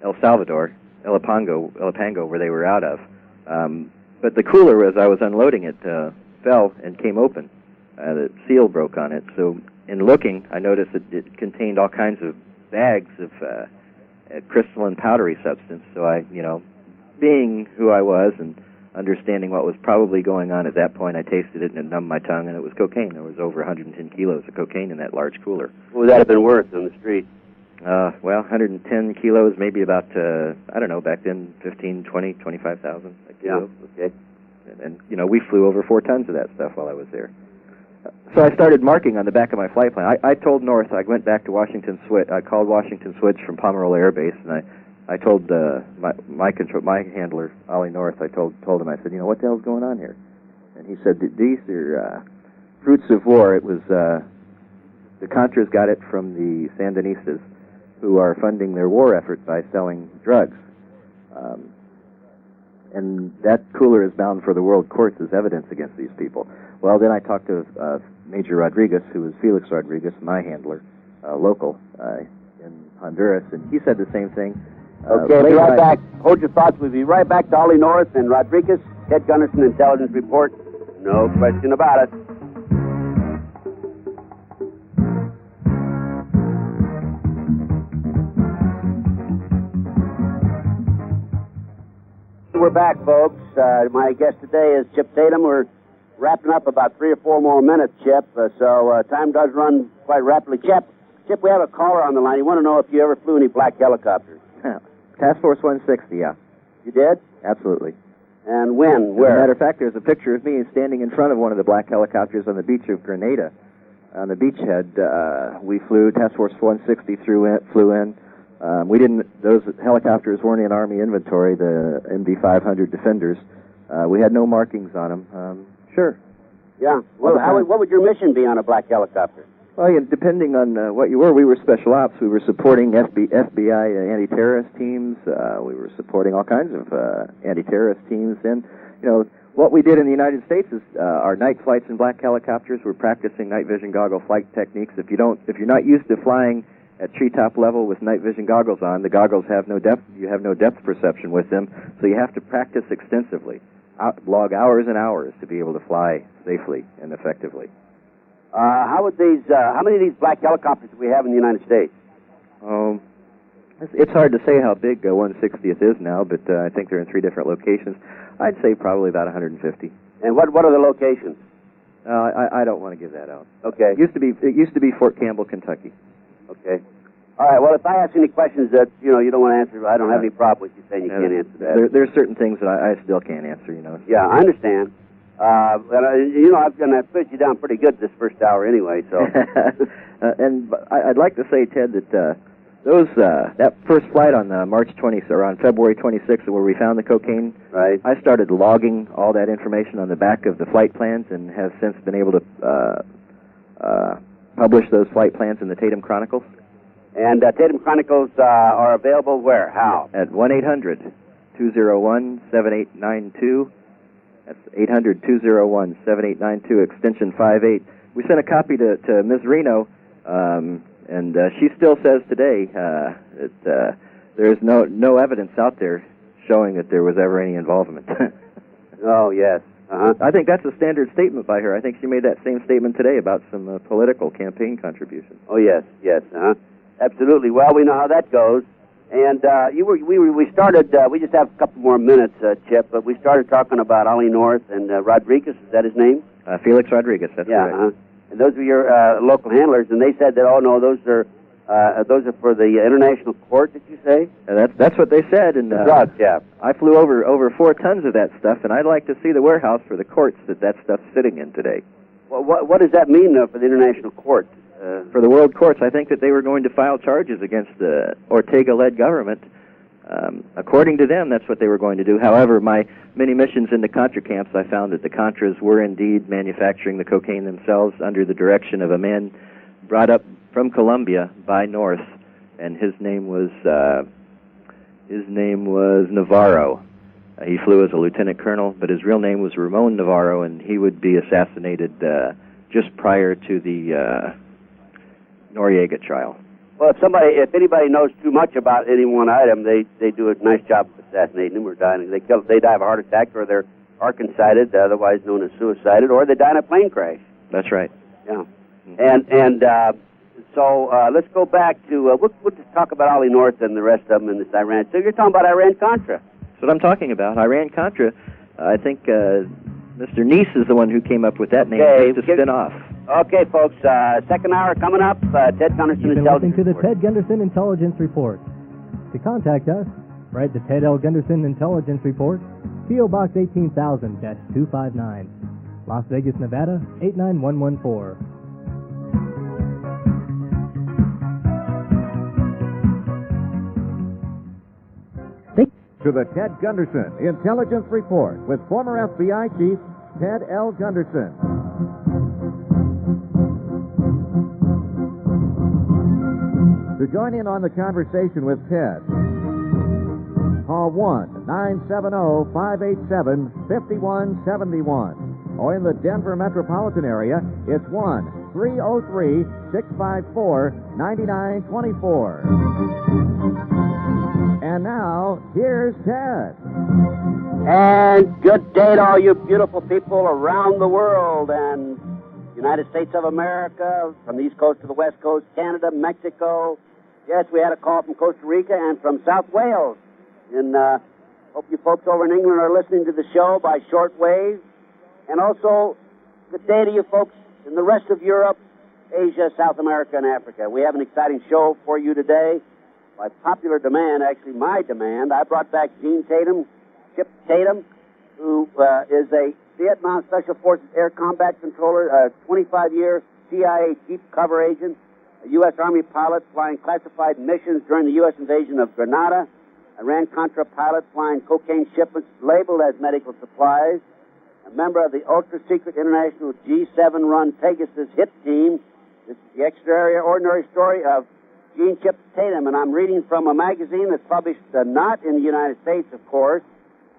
El Salvador, Elipango, where they were out of. But the cooler, as I was unloading it, fell and came open. The seal broke on it. So in looking, I noticed that it contained all kinds of bags of crystalline powdery substance. So I, being who I was and understanding what was probably going on at that point, I tasted it and it numbed my tongue, and it was cocaine. There was over 110 kilos of cocaine in that large cooler. What would that have been worth on the street? Well, 110 kilos, maybe about, I don't know, back then, 15, 20, 25,000 a kilo. Yeah, okay. And we flew over 4 tons of that stuff while I was there. So I started marking on the back of my flight plan. I told North, I went back to Washington Switch. I called Washington Switch from Pomerol Air Base, and I told my handler, Ollie North, I told him, I said, what the hell's going on here? And he said, these are fruits of war. It was, the Contras got it from the Sandinistas, who are funding their war effort by selling drugs. And that cooler is bound for the world courts as evidence against these people. Well, then I talked to Major Rodriguez, who was Felix Rodriguez, my handler, local in Honduras, and he said the same thing. Okay, we'll be right back. Hold your thoughts. We'll be right back to Ollie North and Rodriguez, Ted Gunderson Intelligence Report. No question about it. We're back, folks. My guest today is Chip Tatum. We're wrapping up about 3 or 4 more minutes, Chip. So time does run quite rapidly. Chip, we have a caller on the line. You want to know if you ever flew any black helicopters? Task Force 160, yeah. You did? Absolutely. And when? Where? As a matter of fact, there's a picture of me standing in front of one of the black helicopters on the beach of Grenada. On the beachhead, we flew. Task Force 160 flew in. Those helicopters weren't in Army inventory, the MD-500 Defenders. We had no markings on them. Sure. Yeah. Well, what would your mission be on a black helicopter? Well, yeah, depending on what you were, we were special ops. We were supporting FBI anti-terrorist teams. We were supporting all kinds of anti-terrorist teams. And, you know, what we did in the United States is our night flights in black helicopters. We're practicing night vision goggle flight techniques. If you're not used to flying at treetop level with night vision goggles on, the goggles have no depth. You have no depth perception with them, so you have to practice extensively, log hours and hours to be able to fly safely and effectively. How many of these black helicopters do we have in the United States? It's hard to say how big 1/60th is now, but I think they're in 3 different locations. I'd say probably about 150. And what are the locations? I don't want to give that out. Okay. It used to be Fort Campbell, Kentucky. Okay. All right. Well, if I ask any questions that you don't want to answer, I don't have any problem with you saying you can't answer that. There's certain things that I still can't answer. Yeah, I understand. I've put you down pretty good this first hour anyway. So. And I'd like to say, Ted, that that first flight on March 20th or on February 26th, where we found the cocaine. Right. I started logging all that information on the back of the flight plans, and have since been able to publish those flight plans in the Tatum Chronicles. And Tatum Chronicles are available where? How? At 1-800-201-7892. That's 800-201-7892, extension 58. We sent a copy to Ms. Reno, and she still says today that there is no evidence out there showing that there was ever any involvement. Oh, yes. Uh-huh. I think that's a standard statement by her. I think she made that same statement today about some political campaign contributions. Oh, yes, uh-huh. Absolutely. Well, we know how that goes. And we started, we just have a couple more minutes, Chip, but we started talking about Ollie North and Rodriguez. Is that his name? Felix Rodriguez, that's right. Uh-huh. And those are your local handlers, and they said that, oh, no, those are for the international court, did you say? That's what they said. And drugs, yeah. I flew over 4 tons of that stuff, and I'd like to see the warehouse for the courts that stuff's sitting in today. Well, what does that mean, though, for the international court? For the world courts, I think that they were going to file charges against the Ortega-led government. According to them, that's what they were going to do. However, my many missions into Contra camps, I found that the Contras were indeed manufacturing the cocaine themselves under the direction of a man brought up from Colombia by North, and his name was Navarro. He flew as a lieutenant colonel, but his real name was Ramon Navarro, and he would be assassinated just prior to the Noriega trial. Well, if anybody knows too much about any one item, they do a nice job of assassinating them or dying. They die of a heart attack, or they're arkancided, otherwise known as suicided, or they die in a plane crash. That's right. Yeah. Mm-hmm. So let's go back to we'll just talk about Ollie North and the rest of them in this Iran. So you're talking about Iran-Contra. That's what I'm talking about. Iran-Contra. I think Mr. Neese is the one who came up with that name just to spin off. Okay, folks. Second hour coming up. Ted Gunderson You've been listening Intelligence to the Report. Ted Gunderson Intelligence Report. To contact us, write the Ted L. Gunderson Intelligence Report, P.O. Box 18,000-259, Las Vegas, Nevada 89114. To the Ted Gunderson Intelligence Report with former FBI Chief Ted L. Gunderson. To join in on the conversation with Ted, call 1-970-587-5171. Or in the Denver metropolitan area, it's 1-303-654-9924. And now, here's Ted. And good day to all you beautiful people around the world and United States of America, from the East Coast to the West Coast, Canada, Mexico. Yes, we had a call from Costa Rica and from South Wales. And hope you folks over in England are listening to the show by shortwave. And also, good day to you folks in the rest of Europe, Asia, South America, and Africa. We have an exciting show for you today. By popular demand, actually my demand, I brought back Gene Tatum, Chip Tatum, who is a Vietnam Special Forces Air Combat Controller, a 25-year CIA Chief Cover Agent, a U.S. Army pilot flying classified missions during the U.S. invasion of Grenada, Iran-Contra pilot flying cocaine shipments labeled as medical supplies, a member of the ultra-secret international G7-run Pegasus hit team, This is the extraordinary story of Gene Chip Tatum, and I'm reading from a magazine that's published not in the United States, of course,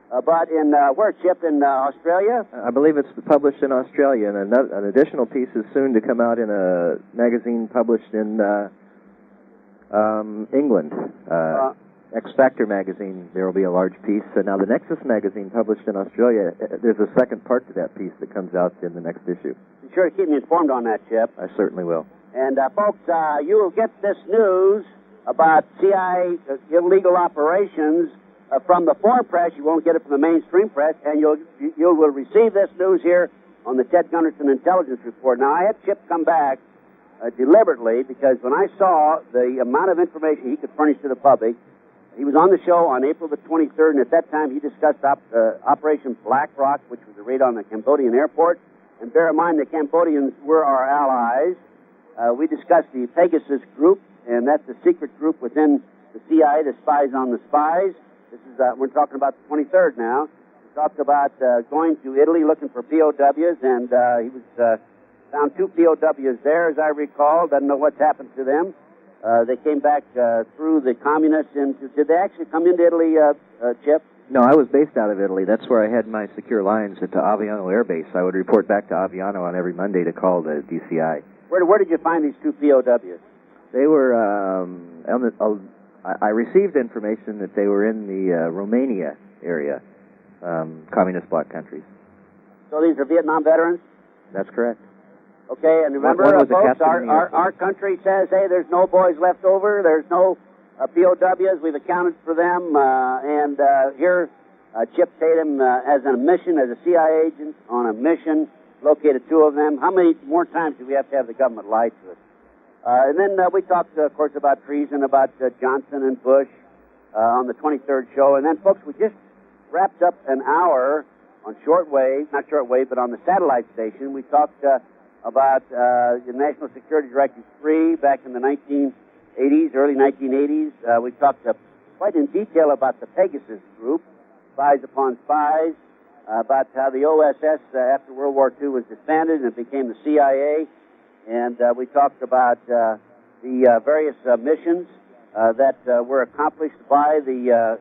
but in, where, Chip, in Australia? I believe it's published in Australia, and an additional piece is soon to come out in a magazine published in England. X Factor magazine, there will be a large piece. Now, the Nexus magazine published in Australia, there's a second part to that piece that comes out in the next issue. Be sure to keep me informed on that, Chip. I certainly will. And, folks, you will get this news about CIA illegal operations from the foreign press. You won't get it from the mainstream press, and you will receive this news here on the Ted Gunderson Intelligence Report. Now, I had Chip come back deliberately because when I saw the amount of information he could furnish to the public, he was on the show on April the 23rd, and at that time he discussed Operation Black Rock, which was a raid on the Cambodian airport. And bear in mind, the Cambodians were our allies. We discussed the Pegasus group, and that's a secret group within the CIA, the spies on the spies. This is we're talking about the 23rd now. We talked about going to Italy looking for POWs, and he was found 2 POWs there, as I recall. Doesn't know what's happened to them. They came back through the communists into... Did they actually come into Italy, Chip? No, I was based out of Italy. That's where I had my secure lines at the Aviano Air Base. I would report back to Aviano on every Monday to call the DCI. Where did you find these 2 POWs? They were... I received information that they were in the Romania area, communist bloc countries. So these are Vietnam veterans? That's correct. Okay, and remember, folks, our country says, hey, there's no boys left over, there's no POWs, we've accounted for them, and here Chip Tatum has a mission as a CIA agent on a mission, located 2 of them. How many more times do we have to have the government lie to us? And then we talked, of course, about treason, about Johnson and Bush on the 23rd show, and then, folks, we just wrapped up an hour on shortwave, not shortwave, but on the satellite station. We talked about the National Security Directive 3 back in the 1980s, early 1980s. We talked quite in detail about the Pegasus group, spies upon spies, about how the OSS after World War II was disbanded and it became the CIA. And we talked about the various missions that were accomplished by the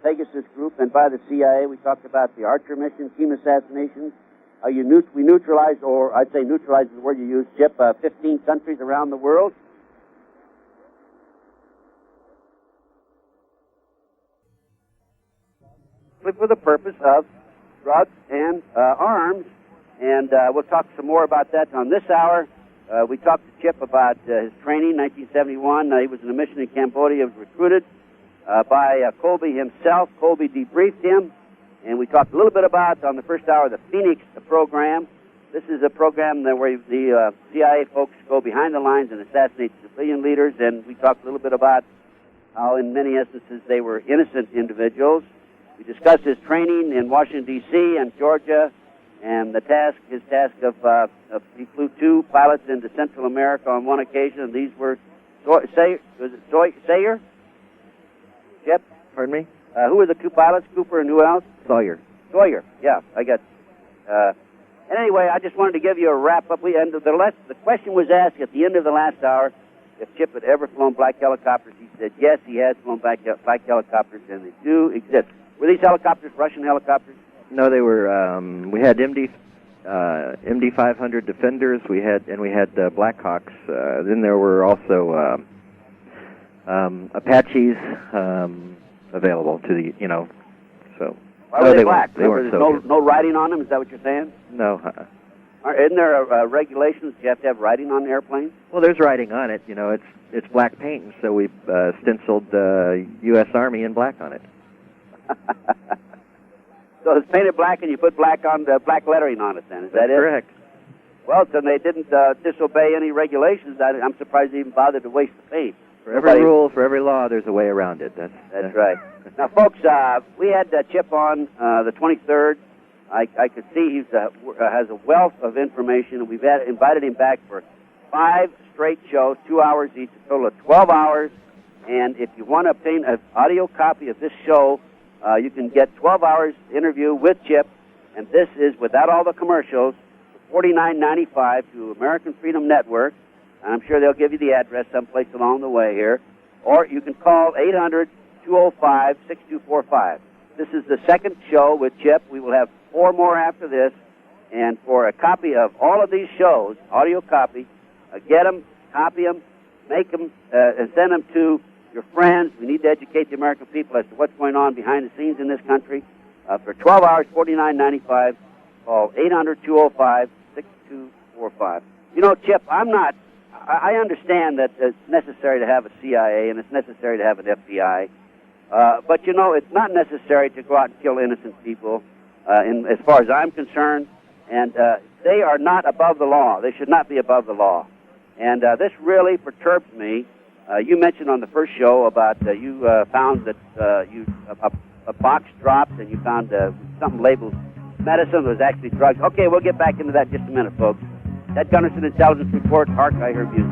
Pegasus group and by the CIA. We talked about the Archer mission, team assassinations. We neutralized, or I'd say neutralized is the word you used, Chip, 15 countries around the world. For the purpose of drugs and arms. And we'll talk some more about that on this hour. We talked to Chip about his training, 1971. He was in a mission in Cambodia, was recruited by Colby himself. Colby debriefed him. And we talked a little bit about, on the first hour, the Phoenix program. This is a program where the CIA folks go behind the lines and assassinate civilian leaders. And we talked a little bit about how, in many instances, they were innocent individuals. We discussed his training in Washington, D.C. and Georgia, and his task of he flew 2 pilots into Central America on one occasion. And these were, Sayer? Chip? Pardon me? Who were the 2 pilots? Cooper and who else? Sawyer, yeah, I got. And anyway, I just wanted to give you a wrap up. The question was asked at the end of the last hour if Chip had ever flown black helicopters. He said yes, he has flown black helicopters, and they do exist. Were these helicopters Russian helicopters? No, they were. We had MD 500 Defenders. We had Blackhawks. Then there were also Apaches available to the So. Why were they black? They weren't There's no writing on them. Is that what you're saying? No. Isn't there regulations? You have to have writing on airplanes? Well, there's writing on it. It's black paint, and so we stenciled U.S. Army in black on it. So it's painted black, and you put black lettering on it. Then is that it? Correct. Well, then they didn't disobey any regulations. I'm surprised they even bothered to waste the paint. For every rule, for every law, there's a way around it. That's right. Now, folks, we had Chip on the 23rd. I could see he has a wealth of information. We've invited him back for 5 straight shows, 2 hours each, a total of 12 hours. And if you want to obtain an audio copy of this show, you can get 12 hours interview with Chip. And this is, without all the commercials, $49.95 to American Freedom Network. and I'm sure they'll give you the address someplace along the way here. Or you can call 800-205-6245. This is the second show with Chip. We will have 4 more after this. And for a copy of all of these shows, audio copy, get them, copy them, make them, and send them to your friends. We need to educate the American people as to what's going on behind the scenes in this country. For 12 hours, $49.95. Call 800-205-6245. You know, Chip, I understand that it's necessary to have a CIA and it's necessary to have an FBI. But, you know, it's not necessary to go out and kill innocent people, as far as I'm concerned. And they are not above the law. They should not be above the law. And this really perturbs me. You mentioned on the first show about you found that a box dropped and you found something labeled medicine that was actually drugs. Okay, we'll get back into that in just a minute, folks. Ted Gunderson Intelligence Report. Hark, I hear music.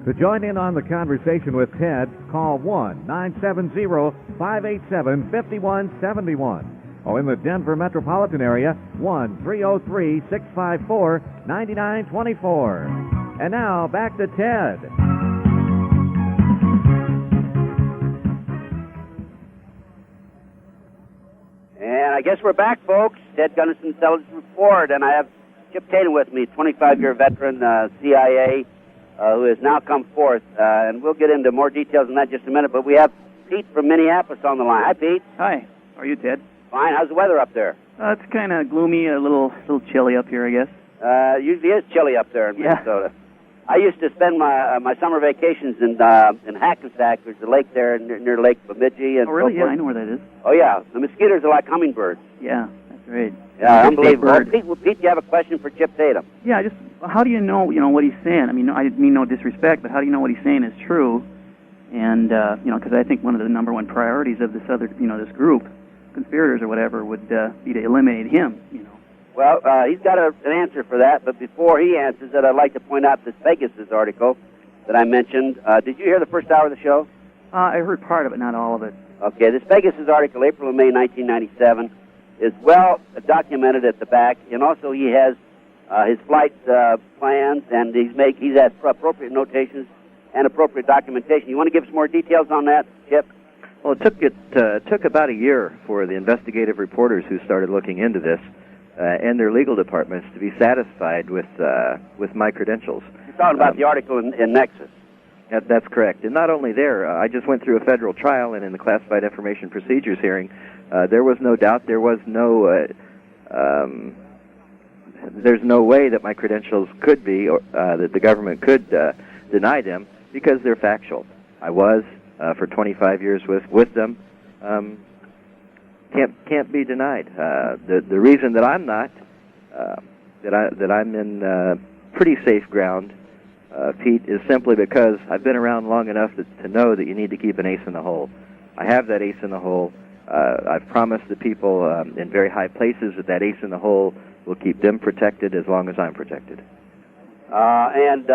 To join in on the conversation with Ted, call 1-970-587-5171. Or in the Denver metropolitan area, 1-303-654-9924. And now, back to Ted. And I guess we're back, folks. Ted Gunderson Intelligence Report. And I have Chip Tatum with me, 25-year veteran, CIA, who has now come forth. And we'll get into more details on that in just a minute. But we have Pete from Minneapolis on the line. Hi, Pete. Hi. How are you, Ted? Fine. How's the weather up there? It's kind of gloomy, a little chilly up here, I guess. Usually is chilly up there in Minnesota. I used to spend my summer vacations in Hackensack. There's a lake there near Lake Bemidji. And oh, really? So yeah, I know where that is. Oh, yeah. The mosquitoes are like hummingbirds. Yeah, that's right. Yeah, unbelievable. Pete, you have a question for Chip Tatum? Yeah, just how do you know what he's saying? I mean, I mean no disrespect, but how do you know what he's saying is true? And because I think one of the number one priorities of this other, this group, conspirators or whatever, would be to eliminate him. Well, he's got an answer for that, but before he answers it, I'd like to point out this Pegasus article that I mentioned. Did you hear the first hour of the show? I heard part of it, not all of it. Okay, this Pegasus article, April and May 1997, is well documented at the back, and also he has his flight plans, and he's had appropriate notations and appropriate documentation. You want to give us more details on that, Chip? Well, it took about a year for the investigative reporters who started looking into this and their legal departments to be satisfied with my credentials. You're talking about the article in Nexus. That's correct. And not only there, I just went through a federal trial, and in the Classified Information Procedures hearing, there was no doubt, there's no way that my credentials could be, or that the government could deny them, because they're factual. I was for 25 years with them. Can't be denied. The reason that I'm not, that I'm in pretty safe ground, Pete, is simply because I've been around long enough to know that you need to keep an ace in the hole. I have that ace in the hole. I've promised the people in very high places that ace in the hole will keep them protected as long as I'm protected. And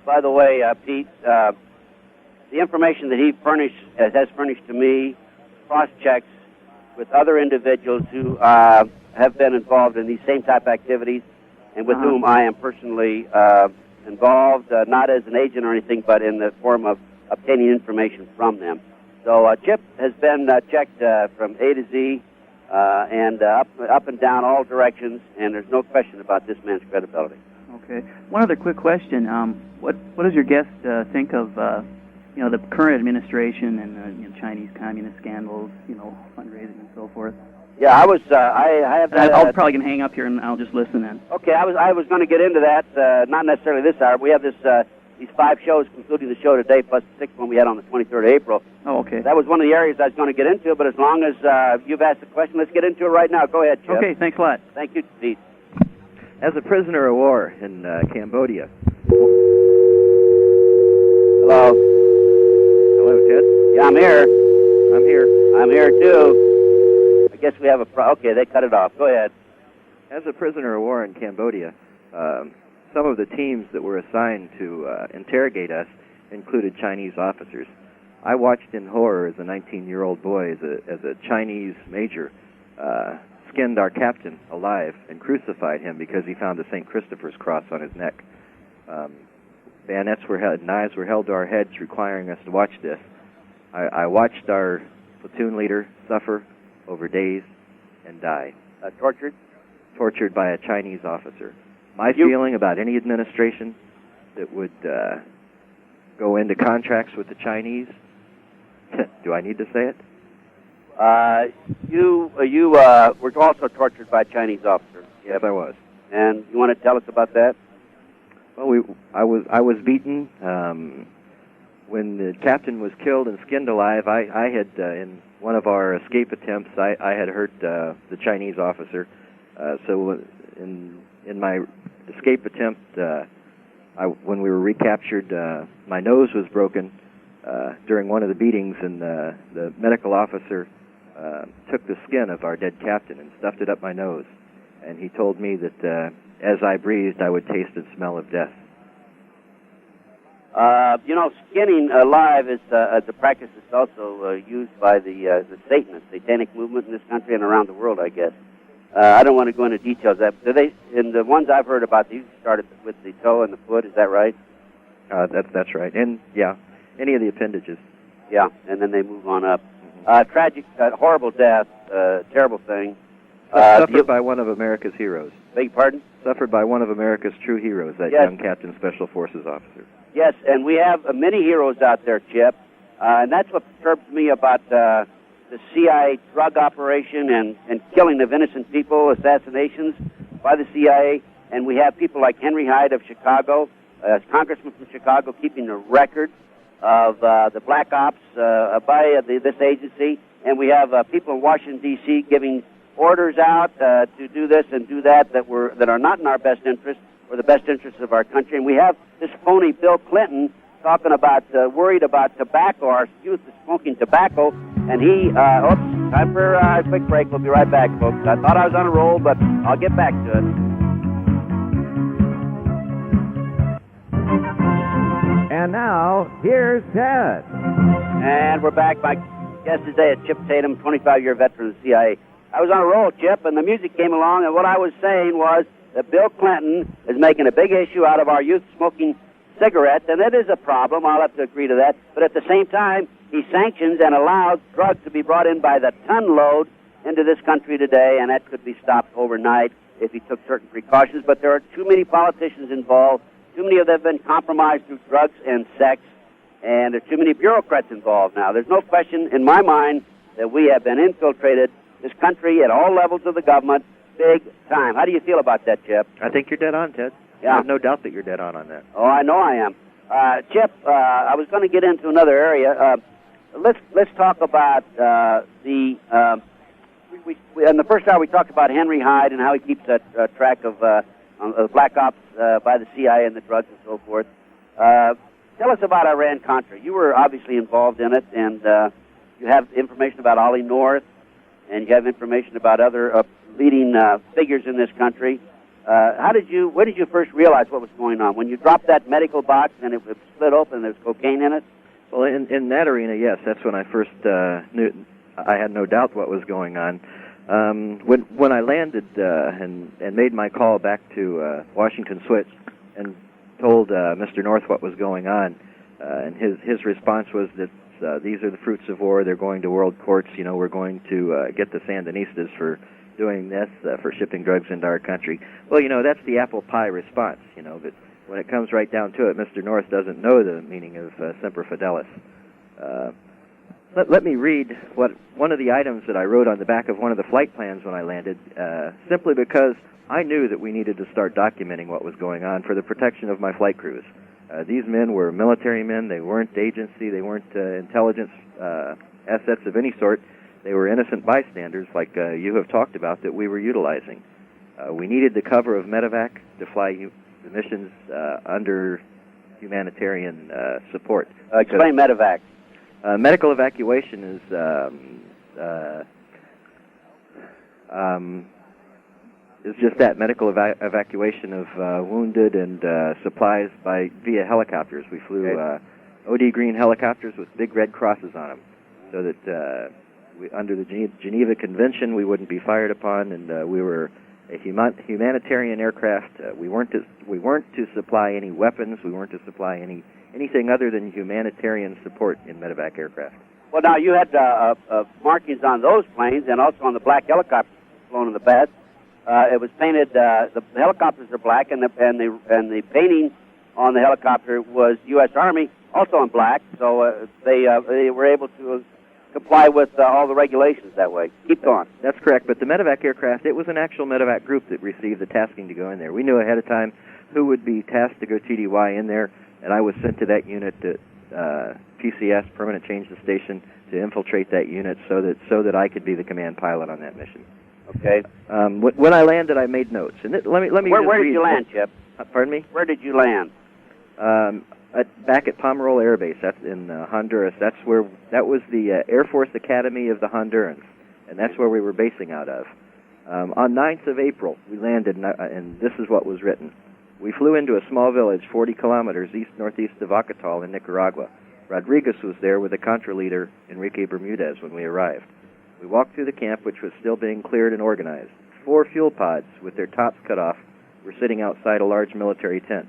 by the way, Pete, the information that he has furnished to me cross-checks with other individuals who have been involved in these same type activities and with whom I am personally involved, not as an agent or anything, but in the form of obtaining information from them. So Chip has been checked from A to Z and up and down all directions, and there's no question about this man's credibility. Okay. One other quick question. What does your guest think of the current administration and Chinese communist scandals, fundraising and so forth? Yeah, I have that. I'm probably gonna hang up here and I'll just listen then. Okay, I was going to get into that. Not necessarily this hour. We have these 5 shows, including the show today, plus the 6th one we had on the 23rd of April. Oh, okay. That was one of the areas I was going to get into, but as long as you've asked the question, let's get into it right now. Go ahead, Chip. Okay, thanks a lot. Thank you, Pete. As a prisoner of war in Cambodia. Hello. Hello, Ted. Yeah, I'm here. I'm here. I'm here, too. I guess we have okay, they cut it off. Go ahead. As a prisoner of war in Cambodia, some of the teams that were assigned to interrogate us included Chinese officers. I watched in horror as a 19-year-old boy as a Chinese major skinned our captain alive and crucified him because he found a St. Christopher's cross on his neck. Bayonets were held, knives were held to our heads, requiring us to watch this. I watched our platoon leader suffer over days and die. Tortured? Tortured by a Chinese officer. My feeling about any administration that would go into contracts with the Chinese, do I need to say it? You were also tortured by a Chinese officer. Yes, I was. And you want to tell us about that? Well, I was beaten. When the captain was killed and skinned alive, I had in one of our escape attempts, I had hurt the Chinese officer. So in my escape attempt, when we were recaptured, my nose was broken during one of the beatings, and the medical officer took the skin of our dead captain and stuffed it up my nose. And he told me that as I breathed, I would taste and smell of death. Skinning alive is a practice that's also used by the Satanists, Satanic movement in this country and around the world, I guess. I don't want to go into details of that. In the ones I've heard about, these started with the toe and the foot. Is that right? That's right. And yeah, any of the appendages. Yeah, and then they move on up. Tragic, horrible death, terrible thing. Suffered by one of America's heroes. Beg your pardon? Suffered by one of America's true heroes, that young Captain Special Forces officer. Yes, and we have many heroes out there, Chip, and that's what perturbs me about the CIA drug operation and killing of innocent people, assassinations by the CIA. And we have people like Henry Hyde of Chicago, congressman from Chicago, keeping a record of the black ops by this agency. And we have people in Washington, D.C. giving orders out to do this and do that that are not in our best interest or the best interests of our country. And we have this phony Bill Clinton talking about worried about tobacco. Our youth is smoking tobacco, and he time for a quick break. We'll be right back, folks. I thought I was on a roll, but I'll get back to it. And now, here's Ted. And we're back. My guest today is Chip Tatum, 25-year veteran of the CIA. I was on a roll, Chip, and the music came along, and what I was saying was that Bill Clinton is making a big issue out of our youth smoking cigarettes, and that is a problem. I'll have to agree to that. But at the same time, he sanctions and allows drugs to be brought in by the ton load into this country today, and that could be stopped overnight if he took certain precautions. But there are too many politicians involved. Too many of them have been compromised through drugs and sex, and there's too many bureaucrats involved now. There's no question in my mind that we have been infiltrated, this country at all levels of the government, big time. How do you feel about that, Chip? I think you're dead on, Ted. Yeah. I have no doubt that you're dead on that. Oh, I know I am. Chip, I was going to get into another area. Let's talk about in the first hour we talked about Henry Hyde and how he keeps track of black ops by the CIA and the drugs and so forth. Tell us about Iran-Contra. You were obviously involved in it, and you have information about Ollie North, and you have information about other leading figures in this country. When did you first realize what was going on? When you dropped that medical box and it was split open and there was cocaine in it? Well, in that arena, yes, that's when I first knew. I had no doubt what was going on. When I landed and made my call back to Washington Switch and told Mr. North what was going on, and his response was that these are the fruits of war. They're going to world courts. We're going to get the Sandinistas for doing this, for shipping drugs into our country. Well, that's the apple pie response, but when it comes right down to it, Mr. North doesn't know the meaning of Semper Fidelis. Let me read one of the items that I wrote on the back of one of the flight plans when I landed, simply because I knew that we needed to start documenting what was going on for the protection of my flight crews. These men were military men. They weren't agency. They weren't intelligence assets of any sort. They were innocent bystanders, like you have talked about, that we were utilizing. We needed the cover of medevac to fly the missions under humanitarian support. Explain medevac. Medical evacuation is is just that, medical evacuation of wounded and supplies via helicopters. We flew OD Green helicopters with big red crosses on them, so that under the Geneva Convention we wouldn't be fired upon, and we were a humanitarian aircraft. We weren't to supply any weapons. We weren't to supply anything other than humanitarian support in medevac aircraft. Well, now you had markings on those planes and also on the black helicopters flown in the bed. It was painted. The helicopters are black, and the painting on the helicopter was U.S. Army, also in black. So they were able to comply with all the regulations that way. Keep going. That's correct. But the medevac aircraft, it was an actual medevac group that received the tasking to go in there. We knew ahead of time who would be tasked to go TDY in there, and I was sent to that unit to PCS, Permanent Change of Station, to infiltrate that unit so that I could be the command pilot on that mission. Okay. When I landed, I made notes. And let me. Where did you land, Chip? Pardon me? Where did you land? Back at Pomerol Air Base. That's in Honduras. That was the Air Force Academy of the Hondurans, and that's where we were basing out of. On 9th of April, we landed, and this is what was written. We flew into a small village 40 kilometers east-northeast of Acatal in Nicaragua. Rodriguez was there with the Contra leader, Enrique Bermudez, when we arrived. We walked through the camp, which was still being cleared and organized. 4 fuel pods, with their tops cut off, were sitting outside a large military tent.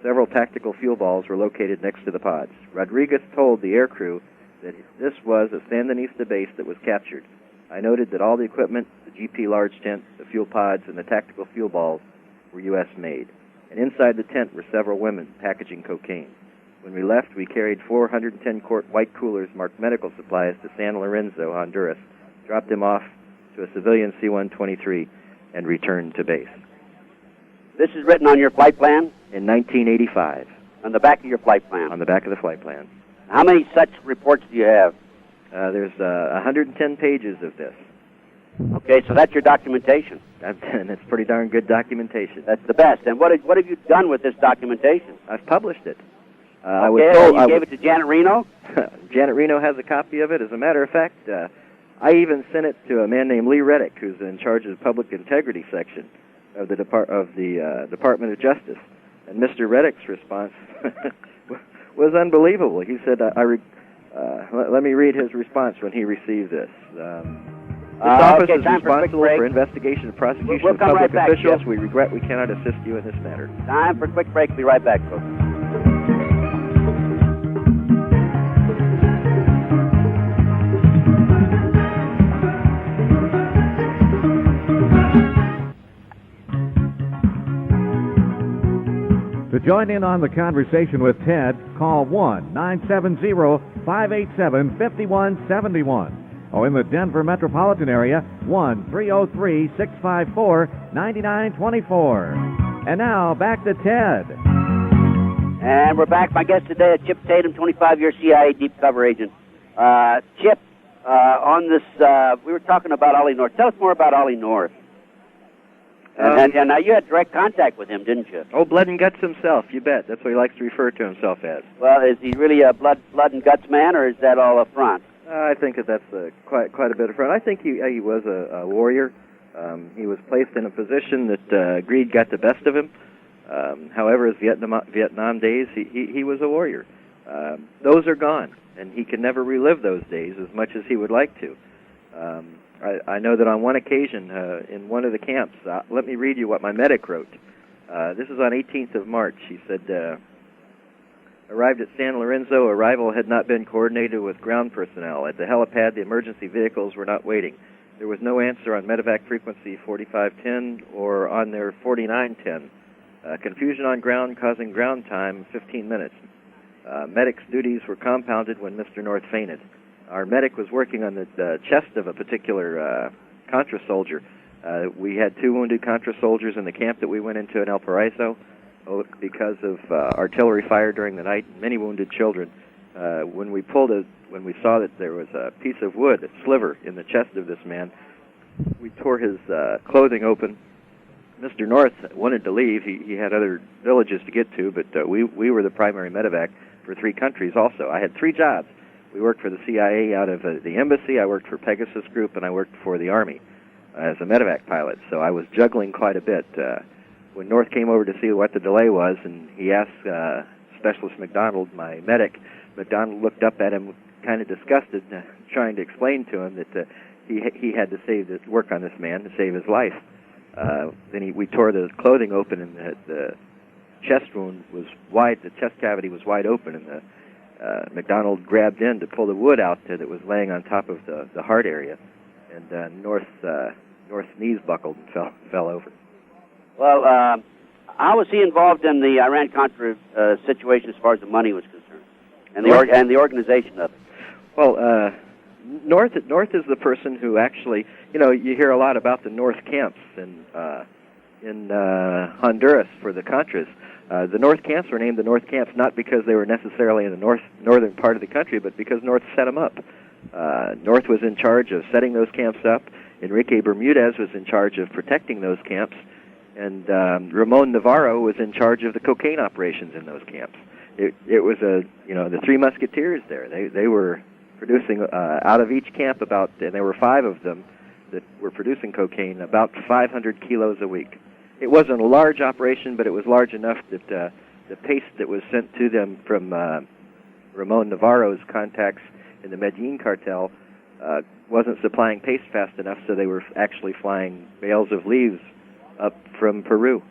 Several tactical fuel balls were located next to the pods. Rodriguez told the aircrew that this was a Sandinista base that was captured. I noted that all the equipment, the GP large tent, the fuel pods, and the tactical fuel balls were U.S. made. And inside the tent were several women packaging cocaine. When we left, we carried 410-quart white coolers marked medical supplies to San Lorenzo, Honduras, dropped them off to a civilian C-123, and returned to base. This is written on your flight plan? In 1985. On the back of your flight plan? On the back of the flight plan. How many such reports do you have? There's 110 pages of this. Okay, so that's your documentation. And it's pretty darn good documentation. That's the best. And what have you done with this documentation? I've published it. I was told you gave it to Janet Reno? Janet Reno has a copy of it. As a matter of fact, I even sent it to a man named Lee Reddick, who's in charge of the Public Integrity Section of the Department of Justice. And Mr. Reddick's response was unbelievable. He said, let me read his response when he received this. This office is responsible for investigation and prosecution of public officials. We regret we cannot assist you in this matter. Time for a quick break. Be right back, folks. To join in on the conversation with Ted, call 1-970-587-5171. Or in the Denver metropolitan area, 1-303-654-9924. And now, back to Ted. And we're back. My guest today is Chip Tatum, 25-year CIA deep cover agent. Chip, on this, we were talking about Ollie North. Tell us more about Ollie North. And now you had direct contact with him, didn't you? Oh, blood and guts himself, you bet. That's what he likes to refer to himself as. Well, is he really a blood and guts man, or is that all a front? I think that's quite a bit of front. I think he was a warrior. He was placed in a position that greed got the best of him. However, his Vietnam days, he was a warrior. Those are gone, and he can never relive those days as much as he would like to. I know that on one occasion in one of the camps, let me read you what my medic wrote. This is on 18th of March. He said, arrived at San Lorenzo, arrival had not been coordinated with ground personnel. At the helipad, the emergency vehicles were not waiting. There was no answer on medevac frequency 4510 or on their 4910. Confusion on ground causing ground time 15 minutes. Medic's duties were compounded when Mr. North fainted. Our medic was working on the chest of a particular Contra soldier. We had 2 wounded Contra soldiers in the camp that we went into in El Paraiso because of artillery fire during the night. Many wounded children. When we saw that there was a piece of wood, a sliver in the chest of this man, we tore his clothing open. Mr. North wanted to leave. He had other villages to get to, but we were the primary medevac for 3 countries also. I had 3 jobs. We worked for the CIA out of the embassy, I worked for Pegasus Group, and I worked for the Army. as a medevac pilot, so I was juggling quite a bit. When North came over to see what the delay was, and he asked Specialist McDonald, my medic, McDonald looked up at him kind of disgusted, trying to explain to him that he had to work on this man to save his life. Then we tore the clothing open, and the chest wound was wide, the chest cavity was wide open, and McDonald grabbed in to pull the wood out that was laying on top of the heart area, and North's knees buckled and fell over. Well, how was he involved in the Iran-Contra situation as far as the money was concerned, and the organization of it? Well, North is the person who actually, you hear a lot about the North camps in Honduras for the Contras. The North camps were named the North camps not because they were necessarily in the northern part of the country, but because North set them up. North was in charge of setting those camps up. Enrique Bermudez was in charge of protecting those camps, and Ramon Navarro was in charge of the cocaine operations in those camps. It was the Three Musketeers there. They were producing out of each camp and there were 5 of them that were producing cocaine, about 500 kilos a week. It wasn't a large operation, but it was large enough that the paste that was sent to them from Ramon Navarro's contacts in the Medellin cartel wasn't supplying paste fast enough, so they were actually flying bales of leaves up from Peru.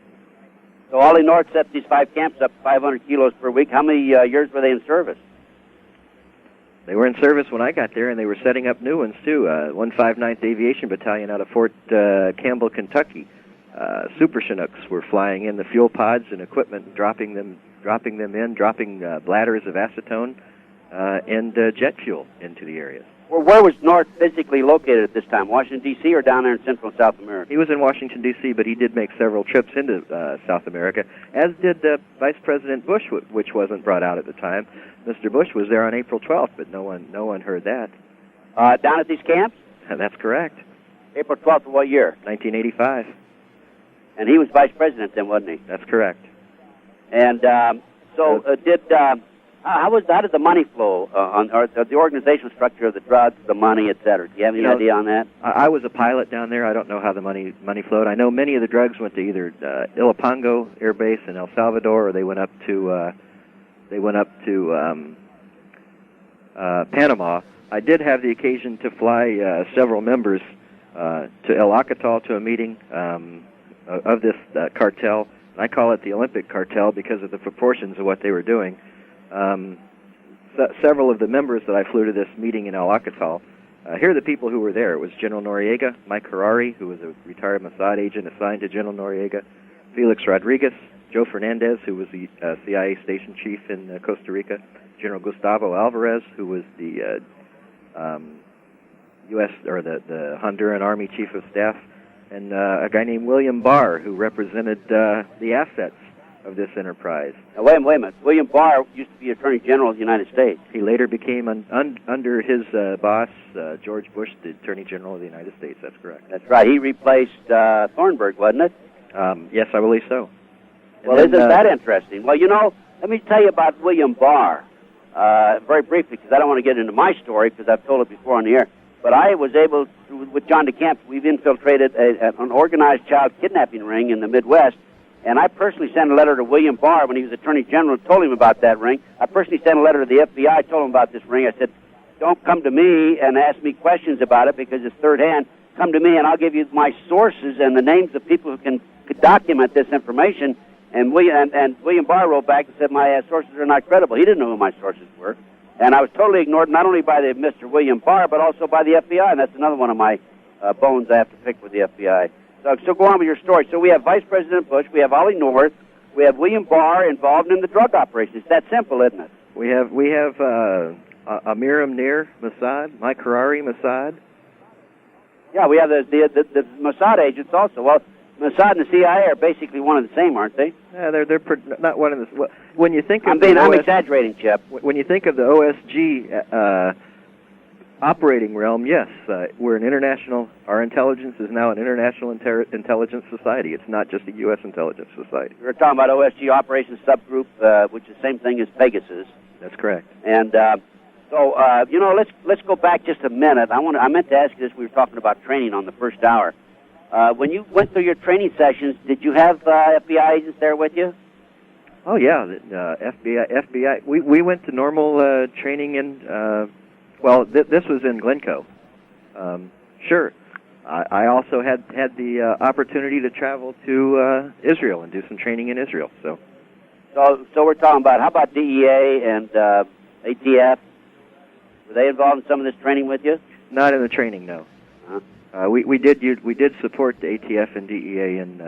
So Ollie North set these 5 camps up 500 kilos per week. How many years were they in service? They were in service when I got there, and they were setting up new ones, too. 159th Aviation Battalion out of Fort Campbell, Kentucky. Super Chinooks were flying in the fuel pods and equipment, dropping bladders of acetone and jet fuel into the area. Well, where was North physically located at this time? Washington, D.C., or down there in Central and South America? He was in Washington, D.C., but he did make several trips into South America, as did Vice President Bush, which wasn't brought out at the time. Mr. Bush was there on April 12th, but no one heard that. Down at these camps? That's correct. April 12th of what year? 1985. And he was Vice President then, wasn't he? That's correct. And how did the money flow or the organizational structure of the drugs, the money, et cetera? Do you have any idea on that? I was a pilot down there. I don't know how the money flowed. I know many of the drugs went to either Ilopango Air Base in El Salvador, or they went up to Panama. I did have the occasion to fly several members to El Acatal to a meeting of this cartel. I call it the Olympic cartel because of the proportions of what they were doing. Several of the members that I flew to this meeting in El Acatal, here are the people who were there. It was General Noriega, Mike Harari, who was a retired Mossad agent assigned to General Noriega, Felix Rodriguez, Joe Fernandez, who was the CIA station chief in Costa Rica, General Gustavo Alvarez, who was the U.S. or the Honduran Army Chief of Staff, and a guy named William Barr, who represented the assets of this enterprise. Now, wait a minute. William Barr used to be Attorney General of the United States. He later became, under his boss, George Bush, the Attorney General of the United States. That's correct. That's right. He replaced Thornburg, wasn't it? Yes, I believe so. Well, isn't that interesting? Well, let me tell you about William Barr very briefly, because I don't want to get into my story, because I've told it before on the air. But I was able to, with John DeCamp, we've infiltrated an organized child kidnapping ring in the Midwest. And I personally sent a letter to William Barr when he was Attorney General and told him about that ring. I personally sent a letter to the FBI, told him about this ring. I said, don't come to me and ask me questions about it because it's third hand. Come to me and I'll give you my sources and the names of people who could document this information. And William Barr wrote back and said, my sources are not credible. He didn't know who my sources were. And I was totally ignored not only by the Mr. William Barr, but also by the FBI. And that's another one of my bones I have to pick with the FBI. So go on with your story. So we have Vice President Bush, we have Ollie North, we have William Barr involved in the drug operations. It's that simple, isn't it? We have Amir Amnir, Mossad, Mike Harari, Mossad. Yeah, we have the Mossad agents also. Well, Mossad and the CIA are basically one and the same, aren't they? Yeah, they're not one of the. When you think of I'm exaggerating, Chip. When you think of the OSG operating realm, yes, we're an international. Our intelligence is now an international intelligence society. It's not just a U.S. intelligence society. We're talking about OSG operations subgroup, which is the same thing as Pegasus. That's correct. And let's go back just a minute. I meant to ask you this. We were talking about training on the first hour. When you went through your training sessions, did you have FBI agents there with you? Oh yeah, FBI. We went to normal training in. This was in Glencoe. Sure. I also had the opportunity to travel to Israel and do some training in Israel. So we're talking about, how about DEA and ATF? Were they involved in some of this training with you? Not in the training, no. Uh-huh. We did support the ATF and DEA in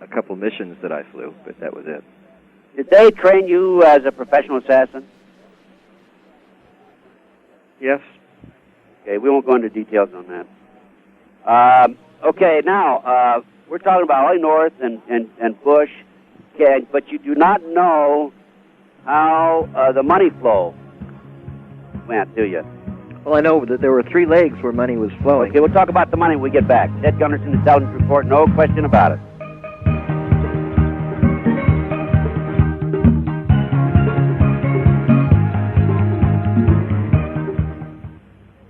a couple missions that I flew, but that was it. Did they train you as a professional assassin? Yes. Okay, we won't go into details on that. Okay, now, we're talking about Ollie North and Bush, okay, but you do not know how the money flow went, do you? Well, I know that there were 3 legs where money was flowing. Okay, we'll talk about the money when we get back. Ted Gunderson, Intelligence Report, no question about it.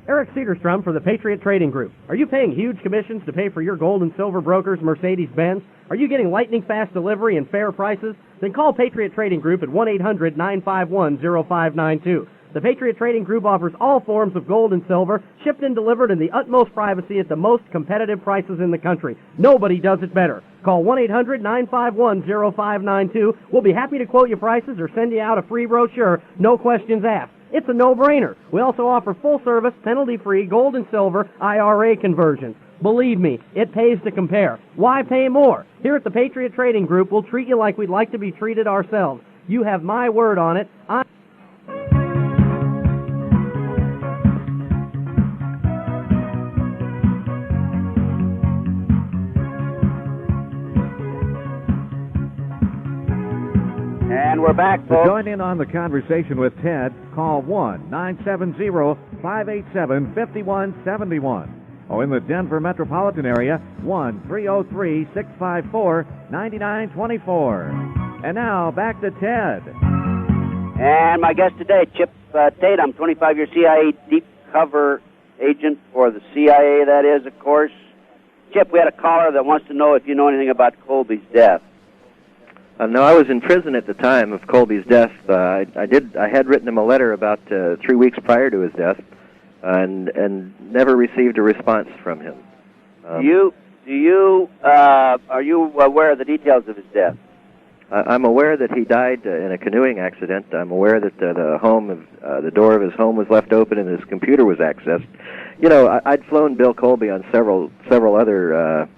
Eric Cedarstrom for the Patriot Trading Group. Are you paying huge commissions to pay for your gold and silver brokers, Mercedes-Benz? Are you getting lightning-fast delivery and fair prices? Then call Patriot Trading Group at 1-800-951-0592. The Patriot Trading Group offers all forms of gold and silver, shipped and delivered in the utmost privacy at the most competitive prices in the country. Nobody does it better. Call 1-800-951-0592. We'll be happy to quote you prices or send you out a free brochure, no questions asked. It's a no-brainer. We also offer full-service, penalty-free gold and silver IRA conversions. Believe me, it pays to compare. Why pay more? Here at the Patriot Trading Group, we'll treat you like we'd like to be treated ourselves. You have my word on it. And we're back, To folks. join in on the conversation with Ted, call 1-970-587-5171. Or in the Denver metropolitan area, 1-303-654-9924. And now, back to Ted. And my guest today, Chip Tatum, 25-year CIA deep cover agent for the CIA, that is, of course. Chip, we had a caller that wants to know if you know anything about Colby's death. No, I was in prison at the time of Colby's death. I had written him a letter about 3 weeks prior to his death, and never received a response from him. Are you aware of the details of his death? I'm aware that he died in a canoeing accident. I'm aware that the door of his home was left open and his computer was accessed. You know, I'd flown Bill Colby on several other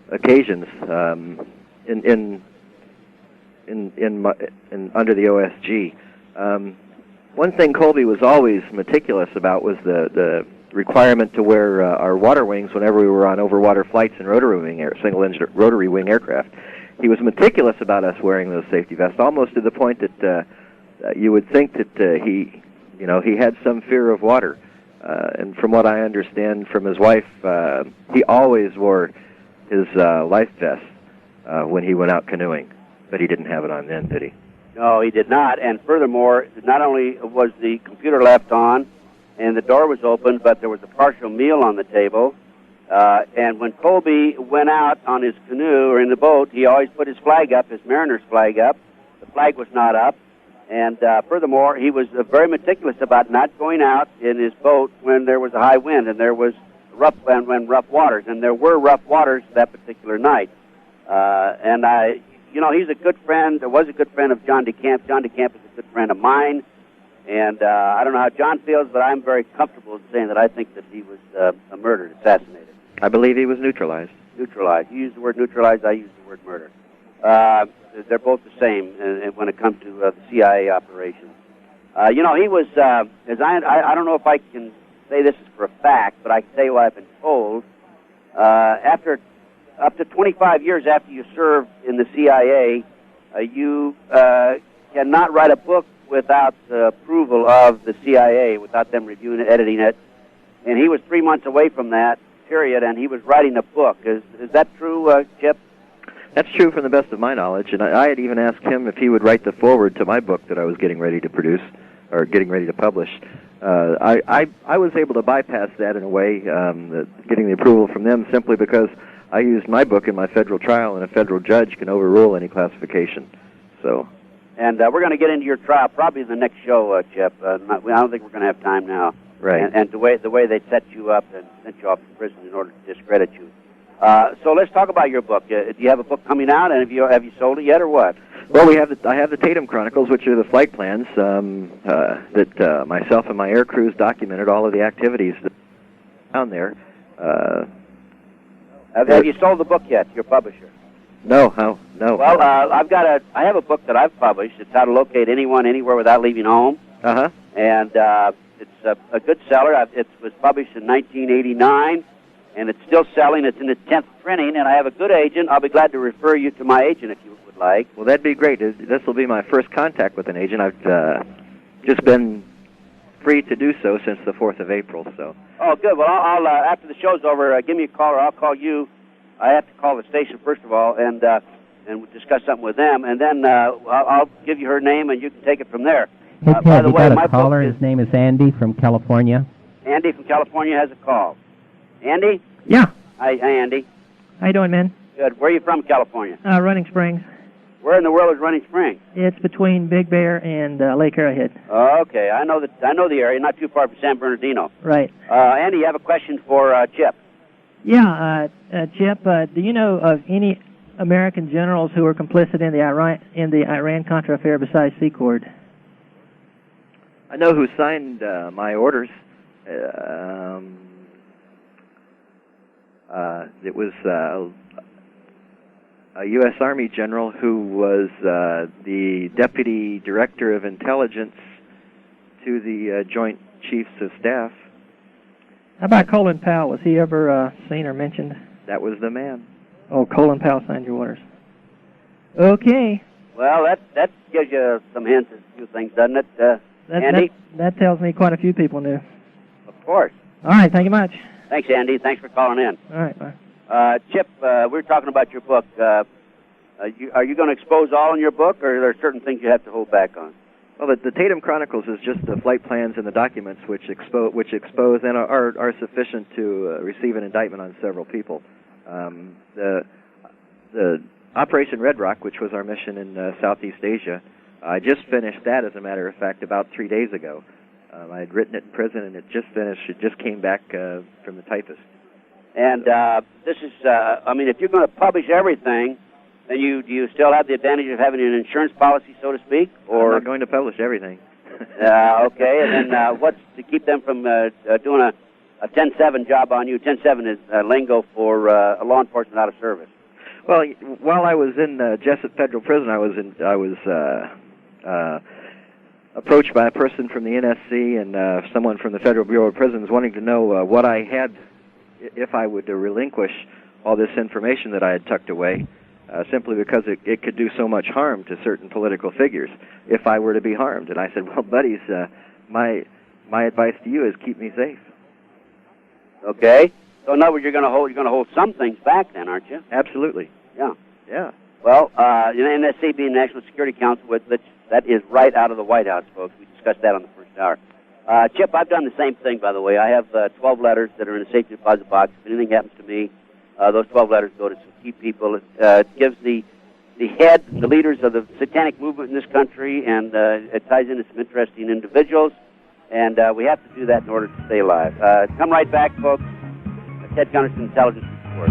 occasions in under the OSG. One thing Colby was always meticulous about was the requirement to wear our water wings whenever we were on overwater flights in single-engine rotary wing aircraft. He was meticulous about us wearing those safety vests, almost to the point that you would think that he had some fear of water. And from what I understand from his wife, he always wore his life vest when he went out canoeing. But he didn't have it on then, did he? No, he did not. And furthermore, not only was the computer left on and the door was open, but there was a partial meal on the table. And when Colby went out on his canoe or in the boat, he always put his flag up, his mariner's flag up. The flag was not up. And furthermore, he was very meticulous about not going out in his boat when there was a high wind and there was rough waters. And there were rough waters that particular night. He's a good friend, or was a good friend of John DeCamp. John DeCamp is a good friend of mine. And I don't know how John feels, but I'm very comfortable in saying that I think that he was murdered, assassinated. I believe he was neutralized. Neutralized. You use the word neutralized, I use the word murder. They're both the same when it comes to the CIA operations. He was, I don't know if I can say this is for a fact, but I can tell you what I've been told. After up to 25 years after you serve in the CIA, you cannot write a book without the approval of the CIA, without them reviewing it, editing it. And he was 3 months away from that period, and he was writing a book. Is that true, Chip? That's true from the best of my knowledge, and I had even asked him if he would write the foreword to my book that I was getting ready to produce, or getting ready to publish. I was able to bypass that in a way, getting the approval from them, simply because I used my book in my federal trial, and a federal judge can overrule any classification. So. And we're going to get into your trial probably in the next show, Chip. I don't think we're going to have time now. Right. And the way they set you up and sent you off to prison in order to discredit you. So let's talk about your book. Do you have a book coming out, and have you sold it yet, or what? Well, I have the Tatum Chronicles, which are the flight plans that myself and my air crews documented all of the activities down there. Have you sold the book yet to your publisher? No. Well, I have a book that I've published. It's How to Locate Anyone Anywhere Without Leaving Home. Uh-huh. And it's a good seller. It was published in 1989, and it's still selling. It's in its 10th printing, and I have a good agent. I'll be glad to refer you to my agent if you would like. Well, that'd be great. This will be my first contact with an agent. I've just been free to do so since the 4th of April. So. Oh, good. Well, I'll after the show's over, give me a call, or I'll call you. I have to call the station first of all, and we'll discuss something with them, and then I'll give you her name, and you can take it from there. Hey, By Ted, the you way, got my a caller. book His name is Andy from California. Andy from California has a call. Andy? Yeah. Hi, Andy. How you doing, man? Good. Where are you from, California? Running Springs. Where in the world is Running Springs? It's between Big Bear and Lake Arrowhead. Okay, I know the area, not too far from San Bernardino. Right. Andy, you have a question for Chip? Yeah, Chip. Do you know of any American generals who were complicit in the Iran-Contra affair besides Secord? I know who signed my orders. It was a U.S. Army general who was the Deputy Director of Intelligence to the Joint Chiefs of Staff. How about Colin Powell? Was he ever seen or mentioned? That was the man. Oh, Colin Powell signed your orders. Okay. Well, that gives you some hints at a few things, doesn't it, Andy? That tells me quite a few people knew. Of course. All right, thank you much. Thanks, Andy. Thanks for calling in. All right, bye. Chip, we were talking about your book. Are you going to expose all in your book, or are there certain things you have to hold back on? Well, the Tatum Chronicles is just the flight plans and the documents which expose and are sufficient to receive an indictment on several people. The Operation Red Rock, which was our mission in Southeast Asia, I just finished that, as a matter of fact, about 3 days ago. I had written it in prison, and it just finished. It just came back from the typist. And this is, if you're going to publish everything, then do you still have the advantage of having an insurance policy, so to speak? Or I'm not going to publish everything. Okay, and then what's to keep them from doing a 10-7 job on you? 10-7 is lingo for a law enforcement out of service. Well, while I was in Jessup Federal Prison, I was approached by a person from the NSC and someone from the Federal Bureau of Prisons wanting to know what I had if I would relinquish all this information that I had tucked away, simply because it could do so much harm to certain political figures if I were to be harmed. And I said, well, buddies, my advice to you is keep me safe. Okay. So in other words, you're going to hold some things back then, aren't you? Absolutely. Yeah. Yeah. Well, NSC being National Security Council, that is right out of the White House, folks. We discussed that on the first hour. Chip, I've done the same thing, by the way. I have 12 letters that are in a safety deposit box. If anything happens to me, those 12 letters go to some key people. It gives the head, the leaders of the satanic movement in this country, and it ties into some interesting individuals. And we have to do that in order to stay alive. Come right back, folks. Ted Gunderson, Intelligence Report.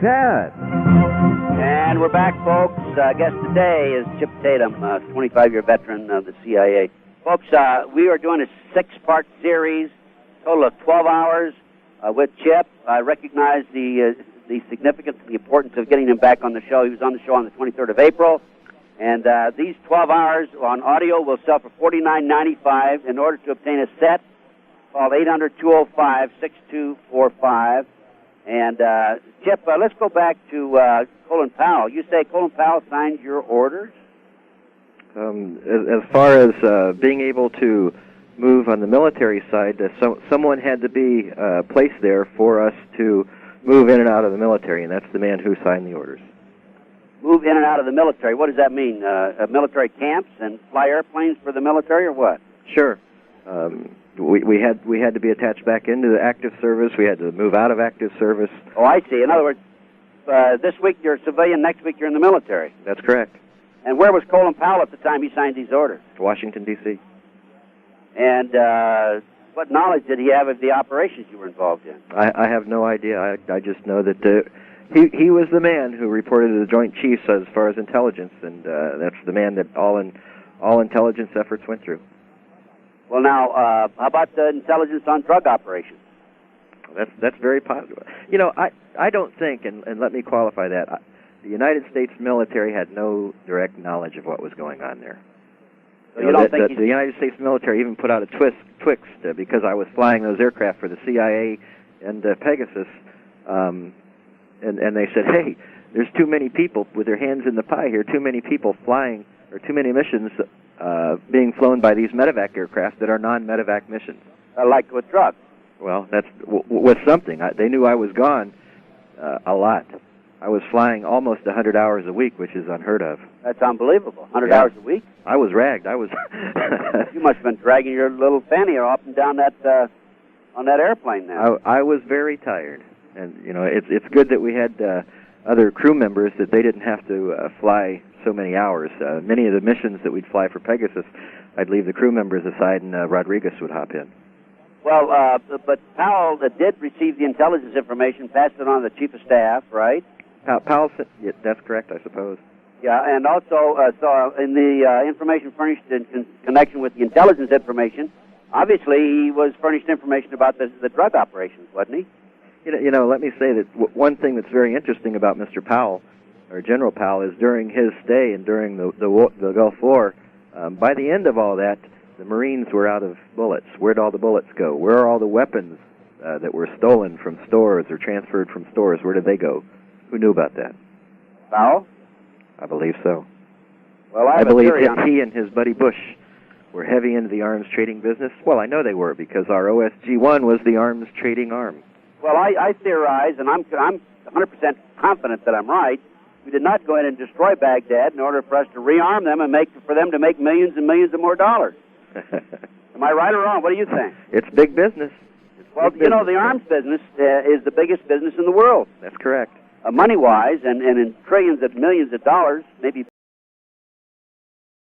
Ted. And we're back, folks. Guest today is Chip Tatum, 25-year veteran of the CIA. Folks, we are doing a 6-part series, total of 12 hours with Chip. I recognize the significance and the importance of getting him back on the show. He was on the show on the 23rd of April. And these 12 hours on audio will sell for $49.95. In order to obtain a set, call 800-205-6245. And, Chip, let's go back to Colin Powell. You say Colin Powell signed your orders? As far as being able to move on the military side, someone had to be placed there for us to move in and out of the military, and that's the man who signed the orders. move in and out of the military. What does that mean? Military camps and fly airplanes for the military, or what? Sure. We had to be attached back into the active service. We had to move out of active service. Oh, I see. In other words, this week you're a civilian, next week you're in the military. That's correct. And where was Colin Powell at the time he signed these orders? Washington, D.C. And what knowledge did he have of the operations you were involved in? I have no idea. I just know that he was the man who reported to the Joint Chiefs as far as intelligence, and that's the man that all intelligence efforts went through. Well, now, how about the intelligence on drug operations? That's very positive. You know, I don't think, and let me qualify that, the United States military had no direct knowledge of what was going on there. So you don't think the United States military even put out a Twix because I was flying those aircraft for the CIA and Pegasus, and they said, hey, there's too many people with their hands in the pie here, too many people flying, or too many missions being flown by these medevac aircraft that are non-medevac missions. Like with drugs. Well, that's with something. They knew I was gone a lot. I was flying almost 100 hours a week, which is unheard of. That's unbelievable. 100 hours a week? I was ragged. I was. You must have been dragging your little fanny up and down that on that airplane now. I was very tired, and you know it's good that we had other crew members that they didn't have to fly so many hours. Many of the missions that we'd fly for Pegasus, I'd leave the crew members aside, and Rodriguez would hop in. Well, but Powell did receive the intelligence information, passed it on to the chief of staff, right? Powell said, yeah, that's correct, I suppose. Yeah, and also so in the information furnished in connection with the intelligence information, obviously he was furnished information about the drug operations, wasn't he? You know, let me say that one thing that's very interesting about Mr. Powell, or General Powell, is during his stay and during the Gulf War, by the end of all that, the Marines were out of bullets. Where'd all the bullets go? Where are all the weapons that were stolen from stores or transferred from stores? Where did they go? Who knew about that? Powell? I believe so. Well, I believe he and his buddy Bush were heavy into the arms trading business. Well, I know they were because our OSG-1 was the arms trading arm. Well, I theorize, and I'm 100% confident that I'm right. We did not go in and destroy Baghdad in order for us to rearm them and for them to make millions and millions of more dollars. Am I right or wrong? What do you think? It's big business. Well, you know, the arms business is the biggest business in the world. That's correct. Money-wise, and in trillions of millions of dollars, maybe